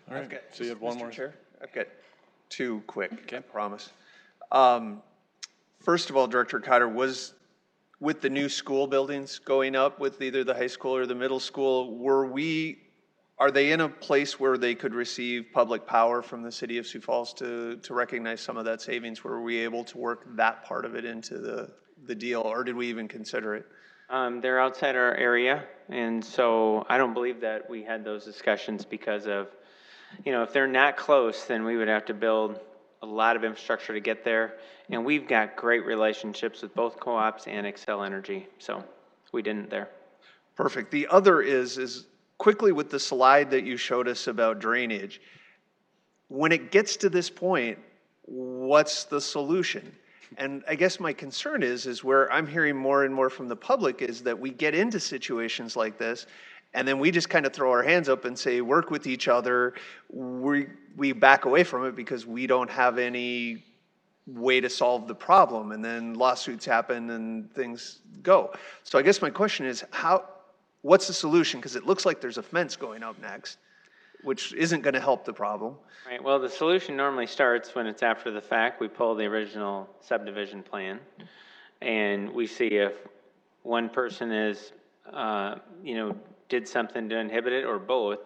All right, so you had one more? Chair, I've got 2 quick, Okay. I promise. First of all, Director Cotter, was with the new school buildings going up with either the high school or the middle school, are they in a place where they could receive public power from the city of Sioux Falls to recognize some of that savings? Were we able to work that part of it into the deal, or did we even consider it? They're outside our area, and so I don't believe that we had those discussions because of, if they're not close, then we would have to build a lot of infrastructure to get there, and we've got great relationships with both co-ops and Xcel Energy, so we didn't there. Perfect. The other is quickly with the slide that you showed us about drainage, when it gets to this point, what's the solution? And I guess my concern is where I'm hearing more and more from the public is that we get into situations like this, and then we just kind of throw our hands up and say, work with each other. We back away from it because we don't have any way to solve the problem, and then lawsuits happen and things go. So I guess my question is, what's the solution? Because it looks like there's a fence going up next, which isn't going to help the problem. Right, well, the solution normally starts when it's after the fact. We pull the original subdivision plan, and we see if one person is, did something to inhibit it, or both.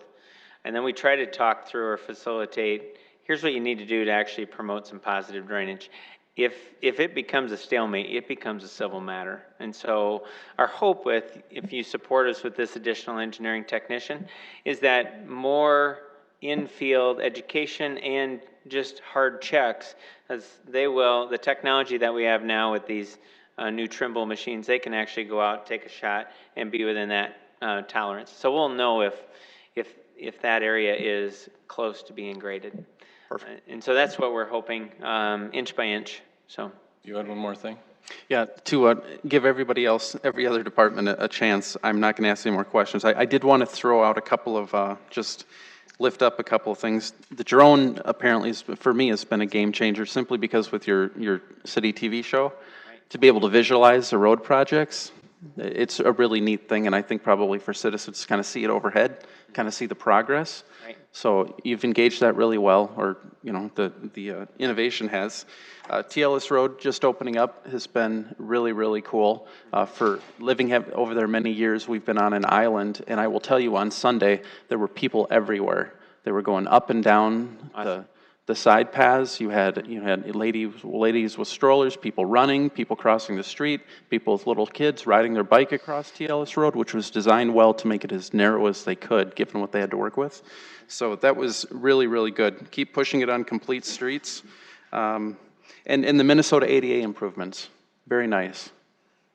And then we try to talk through or facilitate, here's what you need to do to actually promote some positive drainage. If it becomes a stalemate, it becomes a civil matter. And so our hope if you support us with this additional engineering technician, is that more in-field education and just hard checks, as the technology that we have now with these new Trimble machines, they can actually go out, take a shot, and be within that tolerance. So we'll know if that area is close to being graded. Perfect. And so that's what we're hoping, inch by inch. So You had one more thing? Yeah, to give everybody else, every other department a chance, I'm not going to ask any more questions. I did want to throw out a couple of, just lift up a couple of things. The drone apparently, for me, has been a game changer simply because with your city TV show, to be able to visualize the road projects, it's a really neat thing, and I think probably for citizens to kind of see it overhead, kind of see the progress. Right. So you've engaged that really well, or the innovation has. TLS Road just opening up has been really, really cool. For living over there many years, we've been on an island, and I will tell you, on Sunday there were people everywhere. They were going up and down the side paths. You had ladies with strollers, people running, people crossing the street, people with little kids riding their bike across TLS Road, which was designed well to make it as narrow as they could, given what they had to work with. So that was really, really good. Keep pushing it on complete streets. And the Minnesota ADA improvements, very nice.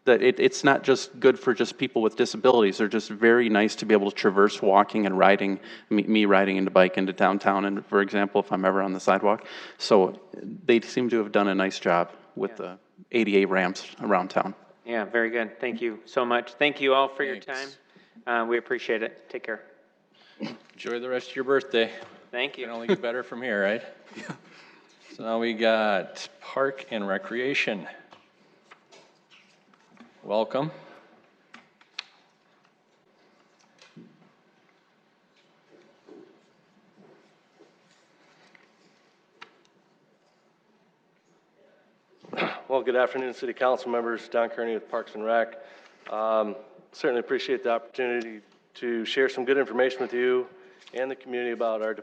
That it's not just good for just people with disabilities. They're just very nice to be able to traverse walking and riding, me riding into bike into downtown, and for example, if I'm ever on the sidewalk. So they seem to have done a nice job with the ADA ramps around town. Yeah, very good. Thank you so much. Thank you all for your time. We appreciate it. Take care. Enjoy the rest of your birthday. Thank you. Can only get better from here, right? Yeah. So now we got Park and Recreation. Welcome. Well, good afternoon, City Council members. Don Kearney with Parks and Rec. Certainly appreciate the opportunity to share some good information with you and the community about our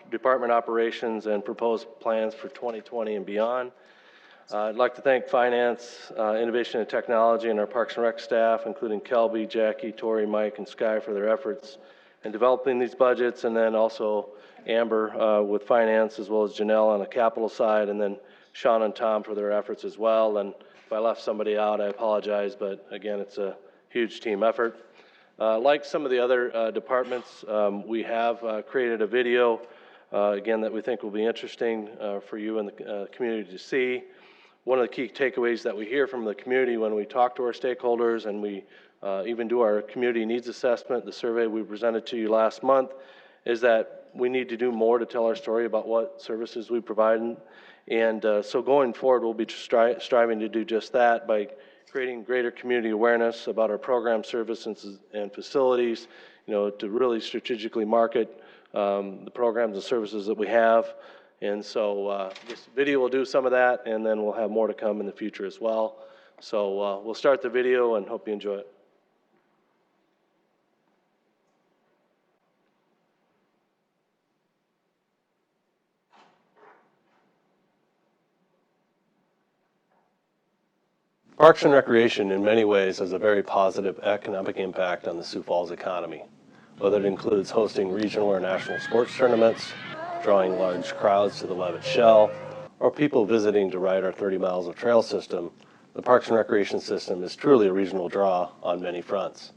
department operations and proposed plans for 2020 and beyond. I'd like to thank Finance, Innovation and Technology, and our Parks and Rec staff, including Kelby, Jackie, Tori, Mike, and Sky for their efforts in developing these budgets, and then also Amber with Finance, as well as Janelle on the capital side, and then Sean and Tom for their efforts as well. And if I left somebody out, I apologize, but again, it's a huge team effort. Like some of the other departments, we have created a video, again, that we think will be interesting for you and the community to see. One of the key takeaways that we hear from the community when we talk to our stakeholders and we even do our community needs assessment, the survey we presented to you last month, is that we need to do more to tell our story about what services we provide. And so going forward, we'll be striving to do just that by creating greater community awareness about our program services and facilities, to really strategically market the programs and services that we have. And so this video will do some of that, and then we'll have more to come in the future as well. So we'll start the video and hope you enjoy it. Parks and Recreation in many ways has a very positive economic impact on the Sioux Falls economy, whether it includes hosting regional or national sports tournaments, drawing large crowds to the Levitt Shell, or people visiting to ride our 30 miles of trail system. The Parks and Recreation system is truly a regional draw on many fronts.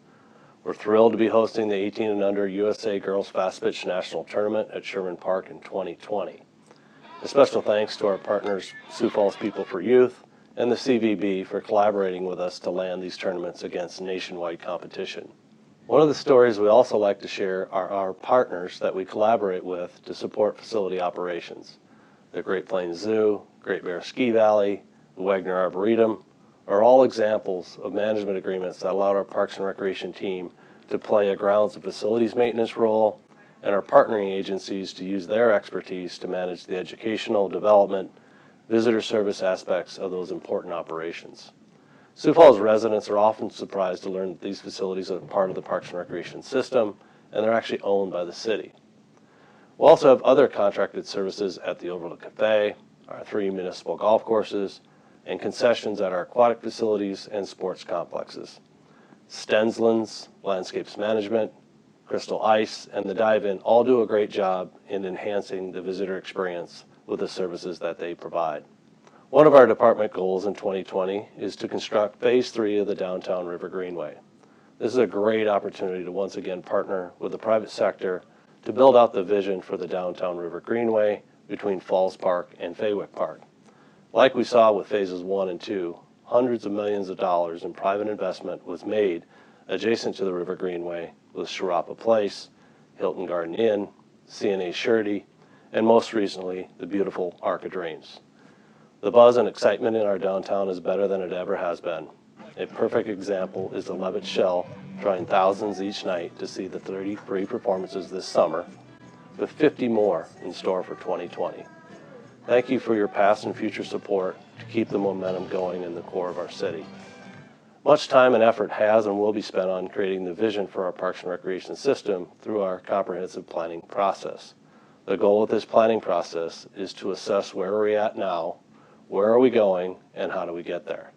We're thrilled to be hosting the 18 and under USA Girls Fast Pitch National Tournament at Sherman Park in 2020. A special thanks to our partners, Sioux Falls People for Youth and the CVB for collaborating with us to land these tournaments against nationwide competition. One of the stories we also like to share are our partners that we collaborate with to support facility operations. The Great Plains Zoo, Great Bear Ski Valley, the Wagner Arboretum are all examples of management agreements that allowed our Parks and Recreation team to play a grounds and facilities maintenance role, and our partnering agencies to use their expertise to manage the educational, development, visitor service aspects of those important operations. Sioux Falls residents are often surprised to learn that these facilities are part of the Parks and Recreation system, and they're actually owned by the city. We also have other contracted services at the Overlook Cafe, our 3 municipal golf courses, and concessions at our aquatic facilities and sports complexes. Stenslands, Landscapes Management, Crystal Ice, and the Dive-In all do a great job in enhancing the visitor experience with the services that they provide. One of our department goals in 2020 is to construct Phase 3 of the Downtown River Greenway. This is a great opportunity to once again partner with the private sector to build out the vision for the Downtown River Greenway between Falls Park and Faywick Park. Like we saw with Phases 1 and 2, hundreds of millions of dollars in private investment was made adjacent to the River Greenway with Sharapa Place, Hilton Garden Inn, CNA Surety, and most recently, the beautiful Arc of Dreams. The buzz and excitement in our downtown is better than it ever has been. A perfect example is the Levitt Shell, drawing thousands each night to see the 33 performances this summer, with 50 more in store for 2020. Thank you for your past and future support to keep the momentum going in the core of our city. Much time and effort has and will be spent on creating the vision for our Parks and Recreation system through our comprehensive planning process. The goal of this planning process is to assess where are we at now, where are we going, and how do we get there.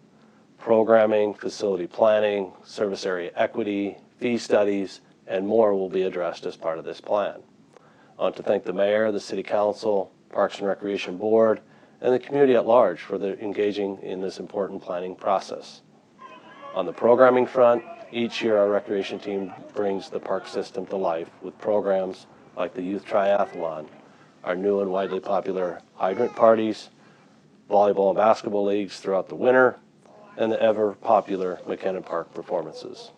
Programming, facility planning, service area equity, fee studies, and more will be addressed as part of this plan. I want to thank the mayor, the city council, Parks and Recreation Board, and the community at large for engaging in this important planning process. On the programming front, each year our recreation team brings the park system to life with programs like the Youth Triathlon, our new and widely popular hydrant parties, volleyball and basketball leagues throughout the winter, and the ever popular McKinnon Park performances.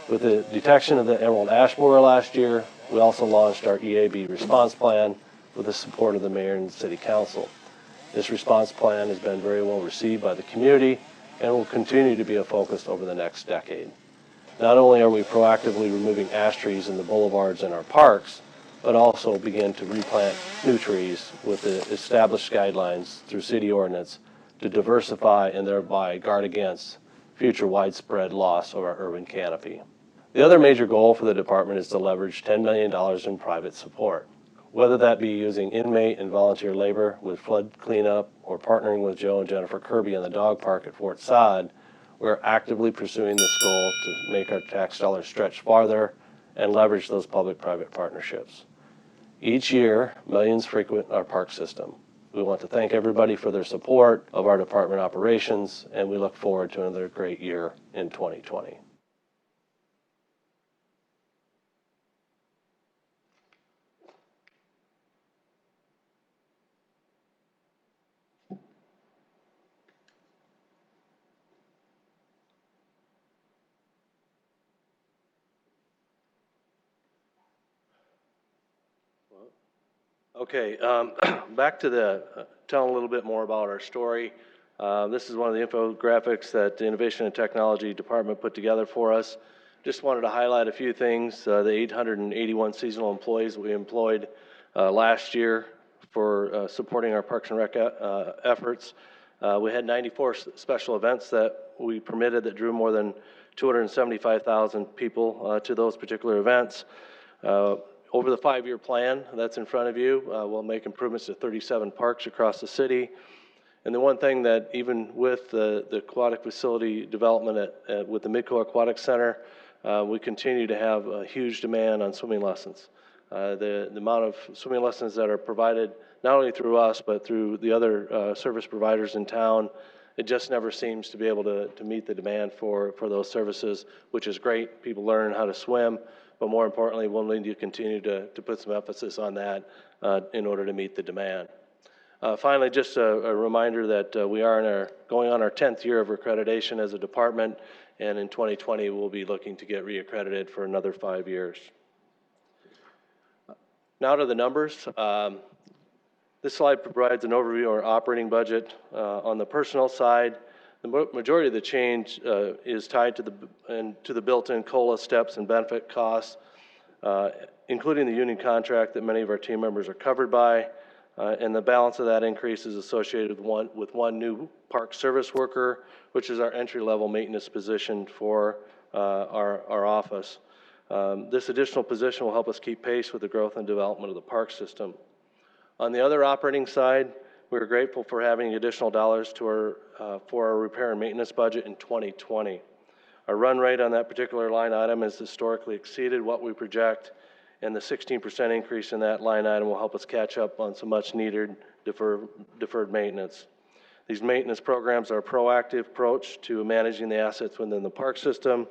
With the detection of the emerald ash borer last year, we also launched our EAB response plan with the support of the mayor and the city council. This response plan has been very well received by the community and will continue to be a focus over the next decade. Not only are we proactively removing ash trees in the boulevards in our parks, but also begin to replant new trees with the established guidelines through city ordinance to diversify and thereby guard against future widespread loss of our urban canopy. The other major goal for the department is to leverage $10 million in private support. Whether that be using inmate and volunteer labor with flood cleanup or partnering with Joe and Jennifer Kirby in the dog park at Fort Sod, we're actively pursuing this goal to make our tax dollars stretch farther and leverage those public-private partnerships. Each year, millions frequent our park system. We want to thank everybody for their support of our department operations, and we look forward to another great year in 2020. Okay, back to telling a little bit more about our story. This is one of the infographics that the Innovation and Technology Department put together for us. Just wanted to highlight a few things. The 881 seasonal employees we employed last year for supporting our Parks and Rec efforts. We had 94 special events that we permitted that drew more than 275,000 people to those particular events. Over the 5-year plan that's in front of you, we'll make improvements to 37 parks across the city. And the one thing that even with the aquatic facility development with the Midco Aquatic Center, we continue to have a huge demand on swimming lessons. The amount of swimming lessons that are provided not only through us, but through the other service providers in town, it just never seems to be able to meet the demand for those services, which is great. People learn how to swim. But more importantly, we'll need to continue to put some emphasis on that in order to meet the demand. Finally, just a reminder that we are going on our 10th year of accreditation as a department, and in 2020 we'll be looking to get reaccredited for another 5 years. Now to the numbers. This slide provides an overview of our operating budget. On the personnel side, the majority of the change is tied to the built-in COLA steps and benefit costs, including the union contract that many of our team members are covered by, and the balance of that increase is associated with one new park service worker, which is our entry-level maintenance position for our office. This additional position will help us keep pace with the growth and development of the park system. On the other operating side, we're grateful for having additional dollars for our repair and maintenance budget in 2020. Our run rate on that particular line item has historically exceeded what we project, and the 16% increase in that line item will help us catch up on some much needed deferred maintenance. These maintenance programs are a proactive approach to managing the assets within the park system,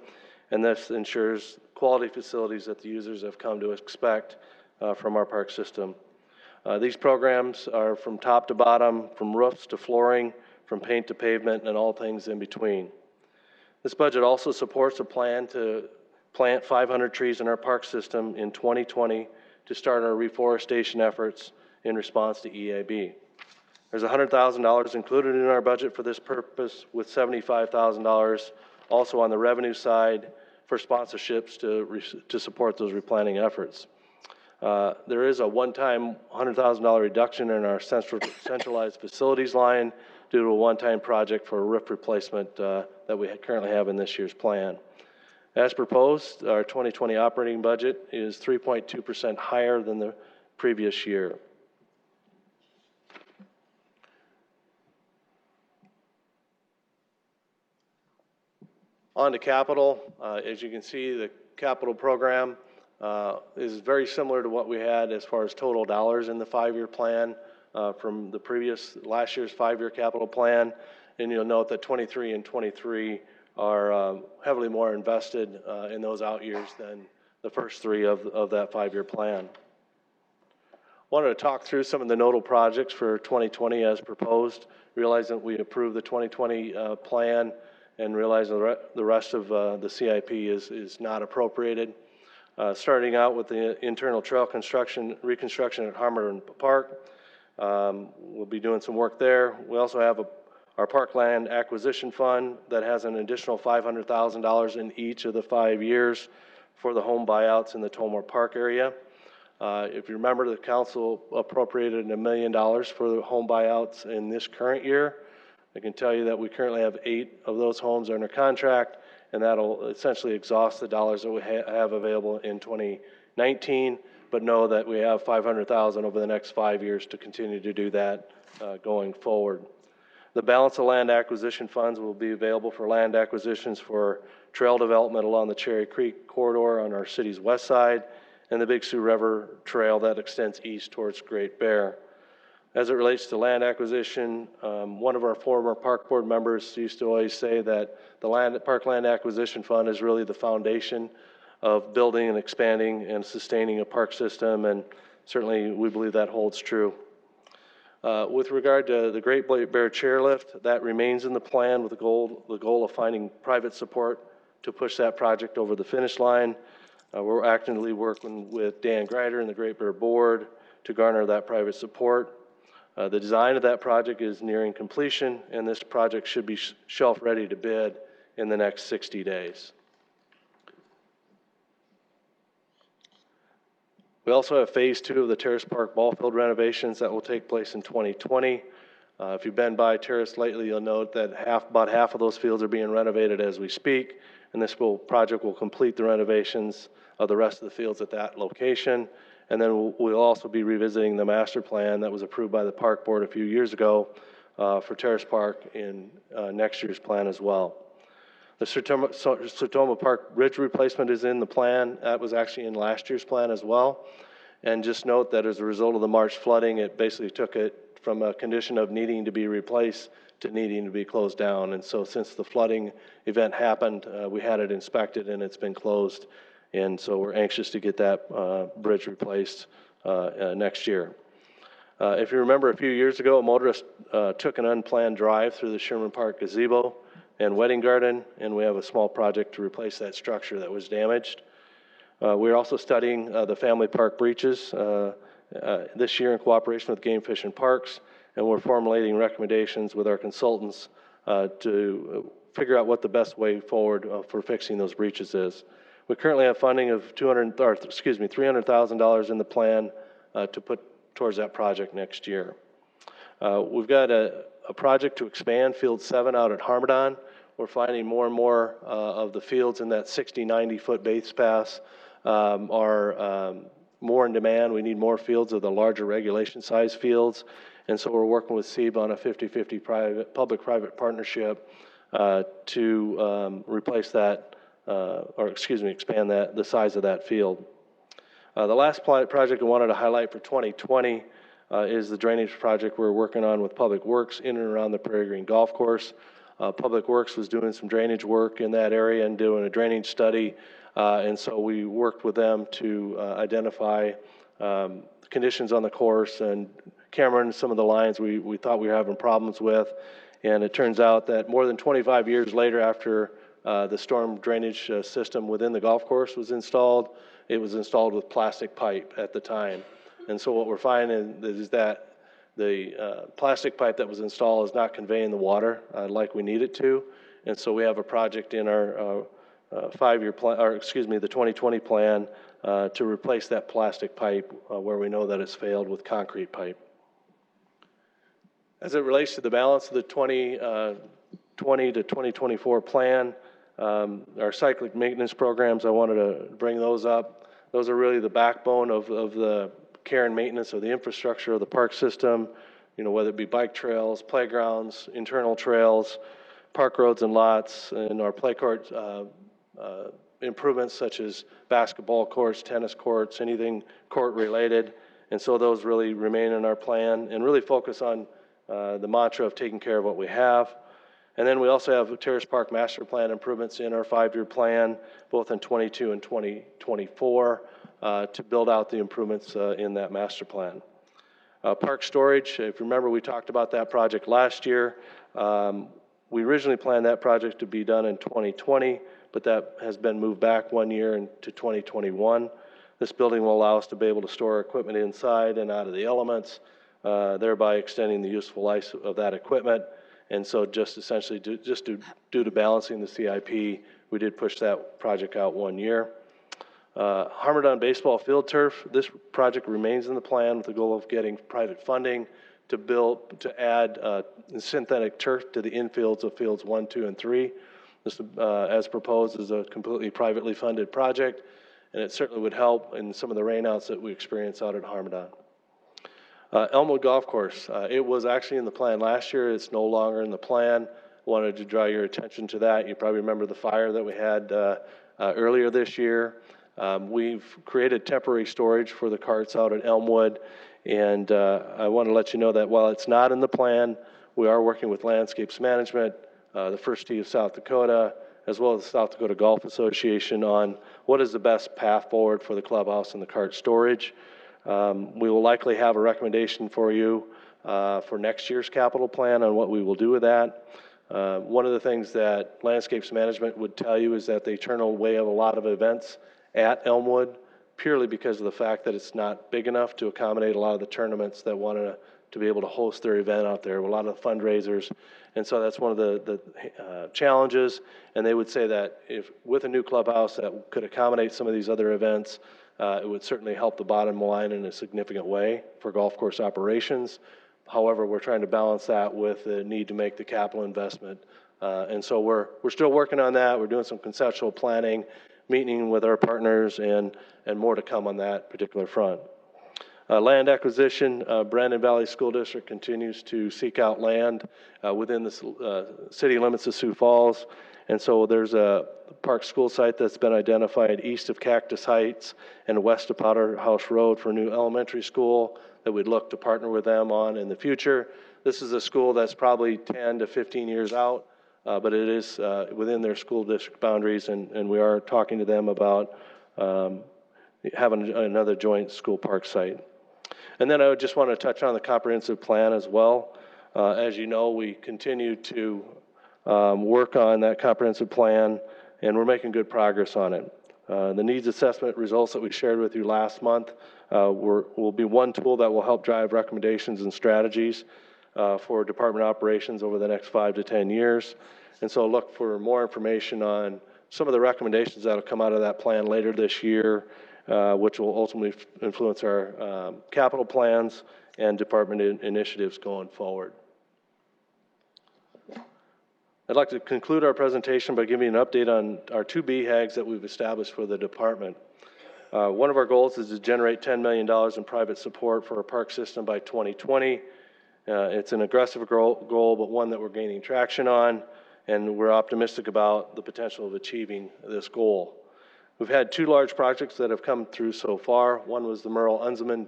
and this ensures quality facilities that the users have come to expect from our park system. These programs are from top to bottom, from roofs to flooring, from paint to pavement, and all things in between. This budget also supports a plan to plant 500 trees in our park system in 2020 to start our reforestation efforts in response to EAB. There's $100,000 included in our budget for this purpose, with $75,000 also on the revenue side for sponsorships to support those replanting efforts. There is a one-time $100,000 reduction in our centralized facilities line due to a one-time project for a roof replacement that we currently have in this year's plan. As proposed, our 2020 operating budget is 3.2% higher than the previous year. On to capital. As you can see, the capital program is very similar to what we had as far as total dollars in the 5-year plan from last year's 5-year capital plan. And you'll note that 23 and 23 are heavily more invested in those out years than the first 3 of that 5-year plan. Wanted to talk through some of the nodal projects for 2020 as proposed, realizing that we approved the 2020 plan and realizing the rest of the CIP is not appropriated. Starting out with the internal trail reconstruction at Harmon Park. We'll be doing some work there. We also have our parkland acquisition fund that has an additional $500,000 in each of the 5 years for the home buyouts in the Tomar Park area. If you remember, the council appropriated $1 million for the home buyouts in this current year. I can tell you that we currently have 8 of those homes under contract, and that'll essentially exhaust the dollars that we have available in 2019, but know that we have $500,000 over the next 5 years to continue to do that going forward. The balance of land acquisition funds will be available for land acquisitions for trail development along the Cherry Creek corridor on our city's west side and the Big Sioux River Trail that extends east towards Great Bear. As it relates to land acquisition, one of our former park board members used to always say that the parkland acquisition fund is really the foundation of building and expanding and sustaining a park system, and certainly we believe that holds true. With regard to the Great Bear chairlift, that remains in the plan with the goal of finding private support to push that project over the finish line. We're actively working with Dan Greider and the Great Bear board to garner that private support. The design of that project is nearing completion, and this project should be shelf ready to bid in the next 60 days. We also have phase 2 of the Terrace Park ball field renovations that will take place in 2020. If you've been by Terrace lately, you'll note that about half of those fields are being renovated as we speak, and this project will complete the renovations of the rest of the fields at that location. And then we'll also be revisiting the master plan that was approved by the park board a few years ago for Terrace Park in next year's plan as well. The Sertoma Park Bridge replacement is in the plan. That was actually in last year's plan as well. And just note that as a result of the March flooding, it basically took it from a condition of needing to be replaced to needing to be closed down. And so since the flooding event happened, we had it inspected and it's been closed. And so we're anxious to get that bridge replaced next year. If you remember a few years ago, a motorist took an unplanned drive through the Sherman Park gazebo and wedding garden, and we have a small project to replace that structure that was damaged. We're also studying the family park breaches this year in cooperation with Game Fish and Parks, and we're formulating recommendations with our consultants to figure out what the best way forward for fixing those breaches is. We currently have funding of $300,000 in the plan to put towards that project next year. We've got a project to expand Field 7 out at Harmadon. We're finding more and more of the fields in that 60, 90-foot base pass are more in demand. We need more fields of the larger regulation size fields. And so we're working with SEB on a 50-50 public-private partnership to replace that, expand the size of that field. The last project I wanted to highlight for 2020 is the drainage project we're working on with Public Works in and around the Prairie Green Golf Course. Public Works was doing some drainage work in that area and doing a drainage study, and so we worked with them to identify conditions on the course and camera some of the lines we thought we were having problems with. And it turns out that more than 25 years later, after the storm drainage system within the golf course was installed, it was installed with plastic pipe at the time. And so what we're finding is that the plastic pipe that was installed is not conveying the water like we need it to. And so we have a project in our 5-year plan, or excuse me, the 2020 plan to replace that plastic pipe where we know that it's failed with concrete pipe. As it relates to the balance of the 2020 to 2024 plan, our cyclic maintenance programs, I wanted to bring those up. Those are really the backbone of the care and maintenance of the infrastructure of the park system, you know, whether it be bike trails, playgrounds, internal trails, park roads and lots, and our play court improvements such as basketball courts, tennis courts, anything court related. And so those really remain in our plan and really focus on the mantra of taking care of what we have. And then we also have Terrace Park Master Plan improvements in our 5-year plan, both in 22 and 2024, to build out the improvements in that master plan. Park storage, if you remember, we talked about that project last year. We originally planned that project to be done in 2020, but that has been moved back 1 year into 2021. This building will allow us to be able to store equipment inside and out of the elements, thereby extending the useful life of that equipment. And so just essentially due to balancing the CIP, we did push that project out 1 year. Harmadon baseball field turf, this project remains in the plan with the goal of getting private funding to add synthetic turf to the infields of fields 1, 2, and 3. This, as proposed, is a completely privately funded project, and it certainly would help in some of the rainouts that we experience out at Harmadon. Elmwood Golf Course, it was actually in the plan last year. It's no longer in the plan. Wanted to draw your attention to that. You probably remember the fire that we had earlier this year. We've created temporary storage for the carts out at Elmwood, and I want to let you know that while it's not in the plan, we are working with Landscapes Management, the First Tee of South Dakota, as well as the South Dakota Golf Association on what is the best path forward for the clubhouse and the cart storage. We will likely have a recommendation for you for next year's capital plan on what we will do with that. One of the things that Landscapes Management would tell you is that they turn away a lot of events at Elmwood purely because of the fact that it's not big enough to accommodate a lot of the tournaments that want to be able to host their event out there, a lot of fundraisers. And so that's one of the challenges. And they would say that if with a new clubhouse that could accommodate some of these other events, it would certainly help the bottom line in a significant way for golf course operations. However, we're trying to balance that with the need to make the capital investment. And so we're still working on that. We're doing some conceptual planning, meeting with our partners, and more to come on that particular front. Land acquisition, Brandon Valley School District continues to seek out land within the city limits of Sioux Falls. And so there's a park school site that's been identified east of Cactus Heights and west of Powder House Road for a new elementary school that we'd look to partner with them on in the future. This is a school that's probably 10 to 15 years out, but it is within their school district boundaries, and we are talking to them about having another joint school park site. And then I would just want to touch on the comprehensive plan as well. As you know, we continue to work on that comprehensive plan, and we're making good progress on it. The needs assessment results that we shared with you last month will be one tool that will help drive recommendations and strategies for department operations over the next 5 to 10 years. And so look for more information on some of the recommendations that will come out of that plan later this year, which will ultimately influence our capital plans and department initiatives going forward. I'd like to conclude our presentation by giving an update on our 2 BHAGs that we've established for the department. One of our goals is to generate $10 million in private support for our park system by 2020. It's an aggressive goal, but one that we're gaining traction on, and we're optimistic about the potential of achieving this goal. We've had 2 large projects that have come through so far. One was the Merle Unzelman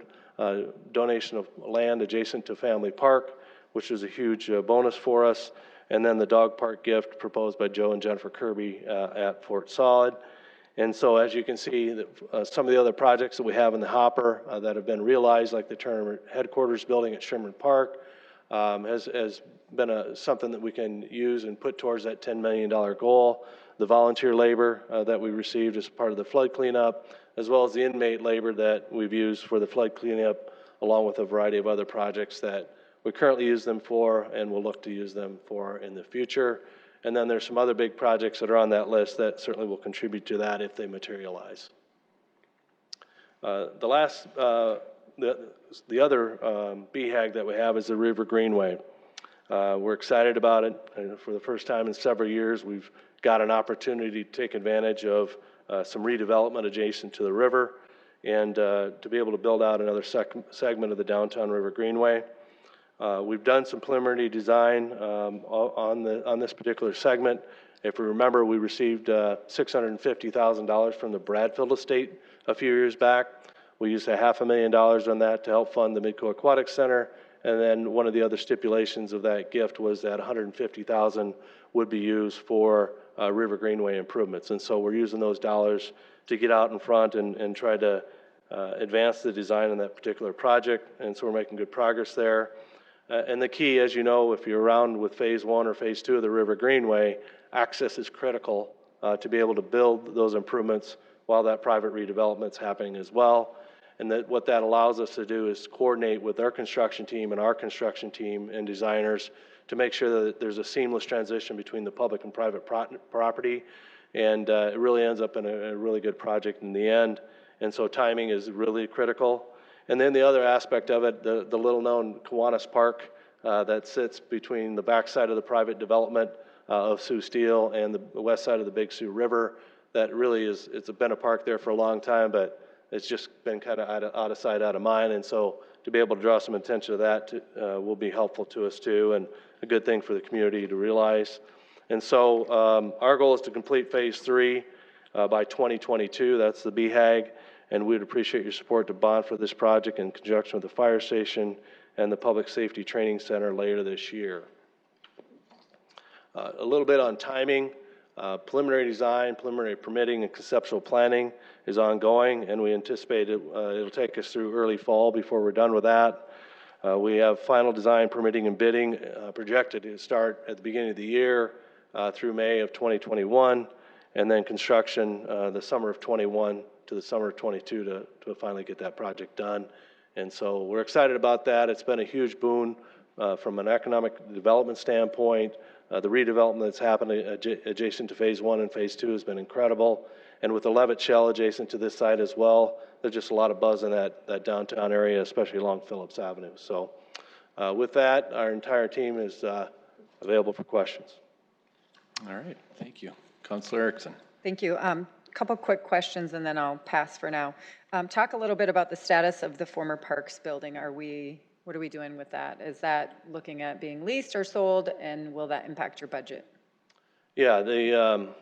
donation of land adjacent to Family Park, which was a huge bonus for us. And then the dog park gift proposed by Joe and Jennifer Kirby at Fort Solid. And so as you can see, some of the other projects that we have in the hopper that have been realized, like the tournament headquarters building at Sherman Park, has been something that we can use and put towards that $10 million goal. The volunteer labor that we received as part of the flood cleanup, as well as the inmate labor that we've used for the flood cleanup, along with a variety of other projects that we currently use them for and we'll look to use them for in the future. And then there's some other big projects that are on that list that certainly will contribute to that if they materialize. The other BHAG that we have is the River Greenway. We're excited about it. And for the first time in several years, we've got an opportunity to take advantage of some redevelopment adjacent to the river and to be able to build out another segment of the downtown River Greenway. We've done some preliminary design on this particular segment. If we remember, we received $650,000 from the Bradfield estate a few years back. We used $500,000 on that to help fund the Midco Aquatic Center. And then one of the other stipulations of that gift was that $150,000 would be used for River Greenway improvements. And so we're using those dollars to get out in front and try to advance the design on that particular project. And so we're making good progress there. And the key, as you know, if you're around with phase 1 or phase 2 of the River Greenway, access is critical to be able to build those improvements while that private redevelopment is happening as well. And that what that allows us to do is coordinate with their construction team and our construction team and designers to make sure that there's a seamless transition between the public and private property. And it really ends up in a really good project in the end. And so timing is really critical. And then the other aspect of it, the little-known Kiwanis Park that sits between the backside of the private development of Sioux Steel and the west side of the Big Sioux River, that really it's been a park there for a long time, but it's just been kind of out of sight, out of mind. And so to be able to draw some attention to that will be helpful to us too, and a good thing for the community to realize. And so our goal is to complete phase 3 by 2022. That's the BHAG. And we'd appreciate your support to bond for this project in conjunction with the fire station and the Public Safety Training Center later this year. A little bit on timing. Preliminary design, preliminary permitting, and conceptual planning is ongoing, and we anticipate it'll take us through early fall before we're done with that. We have final design, permitting, and bidding projected to start at the beginning of the year through May of 2021, and then construction the summer of 21 to the summer of 22 to finally get that project done. And so we're excited about that. It's been a huge boon from an economic development standpoint. The redevelopment that's happened adjacent to phase 1 and phase 2 has been incredible. And with the Levitt Shell adjacent to this site as well, there's just a lot of buzz in that downtown area, especially along Phillips Avenue. So with that, our entire team is available for questions. All right, thank you. Councilor Erickson. Thank you. Couple quick questions and then I'll pass for now. Talk a little bit about the status of the former Parks building. What are we doing with that? Is that looking at being leased or sold, and will that impact your budget? Yeah, the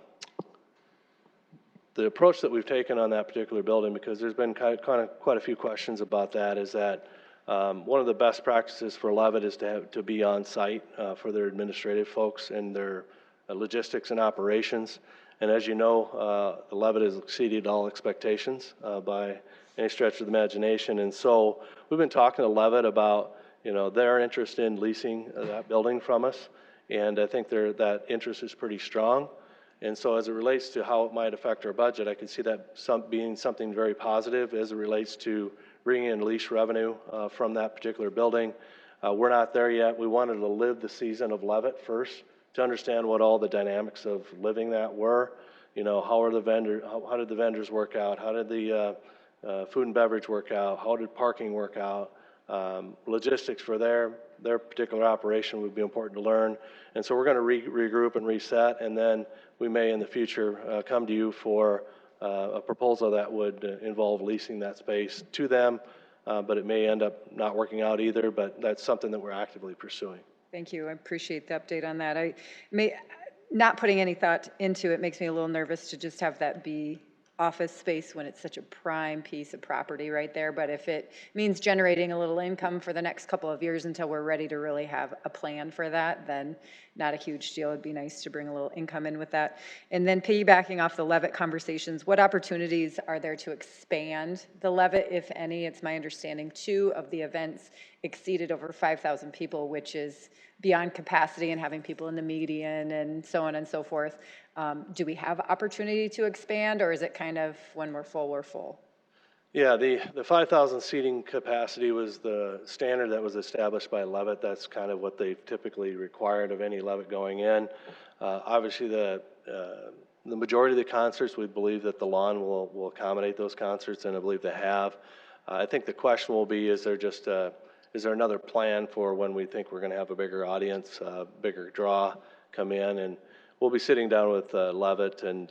approach that we've taken on that particular building, because there's been quite a few questions about that, is that one of the best practices for Levitt is to be on site for their administrative folks and their logistics and operations. And as you know, the Levitt has exceeded all expectations by any stretch of the imagination. And so we've been talking to Levitt about, their interest in leasing that building from us. And I think that interest is pretty strong. And so as it relates to how it might affect our budget, I could see that being something very positive as it relates to bringing in lease revenue from that particular building. We're not there yet. We wanted to live the season of Levitt first to understand what all the dynamics of living that were. How did the vendors work out? How did the food and beverage work out? How did parking work out? Logistics for their particular operation would be important to learn. And so we're going to regroup and reset, and then we may in the future come to you for a proposal that would involve leasing that space to them, but it may end up not working out either, but that's something that we're actively pursuing. Thank you. I appreciate the update on that. Not putting any thought into it makes me a little nervous to just have that be office space when it's such a prime piece of property right there. But if it means generating a little income for the next couple of years until we're ready to really have a plan for that, then not a huge deal. It'd be nice to bring a little income in with that. And then piggybacking off the Levitt conversations, what opportunities are there to expand the Levitt, if any? It's my understanding 2 of the events exceeded over 5,000 people, which is beyond capacity, and having people in the median and so on and so forth. Do we have opportunity to expand, or is it kind of when we're full, we're full? Yeah, the 5,000 seating capacity was the standard that was established by Levitt. That's kind of what they've typically required of any Levitt going in. Obviously, the majority of the concerts, we believe that the lawn will accommodate those concerts, and I believe they have. I think the question will be, is there another plan for when we think we're going to have a bigger audience, bigger draw come in? And we'll be sitting down with Levitt and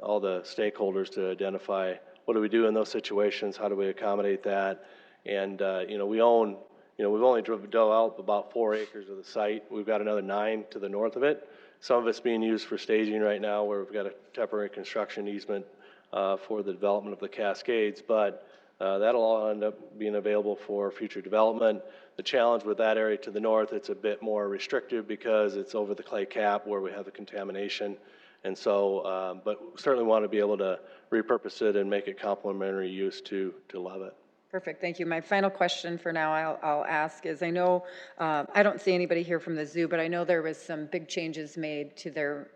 all the stakeholders to identify what do we do in those situations, how do we accommodate that. And we've only dove out about 4 acres of the site. We've got another 9 to the north of it. Some of it's being used for staging right now, where we've got a temporary construction easement for the development of the Cascades, but that'll all end up being available for future development. The challenge with that area to the north, it's a bit more restrictive because it's over the clay cap where we have the contamination. And so, but certainly want to be able to repurpose it and make it complementary use to Levitt. Perfect, thank you. My final question for now I'll ask is, I know, I don't see anybody here from the zoo, but I know there was some big changes made to their,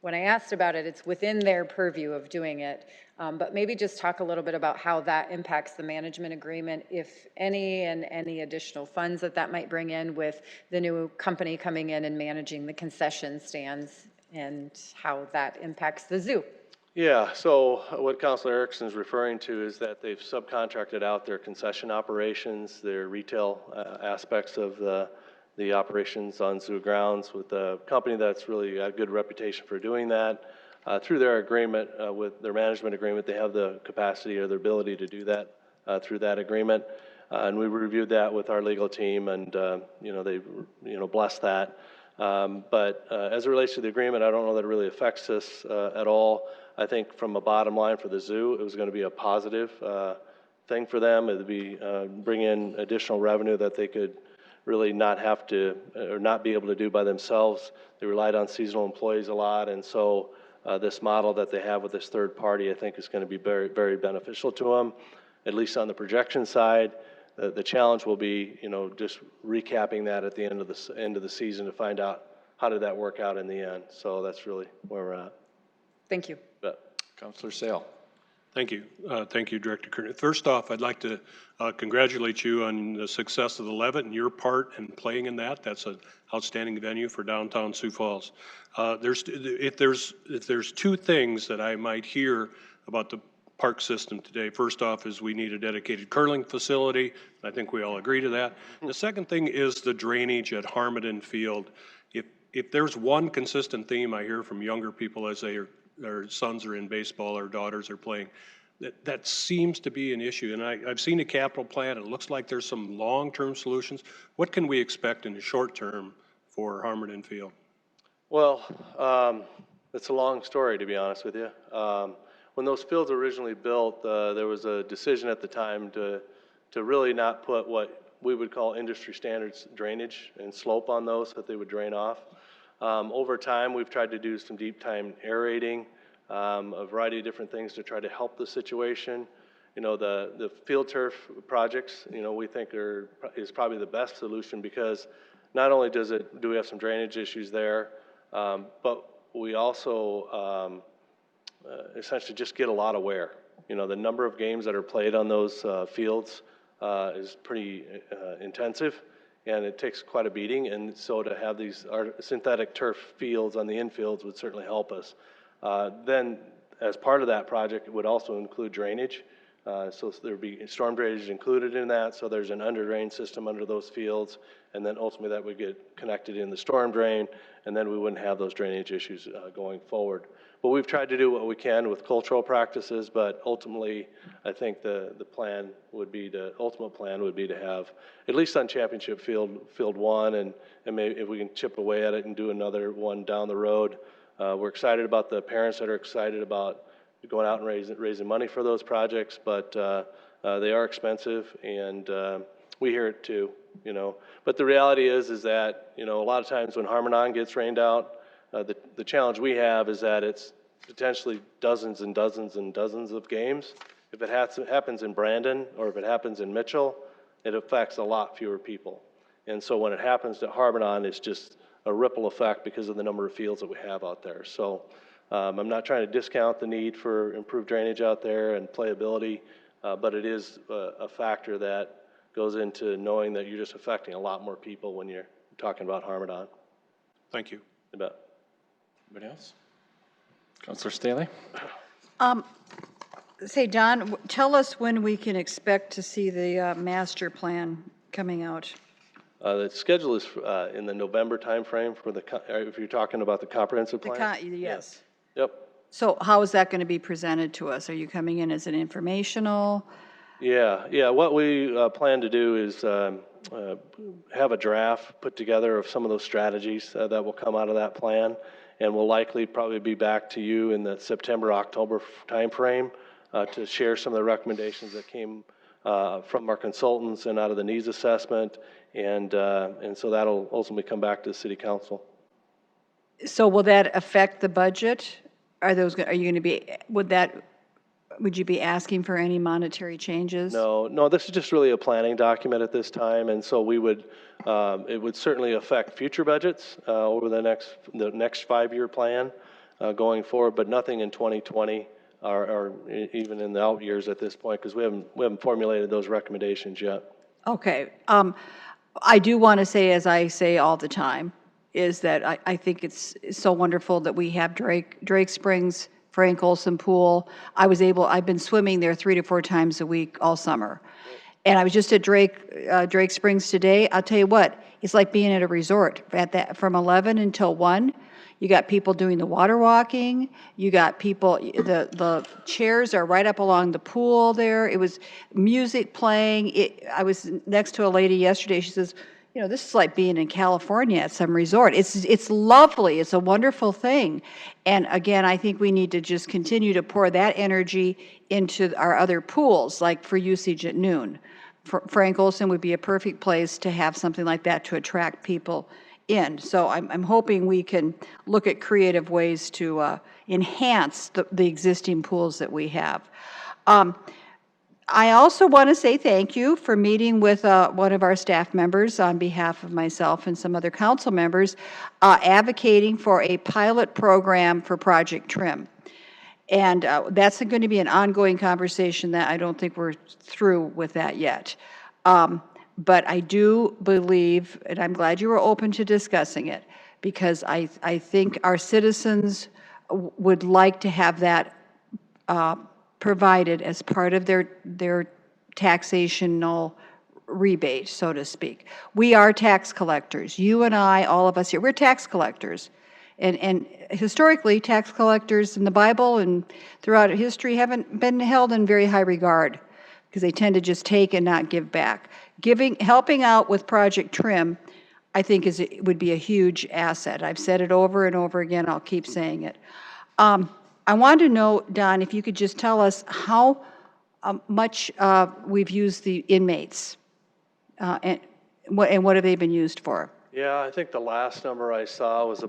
when I asked about it, it's within their purview of doing it. But maybe just talk a little bit about how that impacts the management agreement, if any, and any additional funds that might bring in with the new company coming in and managing the concession stands, and how that impacts the zoo. Yeah, so what Councilor Erickson is referring to is that they've subcontracted out their concession operations, their retail aspects of the operations on zoo grounds with a company that's really got a good reputation for doing that. Through their agreement, with their management agreement, they have the capacity or the ability to do that through that agreement. And we reviewed that with our legal team, and they blessed that. But as it relates to the agreement, I don't know that it really affects us at all. I think from a bottom line for the zoo, it was going to be a positive thing for them. It would be bring in additional revenue that they could really not have to or not be able to do by themselves. They relied on seasonal employees a lot, and so this model that they have with this third party, I think, is going to be very, very beneficial to them, at least on the projection side. The challenge will be, just recapping that at the end of the season to find out how did that work out in the end. So that's really where we're at. Thank you. Councilor Sale. Thank you. Thank you, Director Kernan. First off, I'd like to congratulate you on the success of the Levitt and your part in playing in that. That's an outstanding venue for downtown Sioux Falls. If there's 2 things that I might hear about the park system today. First off is we need a dedicated curling facility. I think we all agree to that. The second thing is the drainage at Harmon Field. If there's one consistent theme I hear from younger people as their sons are in baseball or daughters are playing, that seems to be an issue. And I've seen a capital plan. It looks like there's some long-term solutions. What can we expect in the short term for Harmon Field? Well, it's a long story, to be honest with you. When those fields were originally built, there was a decision at the time to really not put what we would call industry standards drainage and slope on those that they would drain off. Over time, we've tried to do some deep time aerating, a variety of different things to try to help the situation. You know, the field turf projects, you know, we think is probably the best solution, because not only do we have some drainage issues there, but we also essentially just get a lot of wear. You know, the number of games that are played on those fields is pretty intensive, and it takes quite a beating. And so to have these synthetic turf fields on the infields would certainly help us. Then, as part of that project, it would also include drainage. So there would be storm drainage included in that, so there's an under drain system under those fields, and then ultimately that would get connected in the storm drain, and then we wouldn't have those drainage issues going forward. But we've tried to do what we can with cultural practices, but ultimately, I think the ultimate plan would be to have, at least on Championship Field 1, and maybe if we can chip away at it and do another one down the road. We're excited about the parents that are excited about going out and raising money for those projects, but they are expensive, and we hear it too, you know. But the reality is that, you know, a lot of times when Harmon gets rained out, the challenge we have is that it's potentially dozens and dozens and dozens of games. If it happens in Brandon, or if it happens in Mitchell, it affects a lot fewer people. And so when it happens at Harmon, it's just a ripple effect because of the number of fields that we have out there. So I'm not trying to discount the need for improved drainage out there and playability, but it is a factor that goes into knowing that you're just affecting a lot more people when you're talking about Harmon. Thank you. You bet. Anybody else? Councilor Staley? Say, Don, tell us when we can expect to see the master plan coming out. The schedule is in the November timeframe for if you're talking about the comprehensive plan. Yes. Yep. So how is that going to be presented to us? Are you coming in as an informational? Yeah. What we plan to do is have a draft put together of some of those strategies that will come out of that plan, and we'll likely probably be back to you in the September-October timeframe to share some of the recommendations that came from our consultants and out of the needs assessment, and so that'll ultimately come back to the City Council. So will that affect the budget? Are you going to be, would you be asking for any monetary changes? No, this is just really a planning document at this time, and so it would certainly affect future budgets over the next 5-year plan going forward, but nothing in 2020 or even in the out years at this point, because we haven't formulated those recommendations yet. Okay. I do want to say, as I say all the time, is that I think it's so wonderful that we have Drake Springs, Frank Olson Pool. I've been swimming there 3 to 4 times a week all summer. And I was just at Drake Springs today. I'll tell you what, it's like being at a resort from 11 until 1. You got people doing the water walking. You got people, the chairs are right up along the pool there. It was music playing. I was next to a lady yesterday. She says, you know, this is like being in California at some resort. It's lovely. It's a wonderful thing. And again, I think we need to just continue to pour that energy into our other pools, like for usage at noon. Frank Olson would be a perfect place to have something like that to attract people in. So I'm hoping we can look at creative ways to enhance the existing pools that we have. I also want to say thank you for meeting with one of our staff members on behalf of myself and some other council members, advocating for a pilot program for Project Trim. And that's going to be an ongoing conversation that I don't think we're through with that yet. But I do believe, and I'm glad you were open to discussing it, because I think our citizens would like to have that provided as part of their taxational rebate, so to speak. We are tax collectors. You and I, all of us here, we're tax collectors. And historically, tax collectors in the Bible and throughout history haven't been held in very high regard, because they tend to just take and not give back. Helping out with Project Trim, I think would be a huge asset. I've said it over and over again. I'll keep saying it. I wanted to know, Don, if you could just tell us how much we've used the inmates, and what have they been used for? Yeah, I think the last number I saw was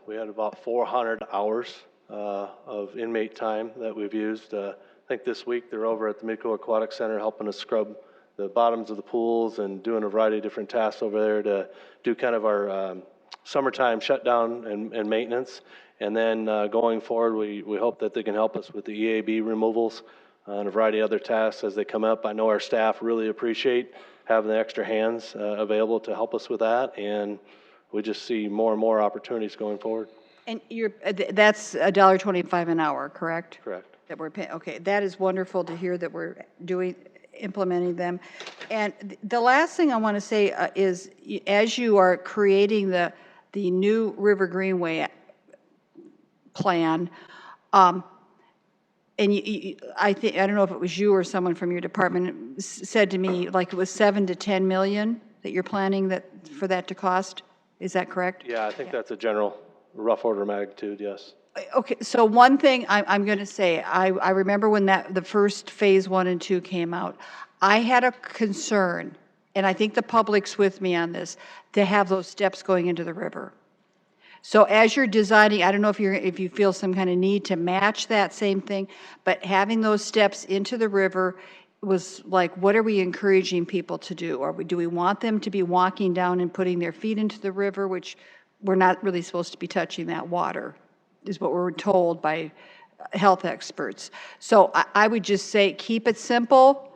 we had about 400 hours of inmate time that we've used. I think this week they're over at the Midco Aquatic Center helping us scrub the bottoms of the pools and doing a variety of different tasks over there to do kind of our summertime shutdown and maintenance. And then going forward, we hope that they can help us with the EAB removals and a variety of other tasks as they come up. I know our staff really appreciate having the extra hands available to help us with that, and we just see more and more opportunities going forward. And that's $1.25 an hour, correct? Correct. That we're paying, okay, that is wonderful to hear that we're implementing them. And the last thing I want to say is, as you are creating the new River Greenway plan, and I don't know if it was you or someone from your department said to me, like it was 7 to 10 million that you're planning for that to cost. Is that correct? Yeah, I think that's a general rough order of magnitude, yes. Okay, so one thing I'm going to say, I remember when the first phase 1 and 2 came out, I had a concern, and I think the public's with me on this, to have those steps going into the river. So as you're designing, I don't know if you feel some kind of need to match that same thing, but having those steps into the river was like, what are we encouraging people to do? Or do we want them to be walking down and putting their feet into the river, which we're not really supposed to be touching that water, is what we're told by health experts. So I would just say, keep it simple.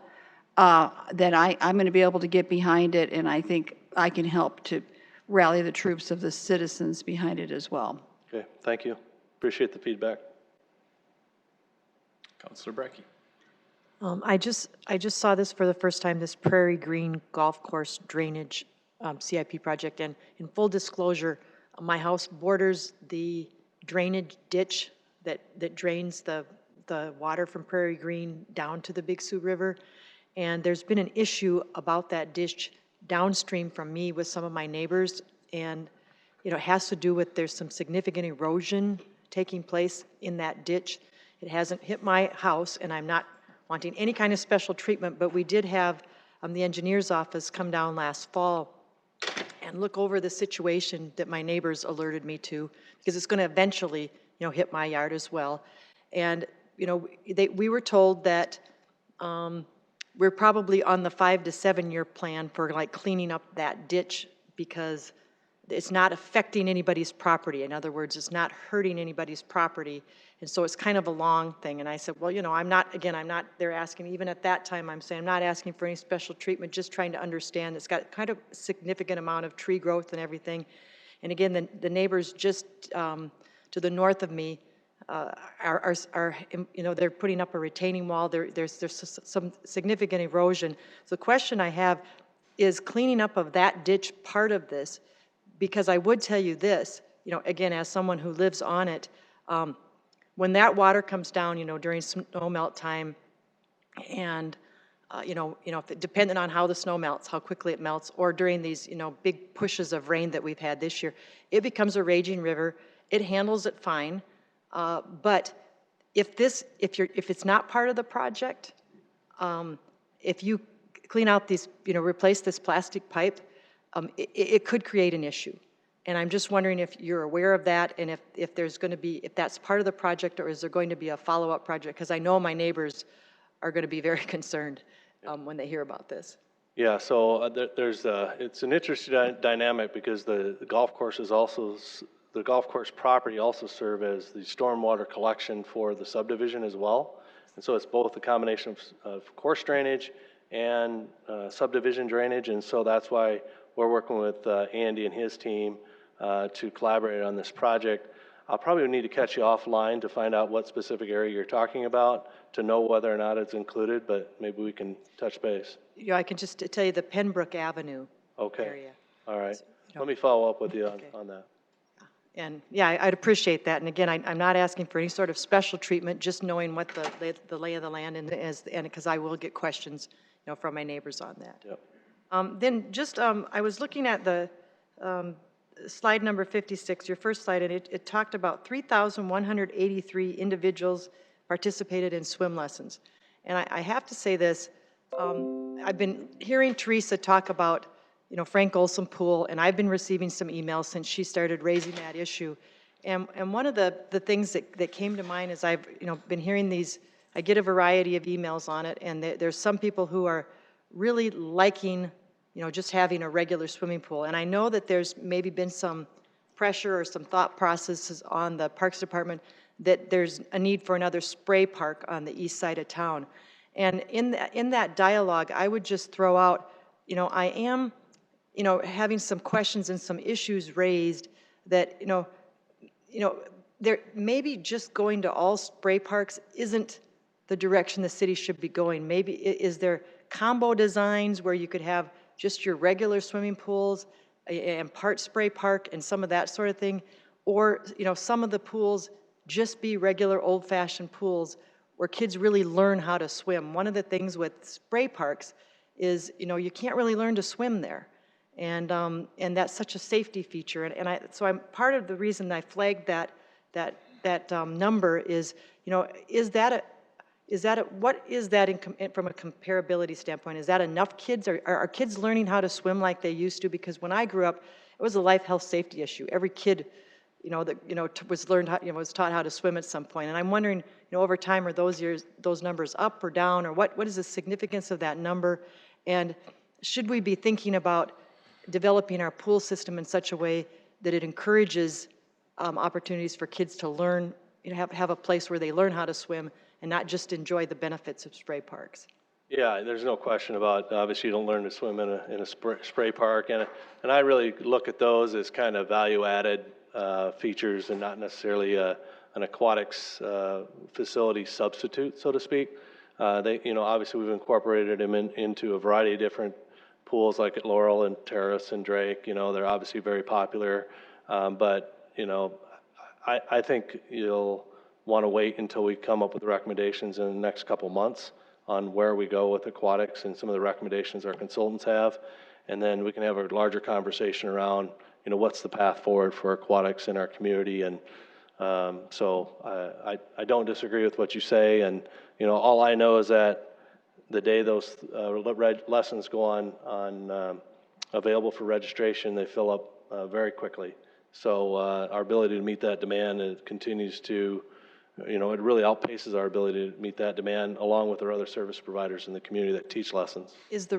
Then I'm going to be able to get behind it, and I think I can help to rally the troops of the citizens behind it as well. Okay, thank you. Appreciate the feedback. Councilor Brecky. I just saw this for the first time, this Prairie Green Golf Course Drainage CIP project, and in full disclosure, my house borders the drainage ditch that drains the water from Prairie Green down to the Big Sioux River, and there's been an issue about that ditch downstream from me with some of my neighbors, and it has to do with there's some significant erosion taking place in that ditch. It hasn't hit my house, and I'm not wanting any kind of special treatment, but we did have the engineer's office come down last fall and look over the situation that my neighbors alerted me to, because it's going to eventually, hit my yard as well. And, we were told that we're probably on the 5 to 7 year plan for like cleaning up that ditch, because it's not affecting anybody's property. In other words, it's not hurting anybody's property. And so it's kind of a long thing. And I said, well, I'm not, they're asking, even at that time, I'm saying, I'm not asking for any special treatment, just trying to understand. It's got kind of a significant amount of tree growth and everything. And again, the neighbors just to the north of me are they're putting up a retaining wall. There's some significant erosion. So the question I have is cleaning up of that ditch part of this, because I would tell you this, again, as someone who lives on it, when that water comes down, during snow melt time, and depending on how the snow melts, how quickly it melts, or during these, big pushes of rain that we've had this year, it becomes a raging river. It handles it fine, but if it's not part of the project, if you clean out these, replace this plastic pipe, it could create an issue. And I'm just wondering if you're aware of that, and if there's going to be, if that's part of the project, or is there going to be a follow-up project? Because I know my neighbors are going to be very concerned when they hear about this. Yeah, so it's an interesting dynamic, because the golf course the golf course property also serve as the stormwater collection for the subdivision as well. And so it's both a combination of course drainage and subdivision drainage, and so that's why we're working with Andy and his team to collaborate on this project. I'll probably need to catch you offline to find out what specific area you're talking about to know whether or not it's included, but maybe we can touch base. I can just tell you the Pembroke Avenue Okay. area. All right. So, Let me follow up with you Okay. on that. And yeah, I'd appreciate that. And again, I'm not asking for any sort of special treatment, just knowing what the lay of the land and because I will get questions, from my neighbors on that. Yep. Then just, I was looking at the slide number 56, your first slide, and it talked about 3,183 individuals participated in swim lessons. And I have to say this, I've been hearing Teresa talk about, Frank Olson Pool, and I've been receiving some emails since she started raising that issue. And one of the things that came to mind is I've, been hearing these, I get a variety of emails on it, and there's some people who are really liking, just having a regular swimming pool. And I know that there's maybe been some pressure or some thought processes on the Parks Department that there's a need for another spray park on the east side of town. And in that dialogue, I would just throw out, I am, having some questions and some issues raised that, there maybe just going to all spray parks isn't the direction the city should be going. Maybe is there combo designs where you could have just your regular swimming pools and part spray park and some of that sort of thing, or some of the pools just be regular old-fashioned pools where kids really learn how to swim. One of the things with spray parks is you can't really learn to swim there. And that's such a safety feature. So I'm part of the reason I flagged that number is, what is that from a comparability standpoint? Is that enough kids? Are kids learning how to swim like they used to? Because when I grew up, it was a life, health, safety issue. Every kid, was taught how to swim at some point. And I'm wondering, over time, are those numbers up or down, or what is the significance of that number? And should we be thinking about developing our pool system in such a way that it encourages opportunities for kids to learn, have a place where they learn how to swim and not just enjoy the benefits of spray parks? Yeah, there's no question about, obviously you don't learn to swim in a spray park, and I really look at those as kind of value-added features and not necessarily an aquatics facility substitute, so to speak. Obviously we've incorporated them into a variety of different pools, like at Laurel and Terrace and Drake. They're obviously very popular, but I think you'll want to wait until we come up with recommendations in the next couple months on where we go with aquatics and some of the recommendations our consultants have, and then we can have a larger conversation around what's the path forward for aquatics in our community. And so I don't disagree with what you say, and all I know is that the day those lessons go on available for registration, they fill up very quickly. So our ability to meet that demand, it continues to, it really outpaces our ability to meet that demand, along with our other service providers in the community that teach lessons. Is the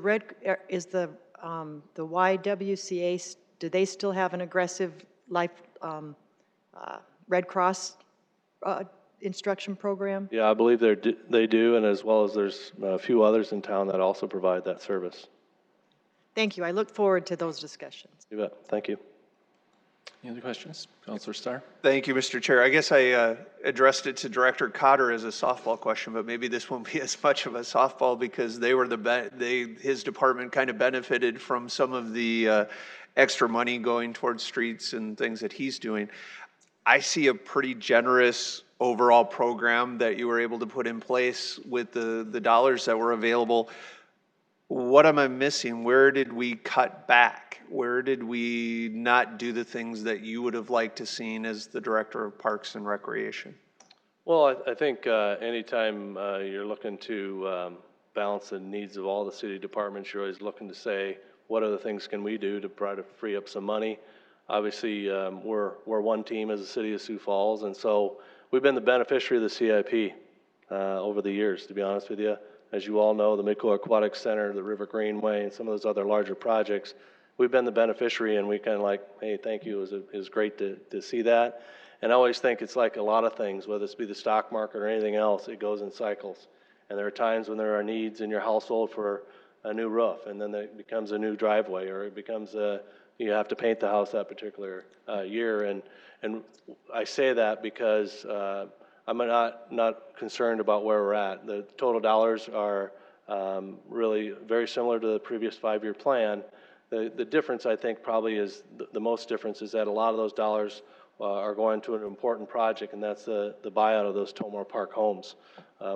YWCA, do they still have an aggressive Red Cross instruction program? Yeah, I believe they do, and as well as there's a few others in town that also provide that service. Thank you. I look forward to those discussions. You bet. Thank you. Any other questions? Councilor Starr? Thank you, Mr. Chair. I guess I addressed it to Director Cotter as a softball question, but maybe this won't be as much of a softball because they were his department kind of benefited from some of the extra money going towards streets and things that he's doing. I see a pretty generous overall program that you were able to put in place with the dollars that were available. What am I missing? Where did we cut back? Where did we not do the things that you would have liked to seen as the Director of Parks and Recreation? Well, I think anytime you're looking to balance the needs of all the city departments, you're always looking to say, what other things can we do to try to free up some money? Obviously, we're one team as the city of Sioux Falls, and so we've been the beneficiary of the CIP over the years, to be honest with you. As you all know, the Midco Aquatic Center, the River Greenway, and some of those other larger projects, we've been the beneficiary, and we kind of like, hey, thank you. It was great to see that. And I always think it's like a lot of things, whether it's be the stock market or anything else, it goes in cycles. And there are times when there are needs in your household for a new roof, and then it becomes a new driveway, or it becomes you have to paint the house that particular year. And I say that because I'm not concerned about where we're at. The total dollars are really very similar to the previous 5-year plan. The difference, I think, probably is the most difference is that a lot of those dollars are going to an important project, and that's the buyout of those Tomar Park homes.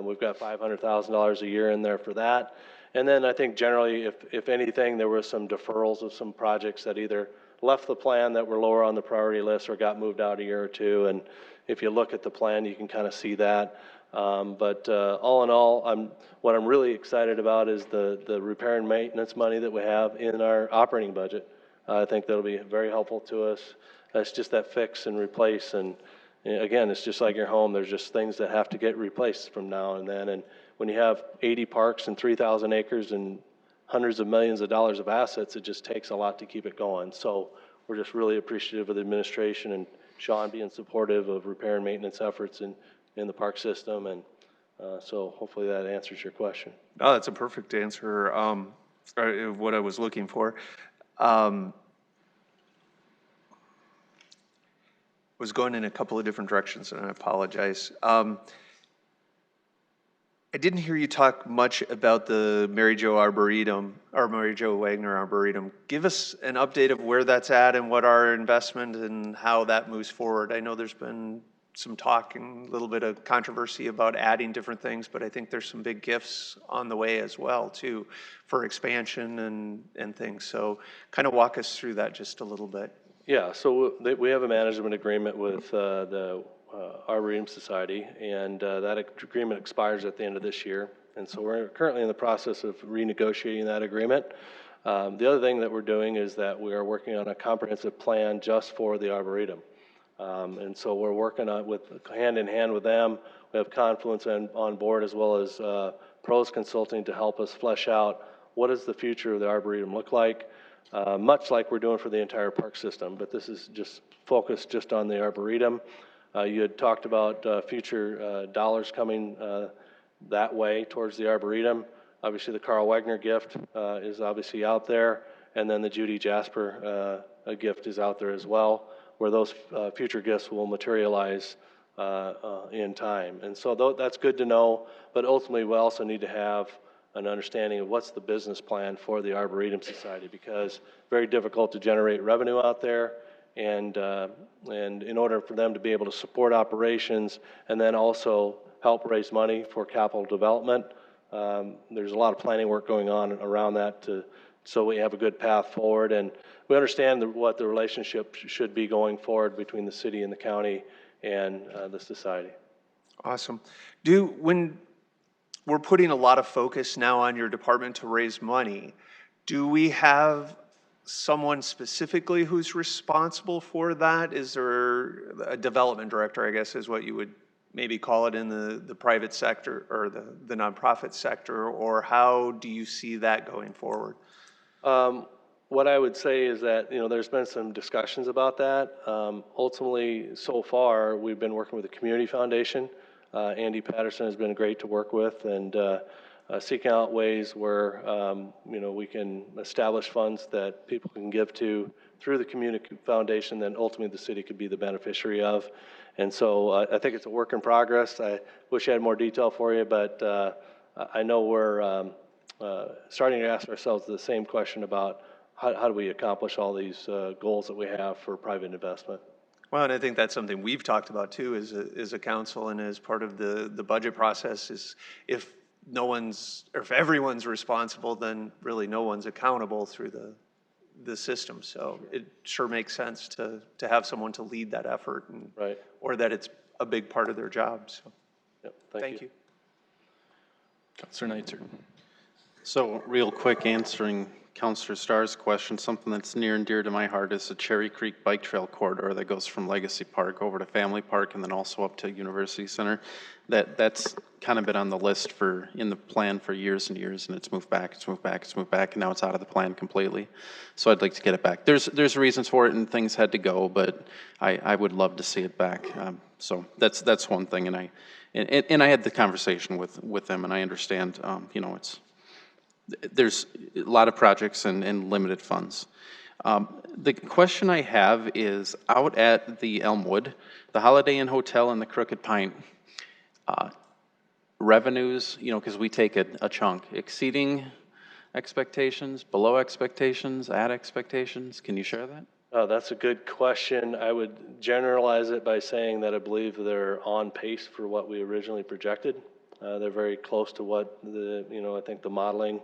We've got $500,000 a year in there for that. And then I think generally, if anything, there were some deferrals of some projects that either left the plan that were lower on the priority list or got moved out a year or two. And if you look at the plan, you can kind of see that. But all in all, what I'm really excited about is the repair and maintenance money that we have in our operating budget. I think that'll be very helpful to us It's just that fix and replace, and again, it's just like your home. There's just things that have to get replaced from now and then. And when you have 80 parks and 3,000 acres and hundreds of millions of dollars of assets, it just takes a lot to keep it going. So we're just really appreciative of the administration and Sean being supportive of repair and maintenance efforts in the park system. And so hopefully that answers your question. No, that's a perfect answer, or what I was looking for. Was going in a couple of different directions, and I apologize. I didn't hear you talk much about the Mary Jo Arboretum, or Mary Jo Wagner Arboretum. Give us an update of where that's at and what our investment and how that moves forward. I know there's been some talk and a little bit of controversy about adding different things, but I think there's some big gifts on the way as well, too, for expansion and things. So kind of walk us through that just a little bit. Yeah, so we have a management agreement with the Arboretum Society, and that agreement expires at the end of this year. And so we're currently in the process of renegotiating that agreement. The other thing that we're doing is that we are working on a comprehensive plan just for the Arboretum. And so we're working on hand in hand with them. We have Confluence on board, as well as Pros Consulting, to help us flesh out what does the future of the Arboretum look like. Much like we're doing for the entire park system, but this is just focused just on the Arboretum. You had talked about future dollars coming that way towards the Arboretum. Obviously, the Carl Wagner gift is obviously out there, and then the Judy Jasper gift is out there as well, where those future gifts will materialize in time. And so that's good to know, but ultimately we also need to have an understanding of what's the business plan for the Arboretum Society, because very difficult to generate revenue out there, and in order for them to be able to support operations and then also help raise money for capital development, there's a lot of planning work going on around that so we have a good path forward, and we understand what the relationship should be going forward between the city and the county and the society. Awesome. When we're putting a lot of focus now on your department to raise money, do we have someone specifically who's responsible for that? Is there a development director, I guess, is what you would maybe call it in the private sector or the nonprofit sector, or how do you see that going forward? What I would say is that, there's been some discussions about that. Ultimately, so far, we've been working with the Community Foundation. Andy Patterson has been great to work with, and seeking out ways where, we can establish funds that people can give to through the Community Foundation, then ultimately the city could be the beneficiary of. And so I think it's a work in progress. I wish I had more detail for you, but I know we're starting to ask ourselves the same question about how do we accomplish all these goals that we have for private investment. Well, and I think that's something we've talked about too as a council and as part of the budget process is if everyone's responsible, then really no one's accountable through the system. So it sure makes sense to have someone to lead that effort, and right, or that it's a big part of their job. So yep, thank you. Councilor Neitzer. So real quick, answering Councilor Starr's question, something that's near and dear to my heart is the Cherry Creek Bike Trail corridor that goes from Legacy Park over to Family Park and then also up to University Center. That's kind of been on the list in the plan for years and years, and it's moved back, and now it's out of the plan completely. So I'd like to get it back. There's reasons for it, and things had to go, but I would love to see it back. So that's one thing, and I had the conversation with them, and I understand, there's a lot of projects and limited funds. The question I have is out at the Elmwood, the Holiday Inn Hotel and the Crooked Pine, revenues, because we take a chunk, exceeding expectations, below expectations, at expectations. Can you share that? That's a good question. I would generalize it by saying that I believe they're on pace for what we originally projected. They're very close to what I think the modeling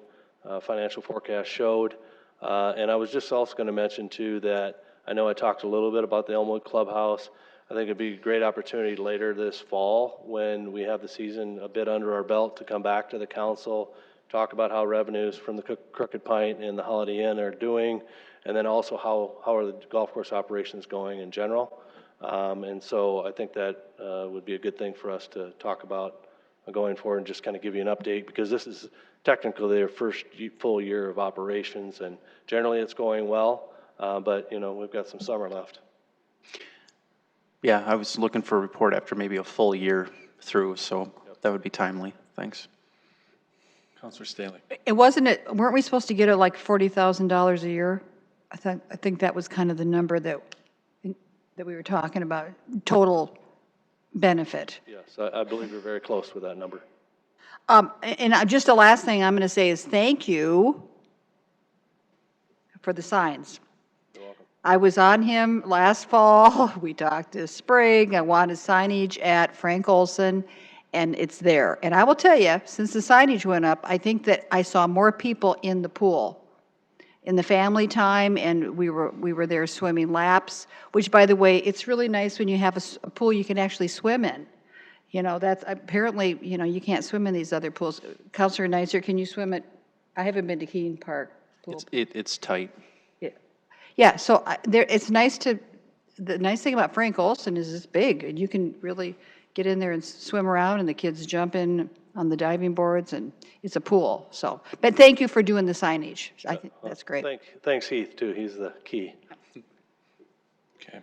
financial forecast showed. And I was just also going to mention too that I know I talked a little bit about the Elmwood Clubhouse. I think it'd be a great opportunity later this fall when we have the season a bit under our belt to come back to the council, talk about how revenues from the Crooked Pine and the Holiday Inn are doing, and then also how are the golf course operations going in general. And so I think that would be a good thing for us to talk about going forward and just kind of give you an update, because this is technically their first full year of operations, and generally it's going well, but you know, we've got some summer left. Yeah, I was looking for a report after maybe a full year through, so that would be timely. Thanks. Counselor Staley. Weren't we supposed to get it like $40,000 a year? I think that was kind of the number that we were talking about, total benefit. Yes, I believe we're very close with that number. And just the last thing I'm going to say is thank you for the signs. You're welcome. I was on him last fall. We talked this spring. I wanted signage at Frank Olson, and it's there. And I will tell you, since the signage went up, I think that I saw more people in the pool in the family time, and we were there swimming laps, which, by the way, it's really nice when you have a pool you can actually swim in. You know, that's apparently, you know, you can't swim in these other pools. Counselor Neitzer, can you swim at, I haven't been to Keene Park pool. It's tight. Yeah, so it's nice the nice thing about Frank Olson is it's big, and you can really get in there and swim around, and the kids jump in on the diving boards, and it's a pool. So, but thank you for doing the signage. I think that's great. Thanks Heath too, he's the key. Okay.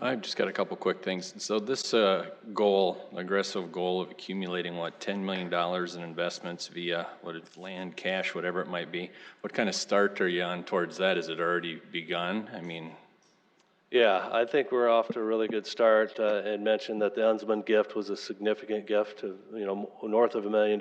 I've just got a couple quick things. So this aggressive goal of accumulating, $10 million in investments via land, cash, whatever it might be, what kind of start are you on towards that? Is it already begun? I mean, Yeah, I think we're off to a really good start. And mentioned that the Unsman gift was a significant gift of, you know, north of $1 million.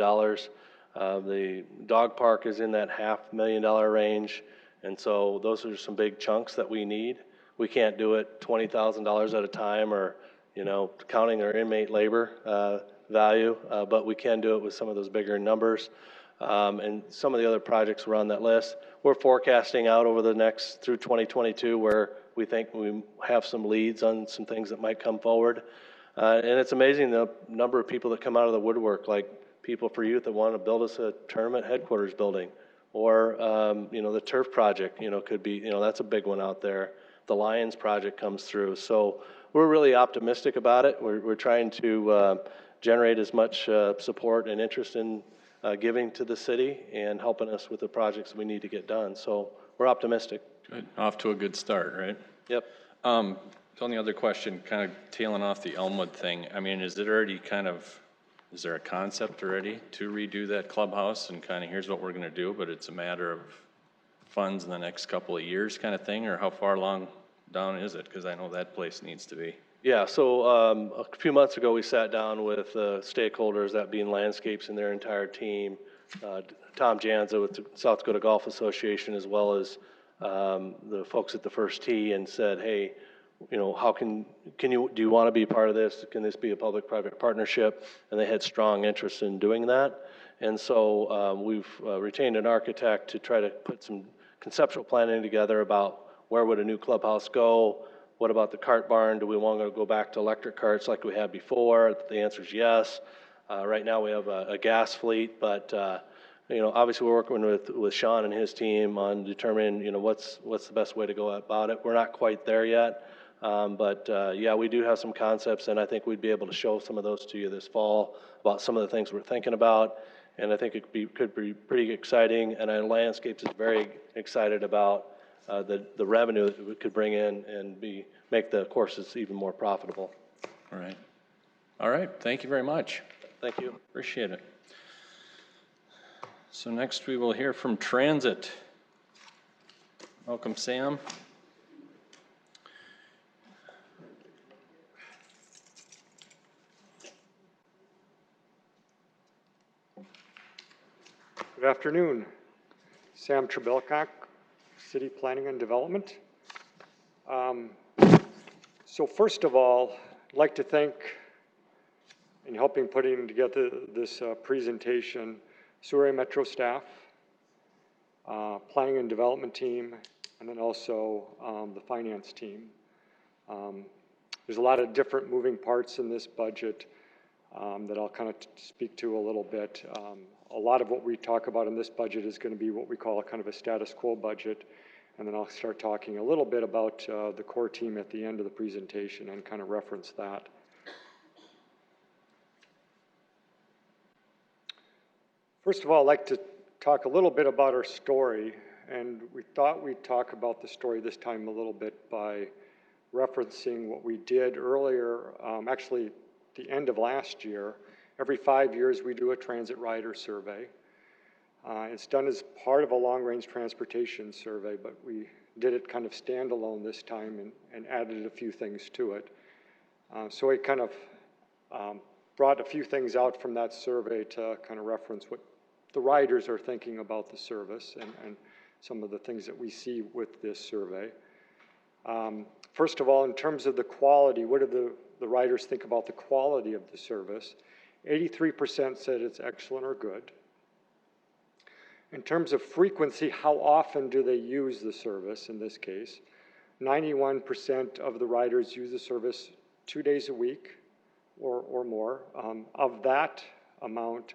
The dog park is in that $500,000 range. And so those are some big chunks that we need. We can't do it $20,000 at a time, or, you know, counting our inmate labor value, but we can do it with some of those bigger numbers. And some of the other projects were on that list. We're forecasting out over the next through 2022 where we think we have some leads on some things that might come forward. And it's amazing the number of people that come out of the woodwork, like People for Youth that want to build us a tournament headquarters building, or, you know, the turf project, you know, could be, you know, that's a big one out there. The Lions project comes through. So we're really optimistic about it. We're trying to generate as much support and interest in giving to the city and helping us with the projects we need to get done. So we're optimistic. good. Off to a good start, right? Yep. The only other question, kind of tailing off the Elmwood thing, I mean, is it already is there a concept already to redo that clubhouse and kind of here's what we're going to do, but it's a matter of funds in the next couple of years kind of thing, or how far along down is it? Because I know that place needs to be. Yeah, so a few months ago, we sat down with stakeholders, that being Landscapes and their entire team, Tom Janza with the South Dakota Golf Association, as well as the folks at the First Tee, and said, hey, you know, how do you want to be part of this? Can this be a public-private partnership? And they had strong interest in doing that. And so we've retained an architect to try to put some conceptual planning together about where would a new clubhouse go. What about the cart barn? Do we want to go back to electric carts like we had before? The answer is yes. Right now we have a gas fleet, but you know, obviously we're working with Sean and his team on determining, you know, what's the best way to go about it. We're not quite there yet, but yeah, we do have some concepts, and I think we'd be able to show some of those to you this fall about some of the things we're thinking about, and I think it could be pretty exciting. And Landscapes is very excited about the revenue that we could bring in and make the courses even more profitable. All right, thank you very much. Thank you. Appreciate it. So next we will hear from Transit. Welcome, Sam. Good afternoon. Sam Trebelcock, City Planning and Development. So first of all, I'd like to thank, in helping putting together this presentation, Surrey Metro staff, Planning and Development team, and then also the finance team. There's a lot of different moving parts in this budget that I'll kind of speak to a little bit. A lot of what we talk about in this budget is going to be what we call a kind of a status quo budget. And then I'll start talking a little bit about the core team at the end of the presentation and kind of reference that. First of all, I'd like to talk a little bit about our story, and we thought we'd talk about the story this time a little bit by referencing what we did earlier, actually the end of last year. Every 5 years we do a transit rider survey. It's done as part of a long-range transportation survey, but we did it kind of standalone this time and added a few things to it. So we kind of brought a few things out from that survey to kind of reference what the riders are thinking about the service and some of the things that we see with this survey. First of all, in terms of the quality, what do the riders think about the quality of the service? 83% said it's excellent or good. In terms of frequency, how often do they use the service in this case? 91% of the riders use the service 2 days a week or more. Of that amount,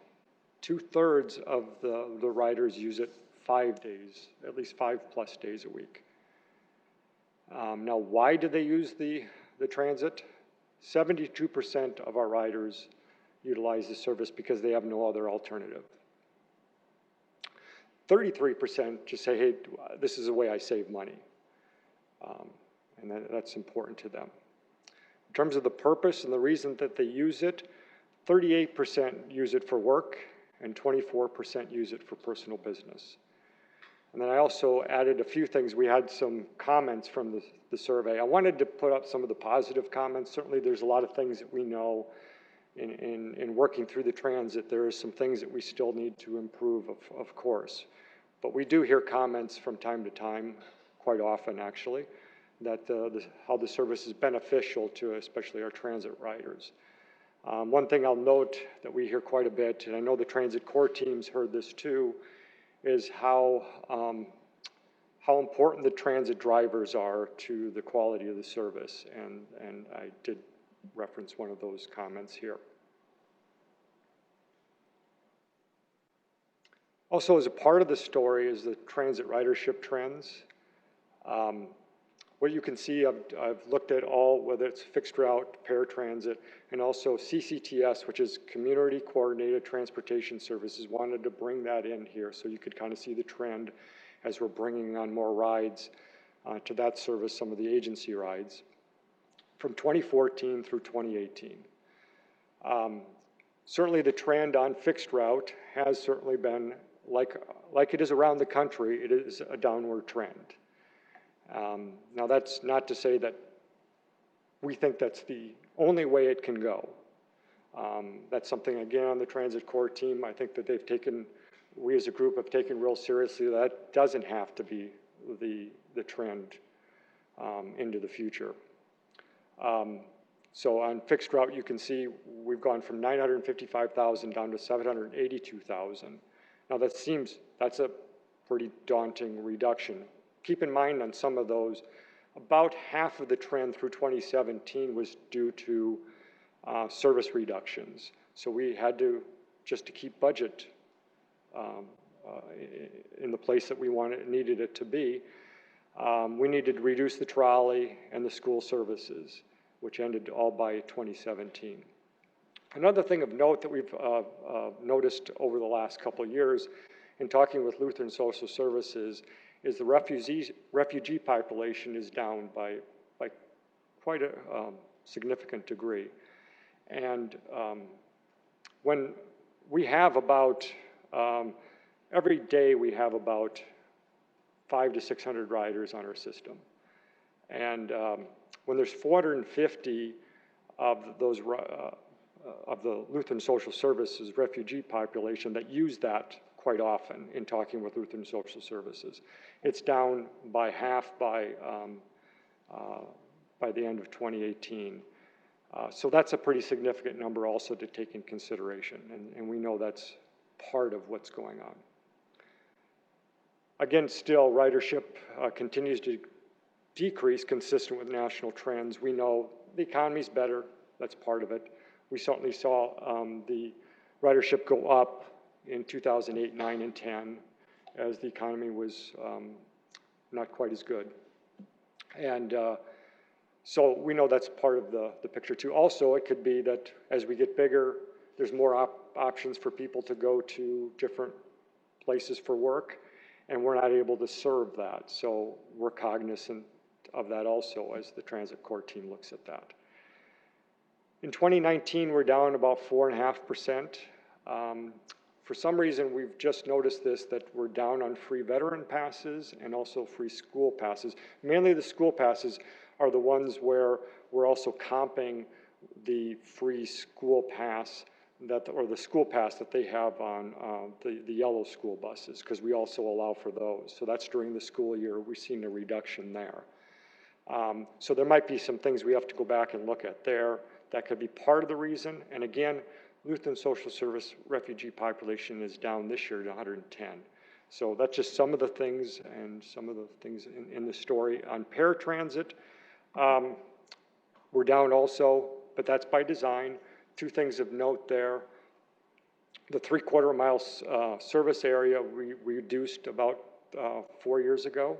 2/3 of the riders use it 5 days, at least 5+ days a week. Now, why do they use the transit? 72% of our riders utilize the service because they have no other alternative. 33% just say, hey, this is a way I save money. And that's important to them. In terms of the purpose and the reason that they use it, 38% use it for work and 24% use it for personal business. And then I also added a few things. We had some comments from the survey. I wanted to put up some of the positive comments. Certainly there's a lot of things that we know in working through the transit. There are some things that we still need to improve, of course. But we do hear comments from time to time, quite often actually, that how the service is beneficial to especially our transit riders. One thing I'll note that we hear quite a bit, and I know the transit core teams heard this too, is how important the transit drivers are to the quality of the service, and I did reference one of those comments here. Also, as a part of the story is the transit ridership trends. What you can see, I've looked at all, whether it's fixed route, paratransit, and also CCTS, which is Community Coordinated Transportation Services, wanted to bring that in here so you could kind of see the trend as we're bringing on more rides to that service, some of the agency rides, from 2014 through 2018. Certainly the trend on fixed route has certainly been, like it is around the country, it is a downward trend. Now that's not to say that we think that's the only way it can go. That's something, again, on the transit core team, I think that we as a group have taken real seriously. That doesn't have to be the trend into the future. So on fixed route, you can see we've gone from 955,000 down to 782,000. Now that's a pretty daunting reduction. Keep in mind on some of those, about half of the trend through 2017 was due to service reductions. So we had to, just to keep budget in the place that we needed it to be, we needed to reduce the trolley and the school services, which ended all by 2017. Another thing of note that we've noticed over the last couple of years in talking with Lutheran Social Services is the refugee population is down by quite a significant degree. And when we have about, every day we have about 500 to 600 riders on our system. And when there's 450 of those, of the Lutheran Social Services refugee population that use that quite often in talking with Lutheran Social Services, it's down by half by the end of 2018. So that's a pretty significant number also to take in consideration, and we know that's part of what's going on. Again, still, ridership continues to decrease consistent with national trends. We know the economy's better, that's part of it. We certainly saw the ridership go up in 2008, 9, and 10 as the economy was not quite as good. And so we know that's part of the picture too. Also, it could be that as we get bigger, there's more options for people to go to different places for work, and we're not able to serve that. So we're cognizant of that also as the transit core team looks at that. In 2019, we're down about 4.5%. For some reason, we've just noticed this, that we're down on free veteran passes and also free school passes. Mainly the school passes are the ones where we're also comping the free school pass or the school pass that they have on the yellow school buses, because we also allow for those. So that's during the school year. We've seen a reduction there. So there might be some things we have to go back and look at there. That could be part of the reason. And again, Lutheran Social Service refugee population is down this year to 110. So that's just some of the things and some of the things in the story. On paratransit, we're down also, but that's by design. Two things of note there. The 3/4 mile service area we reduced about 4 years ago.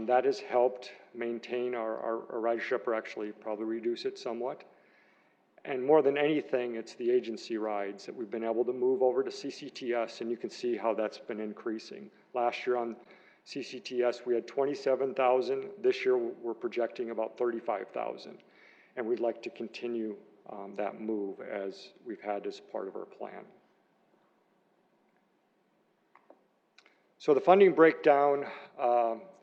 That has helped maintain our ridership, or actually probably reduce it somewhat. And more than anything, it's the agency rides that we've been able to move over to CCTS, and you can see how that's been increasing. Last year on CCTS, we had 27,000. This year, we're projecting about 35,000. And we'd like to continue that move as we've had as part of our plan. So the funding breakdown,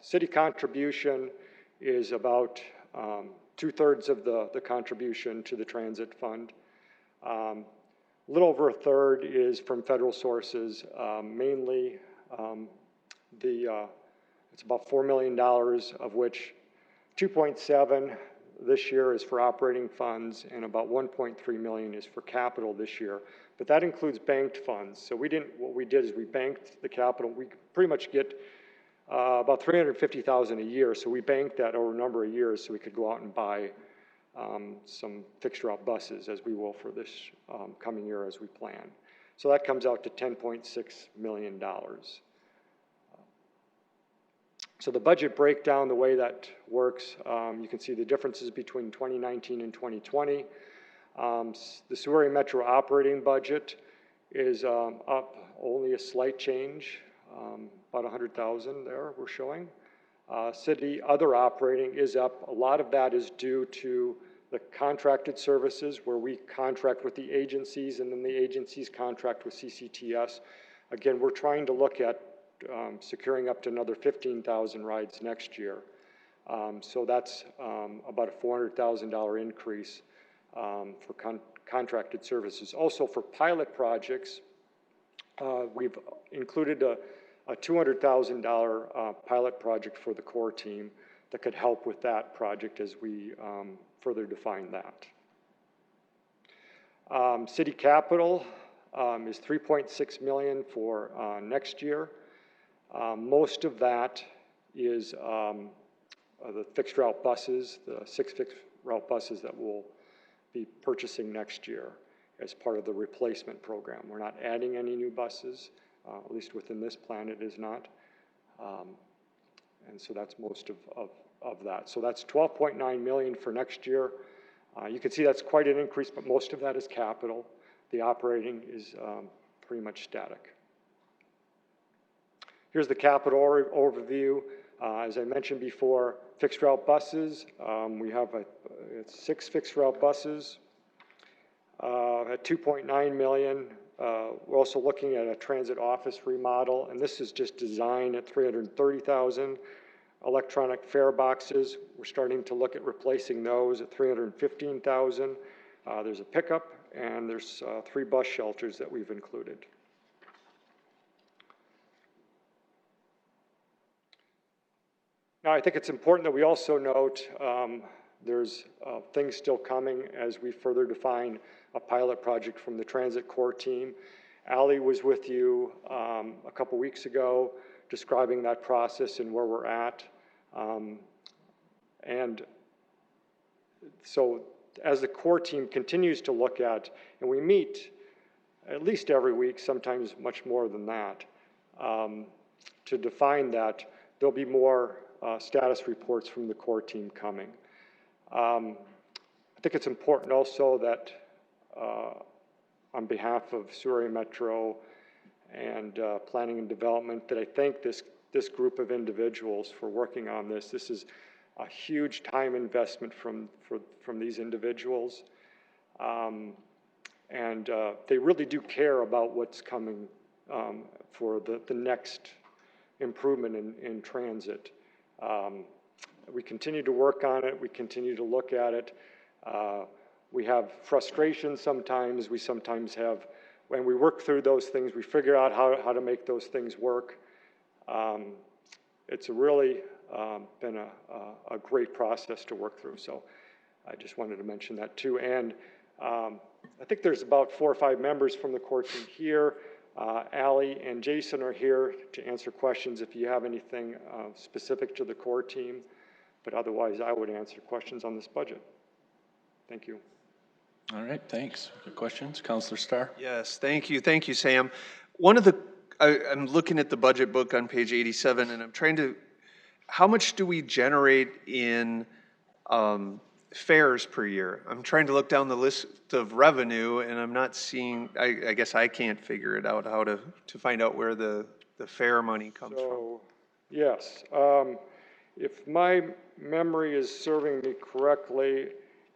city contribution is about 2/3 of the contribution to the transit fund. A little over 1/3 is from federal sources, mainly it's about $4 million, of which 2.7 this year is for operating funds, and about 1.3 million is for capital this year. But that includes banked funds. So what we did is we banked the capital. We pretty much get about $350,000 a year. So we banked that over a number of years so we could go out and buy some fixed route buses, as we will for this coming year as we plan. So that comes out to $10.6 million. So the budget breakdown, the way that works, you can see the differences between 2019 and 2020. The Sioux Area Metro operating budget is up only a slight change, about 100,000 there we're showing. City other operating is up. A lot of that is due to the contracted services, where we contract with the agencies and then the agencies contract with CCTS. Again, we're trying to look at securing up to another 15,000 rides next year. So that's about a $400,000 increase for contracted services. Also for pilot projects, we've included a $200,000 pilot project for the core team that could help with that project as we further define that. City capital is $3.6 million for next year. Most of that is the fixed route buses, the 6 fixed route buses that we'll be purchasing next year as part of the replacement program. We're not adding any new buses, at least within this plan it is not. And so that's most of that. So that's $12.9 million for next year. You can see that's quite an increase, but most of that is capital. The operating is pretty much static. Here's the capital overview. As I mentioned before, fixed route buses. We have 6 fixed route buses at $2.9 million. We're also looking at a transit office remodel, and this is just design at $330,000. Electronic fare boxes, we're starting to look at replacing those at $315,000. There's a pickup, and there's 3 bus shelters that we've included. Now, I think it's important that we also note there's things still coming as we further define a pilot project from the transit core team. Allie was with you a couple weeks ago describing that process and where we're at. And so as the core team continues to look at, and we meet at least every week, sometimes much more than that, to define that, there'll be more status reports from the core team coming. I think it's important also that on behalf of Sioux Metro and Planning and Development, that I thank this group of individuals for working on this. This is a huge time investment from these individuals. And they really do care about what's coming for the next improvement in transit. We continue to work on it. We continue to look at it. We have frustration sometimes. We sometimes have, when we work through those things, we figure out how to make those things work. It's really been a great process to work through. So I just wanted to mention that too. And I think there's about 4 or 5 members from the core team here. Allie and Jason are here to answer questions if you have anything specific to the core team. But otherwise, I would answer questions on this budget. Thank you. All right, thanks. Good questions. Counselor Starr? Yes, thank you, Sam. One of the, I'm looking at the budget book on page 87, and I'm trying to, how much do we generate in fares per year? I'm trying to look down the list of revenue, and I'm not seeing, I guess I can't figure it out, how to find out where the fare money comes from. Yes, if my memory is serving me correctly,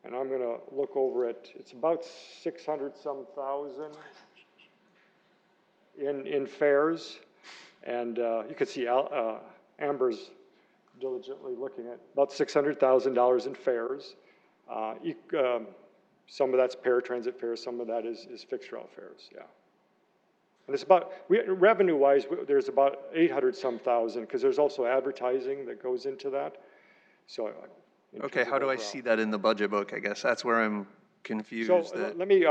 and I'm going to look over it, it's about 600-some thousand in fares, and you can see Amber's diligently looking at about $600,000 in fares. Some of that's paratransit fares, some of that is fixed route fares, yeah. And it's about, revenue-wise, there's about 800-some thousand, because there's also advertising that goes into that. So, okay, how do I see that in the budget book? I guess that's where I'm confused. So let me,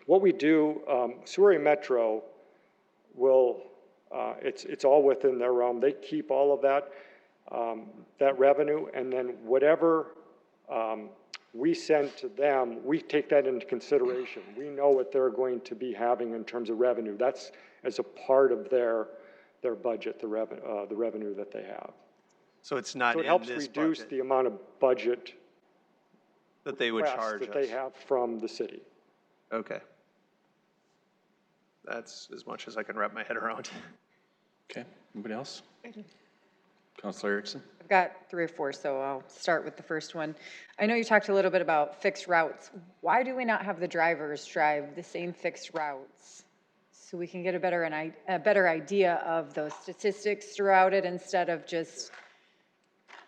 what we do, Sioux Metro will, it's all within their realm. They keep all of that revenue, and then whatever we send to them, we take that into consideration. We know what they're going to be having in terms of revenue. That's as a part of their budget, the revenue that they have. So it's not in this budget. So it helps reduce the amount of budget that they would charge that us. they have from the city. Okay. That's as much as I can wrap my head around. Okay, anybody else? Counselor Erickson? I've got 3 or 4, so I'll start with the first one. I know you talked a little bit about fixed routes. Why do we not have the drivers drive the same fixed routes so we can get a better idea of those statistics throughout it, instead of just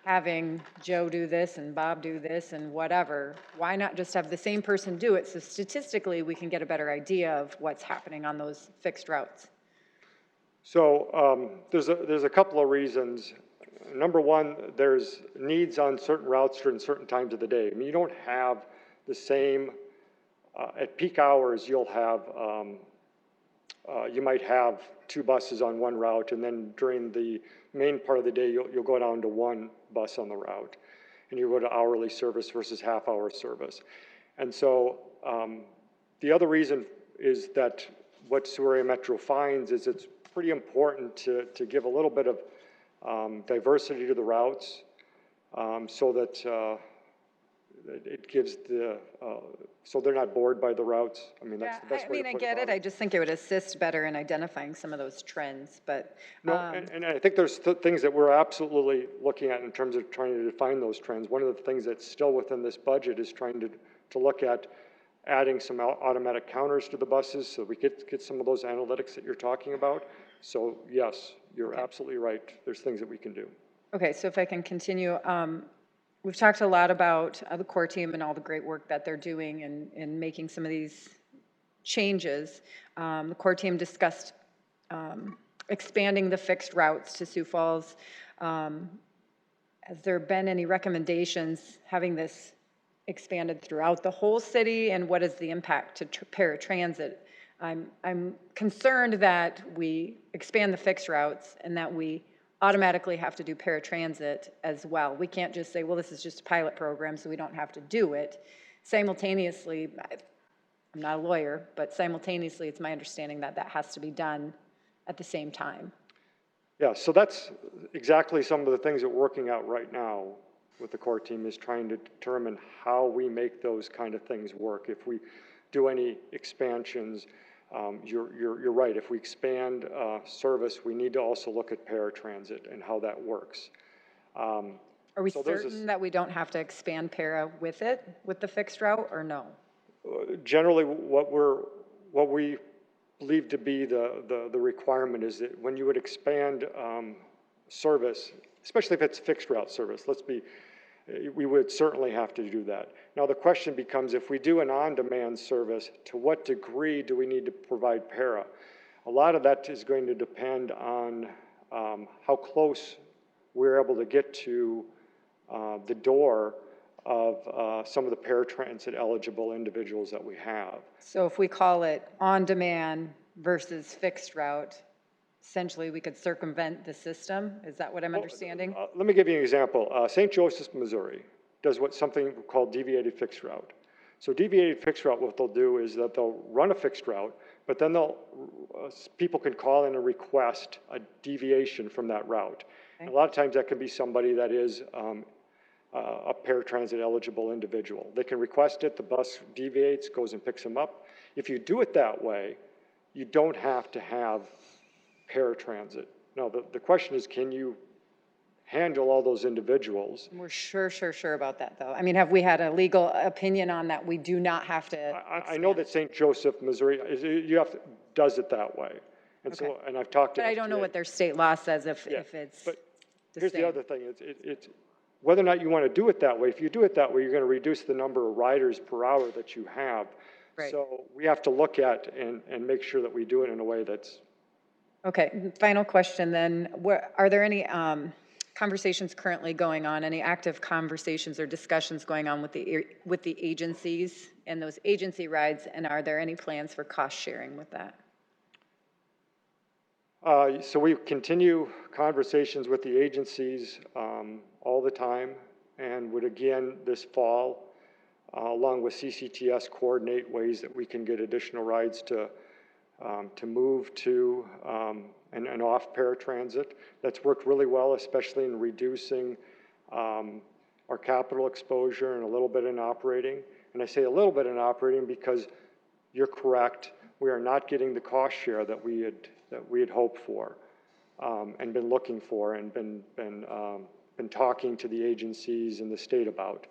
having Joe do this and Bob do this and whatever? Why not just have the same person do it, so statistically we can get a better idea of what's happening on those fixed routes? So there's a couple of reasons. Number one, there's needs on certain routes during certain times of the day. I mean, you don't have the same, at peak hours, you'll have, you might have 2 buses on one route, and then during the main part of the day, you'll go down to 1 bus on the route, and you go to hourly service versus half-hour service. And so the other reason is that what Sioux Metro finds is it's pretty important to give a little bit of diversity to the routes, so that it gives so they're not bored by the routes. I mean, that's the best way to put it. I get it. I just think it would assist better in identifying some of those trends, but. No, and I think there's things that we're absolutely looking at in terms of trying to define those trends. One of the things that's still within this budget is trying to look at adding some automatic counters to the buses, so we get some of those analytics that you're talking about. So yes, you're absolutely right. There's things that we can do. Okay, so if I can continue, we've talked a lot about the core team and all the great work that they're doing in making some of these changes. The core team discussed expanding the fixed routes to Sioux Falls. Has there been any recommendations having this expanded throughout the whole city, and what is the impact to paratransit? I'm concerned that we expand the fixed routes and that we automatically have to do paratransit as well. We can't just say, well, this is just a pilot program, so we don't have to do it. Simultaneously, I'm not a lawyer, but simultaneously, it's my understanding that that has to be done at the same time. Yeah, so that's exactly some of the things that we're working out right now with the core team, is trying to determine how we make those kind of things work. If we do any expansions, you're right. If we expand service, we need to also look at paratransit and how that works. Are we So there's certain that we don't have to expand para with it, with the fixed route, or no? Generally, what we believe to be the requirement is that when you would expand service, especially if it's fixed route service, we would certainly have to do that. Now the question becomes, if we do an on-demand service, to what degree do we need to provide para? A lot of that is going to depend on how close we're able to get to the door of some of the paratransit eligible individuals that we have. So if we call it on-demand versus fixed route, essentially we could circumvent the system? Is that what I'm understanding? Let me give you an example. St. Joseph's, Missouri does something called deviated fixed route. So deviated fixed route, what they'll do is that they'll run a fixed route, but then people can call in and request a deviation from that route. Okay. And a lot of times that can be somebody that is a paratransit eligible individual. They can request it, the bus deviates, goes and picks them up. If you do it that way, you don't have to have paratransit. Now, the question is, can you handle all those individuals? We're sure about that, though. I mean, have we had a legal opinion on that? We do not have to. I know that St. Joseph, Missouri, does it that way. And Okay. so, and I've talked to But I don't know what their state law says if it's But the here's same. the other thing, it's whether or not you want to do it that way. If you do it that way, you're going to reduce the number of riders per hour that you have. Right. So we have to look at and make sure that we do it in a way that's. Okay, final question then. Are there any conversations currently going on, any active conversations or discussions going on with the agencies and those agency rides, and are there any plans for cost sharing with that? So we continue conversations with the agencies all the time, and would again this fall, along with CCTS, coordinate ways that we can get additional rides to move to and off paratransit. That's worked really well, especially in reducing our capital exposure and a little bit in operating. And I say a little bit in operating because you're correct. We are not getting the cost share that we had hoped for and been looking for and been talking to the agencies and the state about.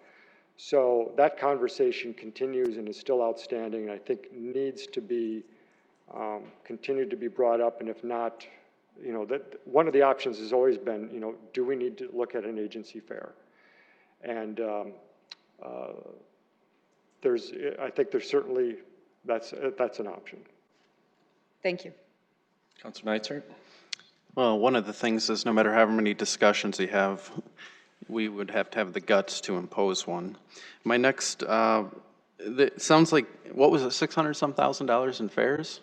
So that conversation continues and is still outstanding, and I think needs to be continued to be brought up. And if not, that one of the options has always been, do we need to look at an agency fare? And I think there's certainly that's an option. Thank you. Councilor Neitzer? Well, one of the things is no matter how many discussions you have, we would have to have the guts to impose one. My next, it sounds like, what was it, $600,000 in fares?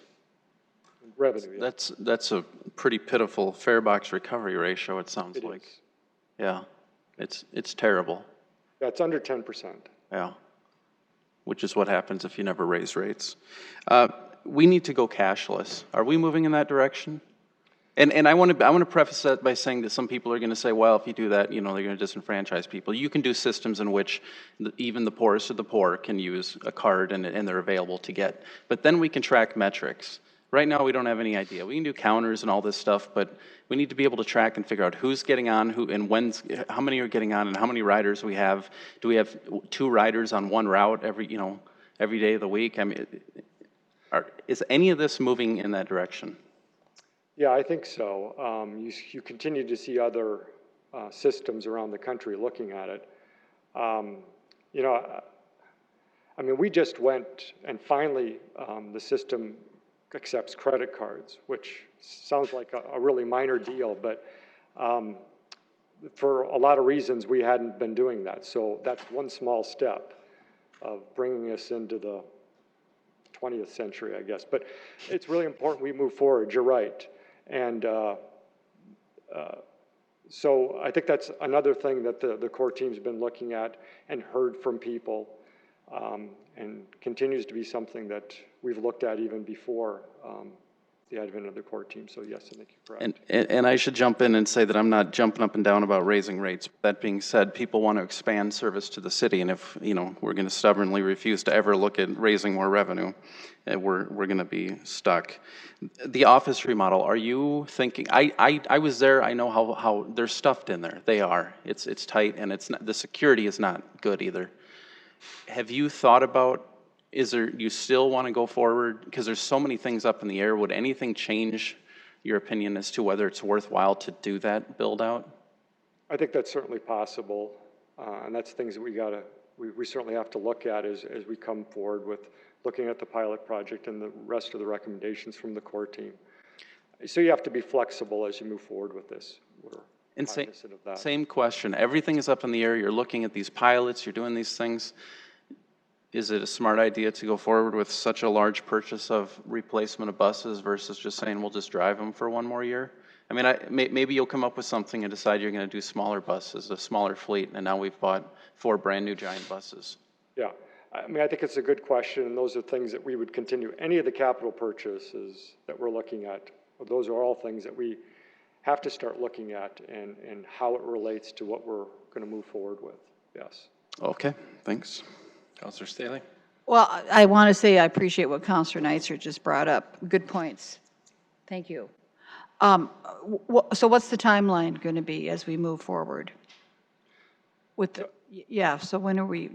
Revenue, yeah. That's a pretty pitiful fare box recovery ratio, it sounds It like. is. Yeah, it's terrible. Yeah, it's under 10%. Yeah, which is what happens if you never raise rates. We need to go cashless. Are we moving in that direction? And I want to preface that by saying that some people are going to say, well, if you do that, they're going to disenfranchise people. You can do systems in which even the poorest of the poor can use a card and they're available to get. But then we can track metrics. Right now, we don't have any idea. We can do counters and all this stuff, but we need to be able to track and figure out who's getting on, who and how many are getting on, and how many riders we have. Do we have 2 riders on one route every day of the week? I mean, is any of this moving in that direction? Yeah, I think so. You continue to see other systems around the country looking at it. We just went and finally the system accepts credit cards, which sounds like a really minor deal, but for a lot of reasons we hadn't been doing that. So that's one small step of bringing us into the 20th century, I guess. But it's really important we move forward, you're right. And so I think that's another thing that the core team's been looking at and heard from people, and continues to be something that we've looked at even before the advent of the core team. So yes, I think you're correct. And I should jump in and say that I'm not jumping up and down about raising rates. That being said, people want to expand service to the city, and if, we're going to stubbornly refuse to ever look at raising more revenue, we're going to be stuck. The office remodel, are you thinking, I was there, I know how they're stuffed in there. They are. It's tight, and it's not, the security is not good either. Have you thought about, you still want to go forward? Because there's so many things up in the air. Would anything change your opinion as to whether it's worthwhile to do that build out? I think that's certainly possible, and that's things that we certainly have to look at as we come forward with looking at the pilot project and the rest of the recommendations from the core team. So you have to be flexible as you move forward with this. We're cognizant of that. Same question. Everything is up in the air. You're looking at these pilots. You're doing these things. Is it a smart idea to go forward with such a large purchase of replacement of buses versus just saying we'll just drive them for one more year? I mean, maybe you'll come up with something and decide you're going to do smaller buses, a smaller fleet, and now we've bought 4 brand new giant buses. Yeah, I mean, I think it's a good question, and those are things that we would continue. Any of the capital purchases that we're looking at, those are all things that we have to start looking at and how it relates to what we're going to move forward with. Yes. Okay, thanks. Counselor Staley? Well, I want to say I appreciate what Counselor Neitzer just brought up. Good points. Thank you. So what's the timeline going to be as we move forward? So when are we?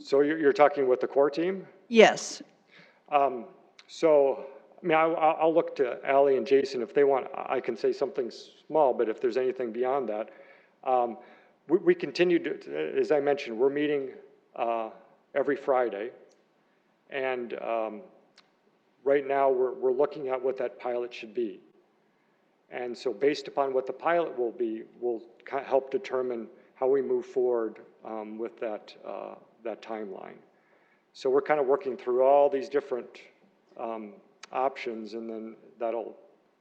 So you're talking with the core team? Yes. So, I mean, I'll look to Allie and Jason if they want. I can say something small, but if there's anything beyond that, we continue to, as I mentioned, we're meeting every Friday, and right now we're looking at what that pilot should be. And so based upon what the pilot will be, we'll help determine how we move forward with that timeline. So we're kind of working through all these different options, and then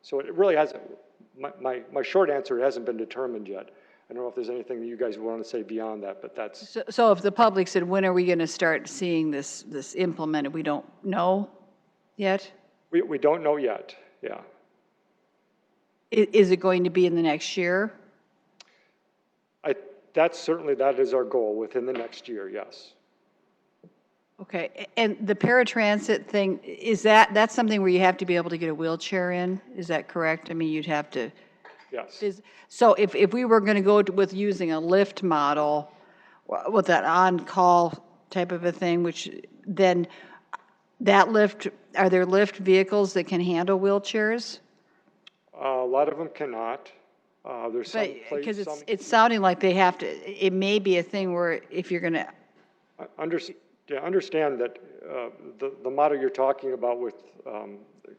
so it really hasn't, my short answer, it hasn't been determined yet. I don't know if there's anything that you guys want to say beyond that, but that's. So if the public said, when are we going to start seeing this implemented? We don't know yet? We don't know yet, yeah. Is it going to be in the next year? That is our goal within the next year, yes. Okay, and the paratransit thing, that's something where you have to be able to get a wheelchair in? Is that correct? I mean, you'd have to. Yes. So if we were going to go with using a lift model, with that on-call type of a thing, which then that lift, are there lift vehicles that can handle wheelchairs? A lot of them cannot. There's some because it's sounding like they have to. It may be a thing where if you're going to understand that the model you're talking about with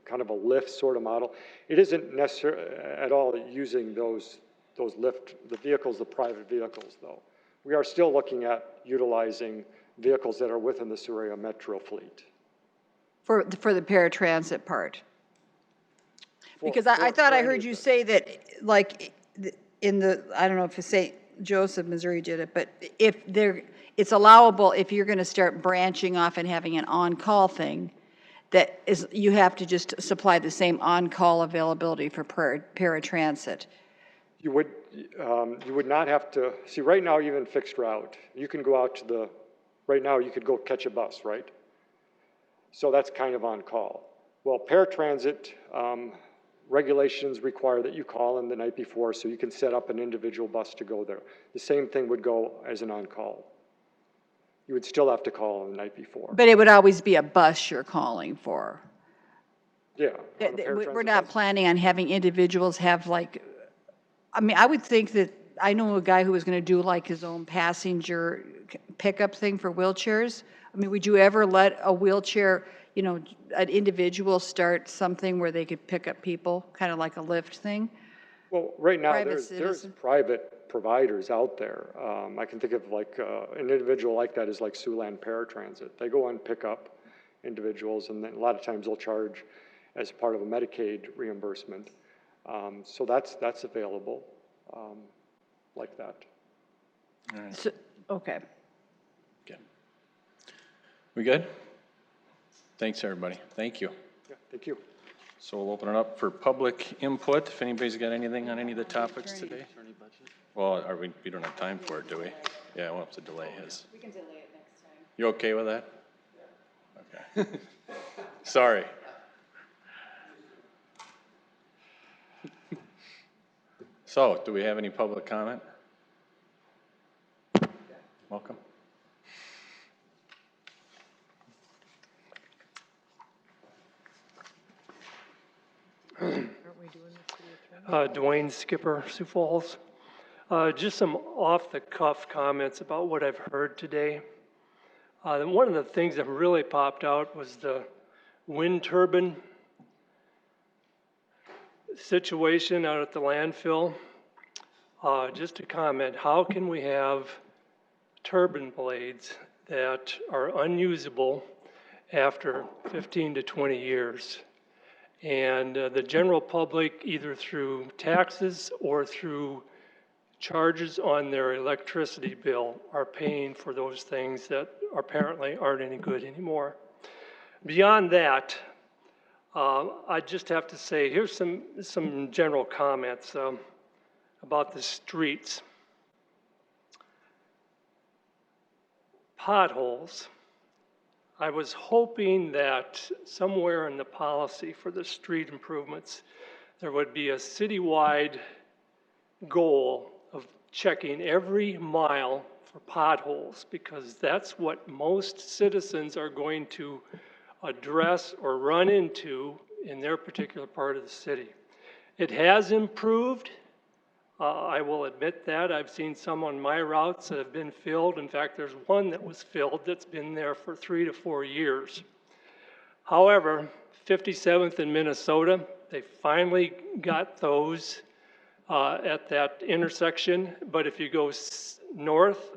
kind of a lift sort of model, it isn't necessarily at all using those the vehicles, the private vehicles, though. We are still looking at utilizing vehicles that are within the Sioux Area Metro fleet. For the paratransit part. Because I thought I heard you say that, like, in I don't know if St. Joseph, Missouri did it, but it's allowable if you're going to start branching off and having an on-call thing, that is, you have to just supply the same on-call availability for paratransit. You would not have to, see right now even fixed route, you can go out to right now you could go catch a bus, right? So that's kind of on call. Well, paratransit regulations require that you call in the night before so you can set up an individual bus to go there. The same thing would go as an on-call. You would still have to call the night before. But it would always be a bus you're calling for. Yeah. We're not planning on having individuals have I mean, I would think that, I know a guy who was going to do like his own passenger pickup thing for wheelchairs. I mean, would you ever let a wheelchair, an individual start something where they could pick up people, kind of like a Lyft thing? Well, right now there's private providers out there. I can think of an individual like that is like Siouxland Paratransit. They go and pick up individuals, and then a lot of times they'll charge as part of a Medicaid reimbursement. So that's available like that. All right. So, okay. Good. We good? Thanks, everybody. Thank you. Yeah, thank you. So we'll open it up for public input, if anybody's got anything on any of the topics today. Well, we don't have time for it, do we? Yeah, we'll have to delay his. We can delay it next time. You okay with that? Okay. Sorry. So, do we have any public comment? Welcome. Dwayne Skipper, Sioux Falls. Just some off-the-cuff comments about what I've heard today. One of the things that really popped out was the wind turbine situation out at the landfill. Just to comment, how can we have turbine blades that are unusable after 15 to 20 years? And the general public, either through taxes or through charges on their electricity bill, are paying for those things that apparently aren't any good anymore. Beyond that, I just have to say, here's some general comments about the streets. Potholes. I was hoping that somewhere in the policy for the street improvements, there would be a citywide goal of checking every mile for potholes, because that's what most citizens are going to address or run into in their particular part of the city. It has improved. I will admit that. I've seen some on my routes that have been filled. In fact, there's one that was filled that's been there for 3 to 4 years. However, 57th in Minnesota, they finally got those at that intersection. But if you go north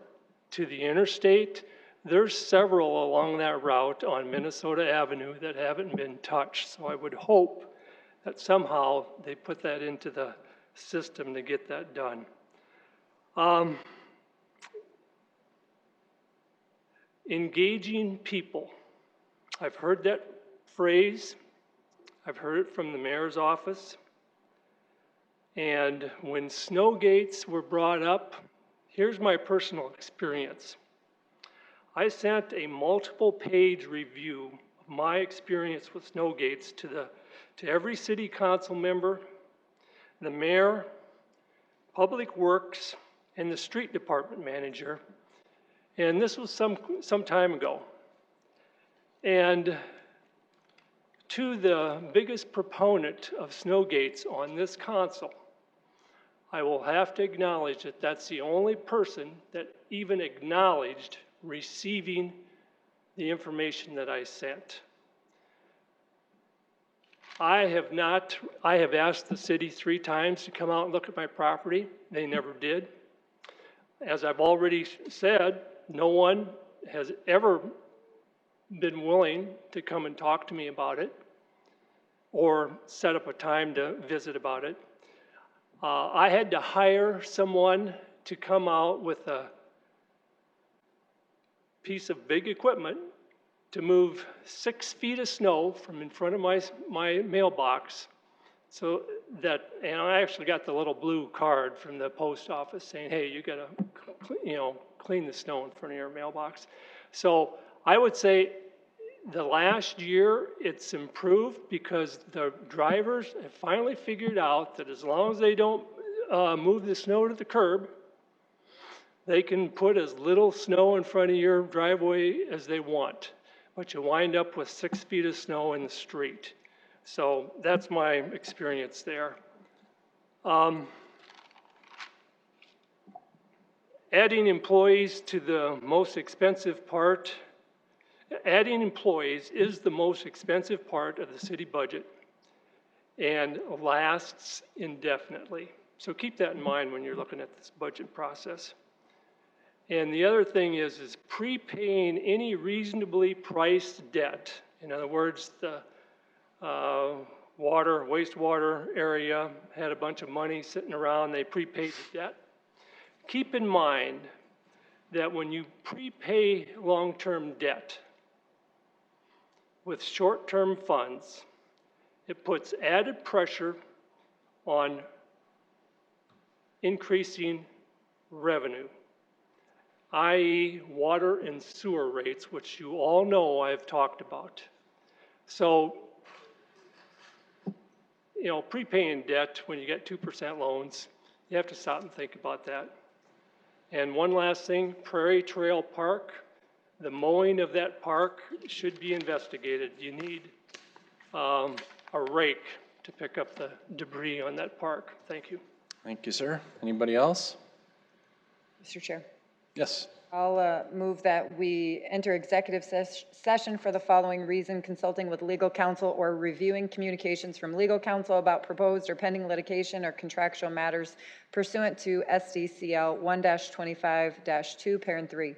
to the interstate, there's several along that route on Minnesota Avenue that haven't been touched. So I would hope that somehow they put that into the system to get that done. Engaging people. I've heard that phrase. I've heard it from the mayor's office. And when snow gates were brought up, here's my personal experience. I sent a multiple page review of my experience with snow gates to every city council member, the mayor, Public Works, and the street department manager. And this was some time ago. And to the biggest proponent of snow gates on this council, I will have to acknowledge that that's the only person that even acknowledged receiving the information that I sent. I have asked the city 3 times to come out and look at my property. They never did. As I've already said, no one has ever been willing to come and talk to me about it or set up a time to visit about it. I had to hire someone to come out with a piece of big equipment to move 6 feet of snow from in front of my mailbox, so that, and I actually got the little blue card from the post office saying, hey, you gotta, clean the snow in front of your mailbox. So I would say the last year it's improved because the drivers have finally figured out that as long as they don't move the snow to the curb, they can put as little snow in front of your driveway as they want, but you wind up with 6 feet of snow in the street. So that's my experience there. Adding employees to the most expensive part, adding employees is the most expensive part of the city budget and lasts indefinitely. So keep that in mind when you're looking at this budget process. And the other thing is prepaying any reasonably priced debt. In other words, the wastewater area had a bunch of money sitting around, they prepaid the debt. Keep in mind that when you prepay long-term debt with short-term funds, it puts added pressure on increasing revenue, i.e. water and sewer rates, which you all know I've talked about. So, you know, prepaying debt when you get 2% loans, you have to stop and think about that. And one last thing, Prairie Trail Park, the mowing of that park should be investigated. You need a rake to pick up the debris on that park. Thank you. Thank you, sir. Anybody else? Mr. Chair. Yes. I'll move that we enter executive session for the following reason: consulting with legal counsel or reviewing communications from legal counsel about proposed or pending litigation or contractual matters pursuant to SDCL 1-25-2, parent 3.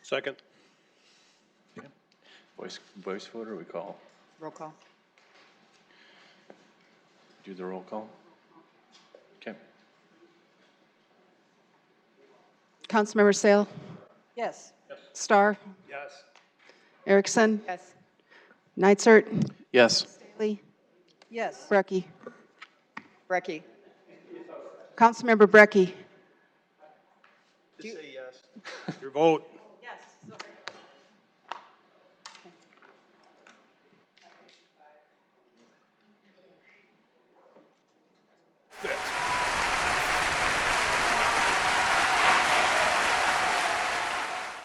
Second. Voice vote or we call? Roll call. Do the roll call? Okay. Councilmember Sale, Yes. Starr, Yes. Erickson, Yes. Nitzert, Yes. Lee, Yes. Brecky. Brecky. Councilmember Brecky. Your vote. Yes.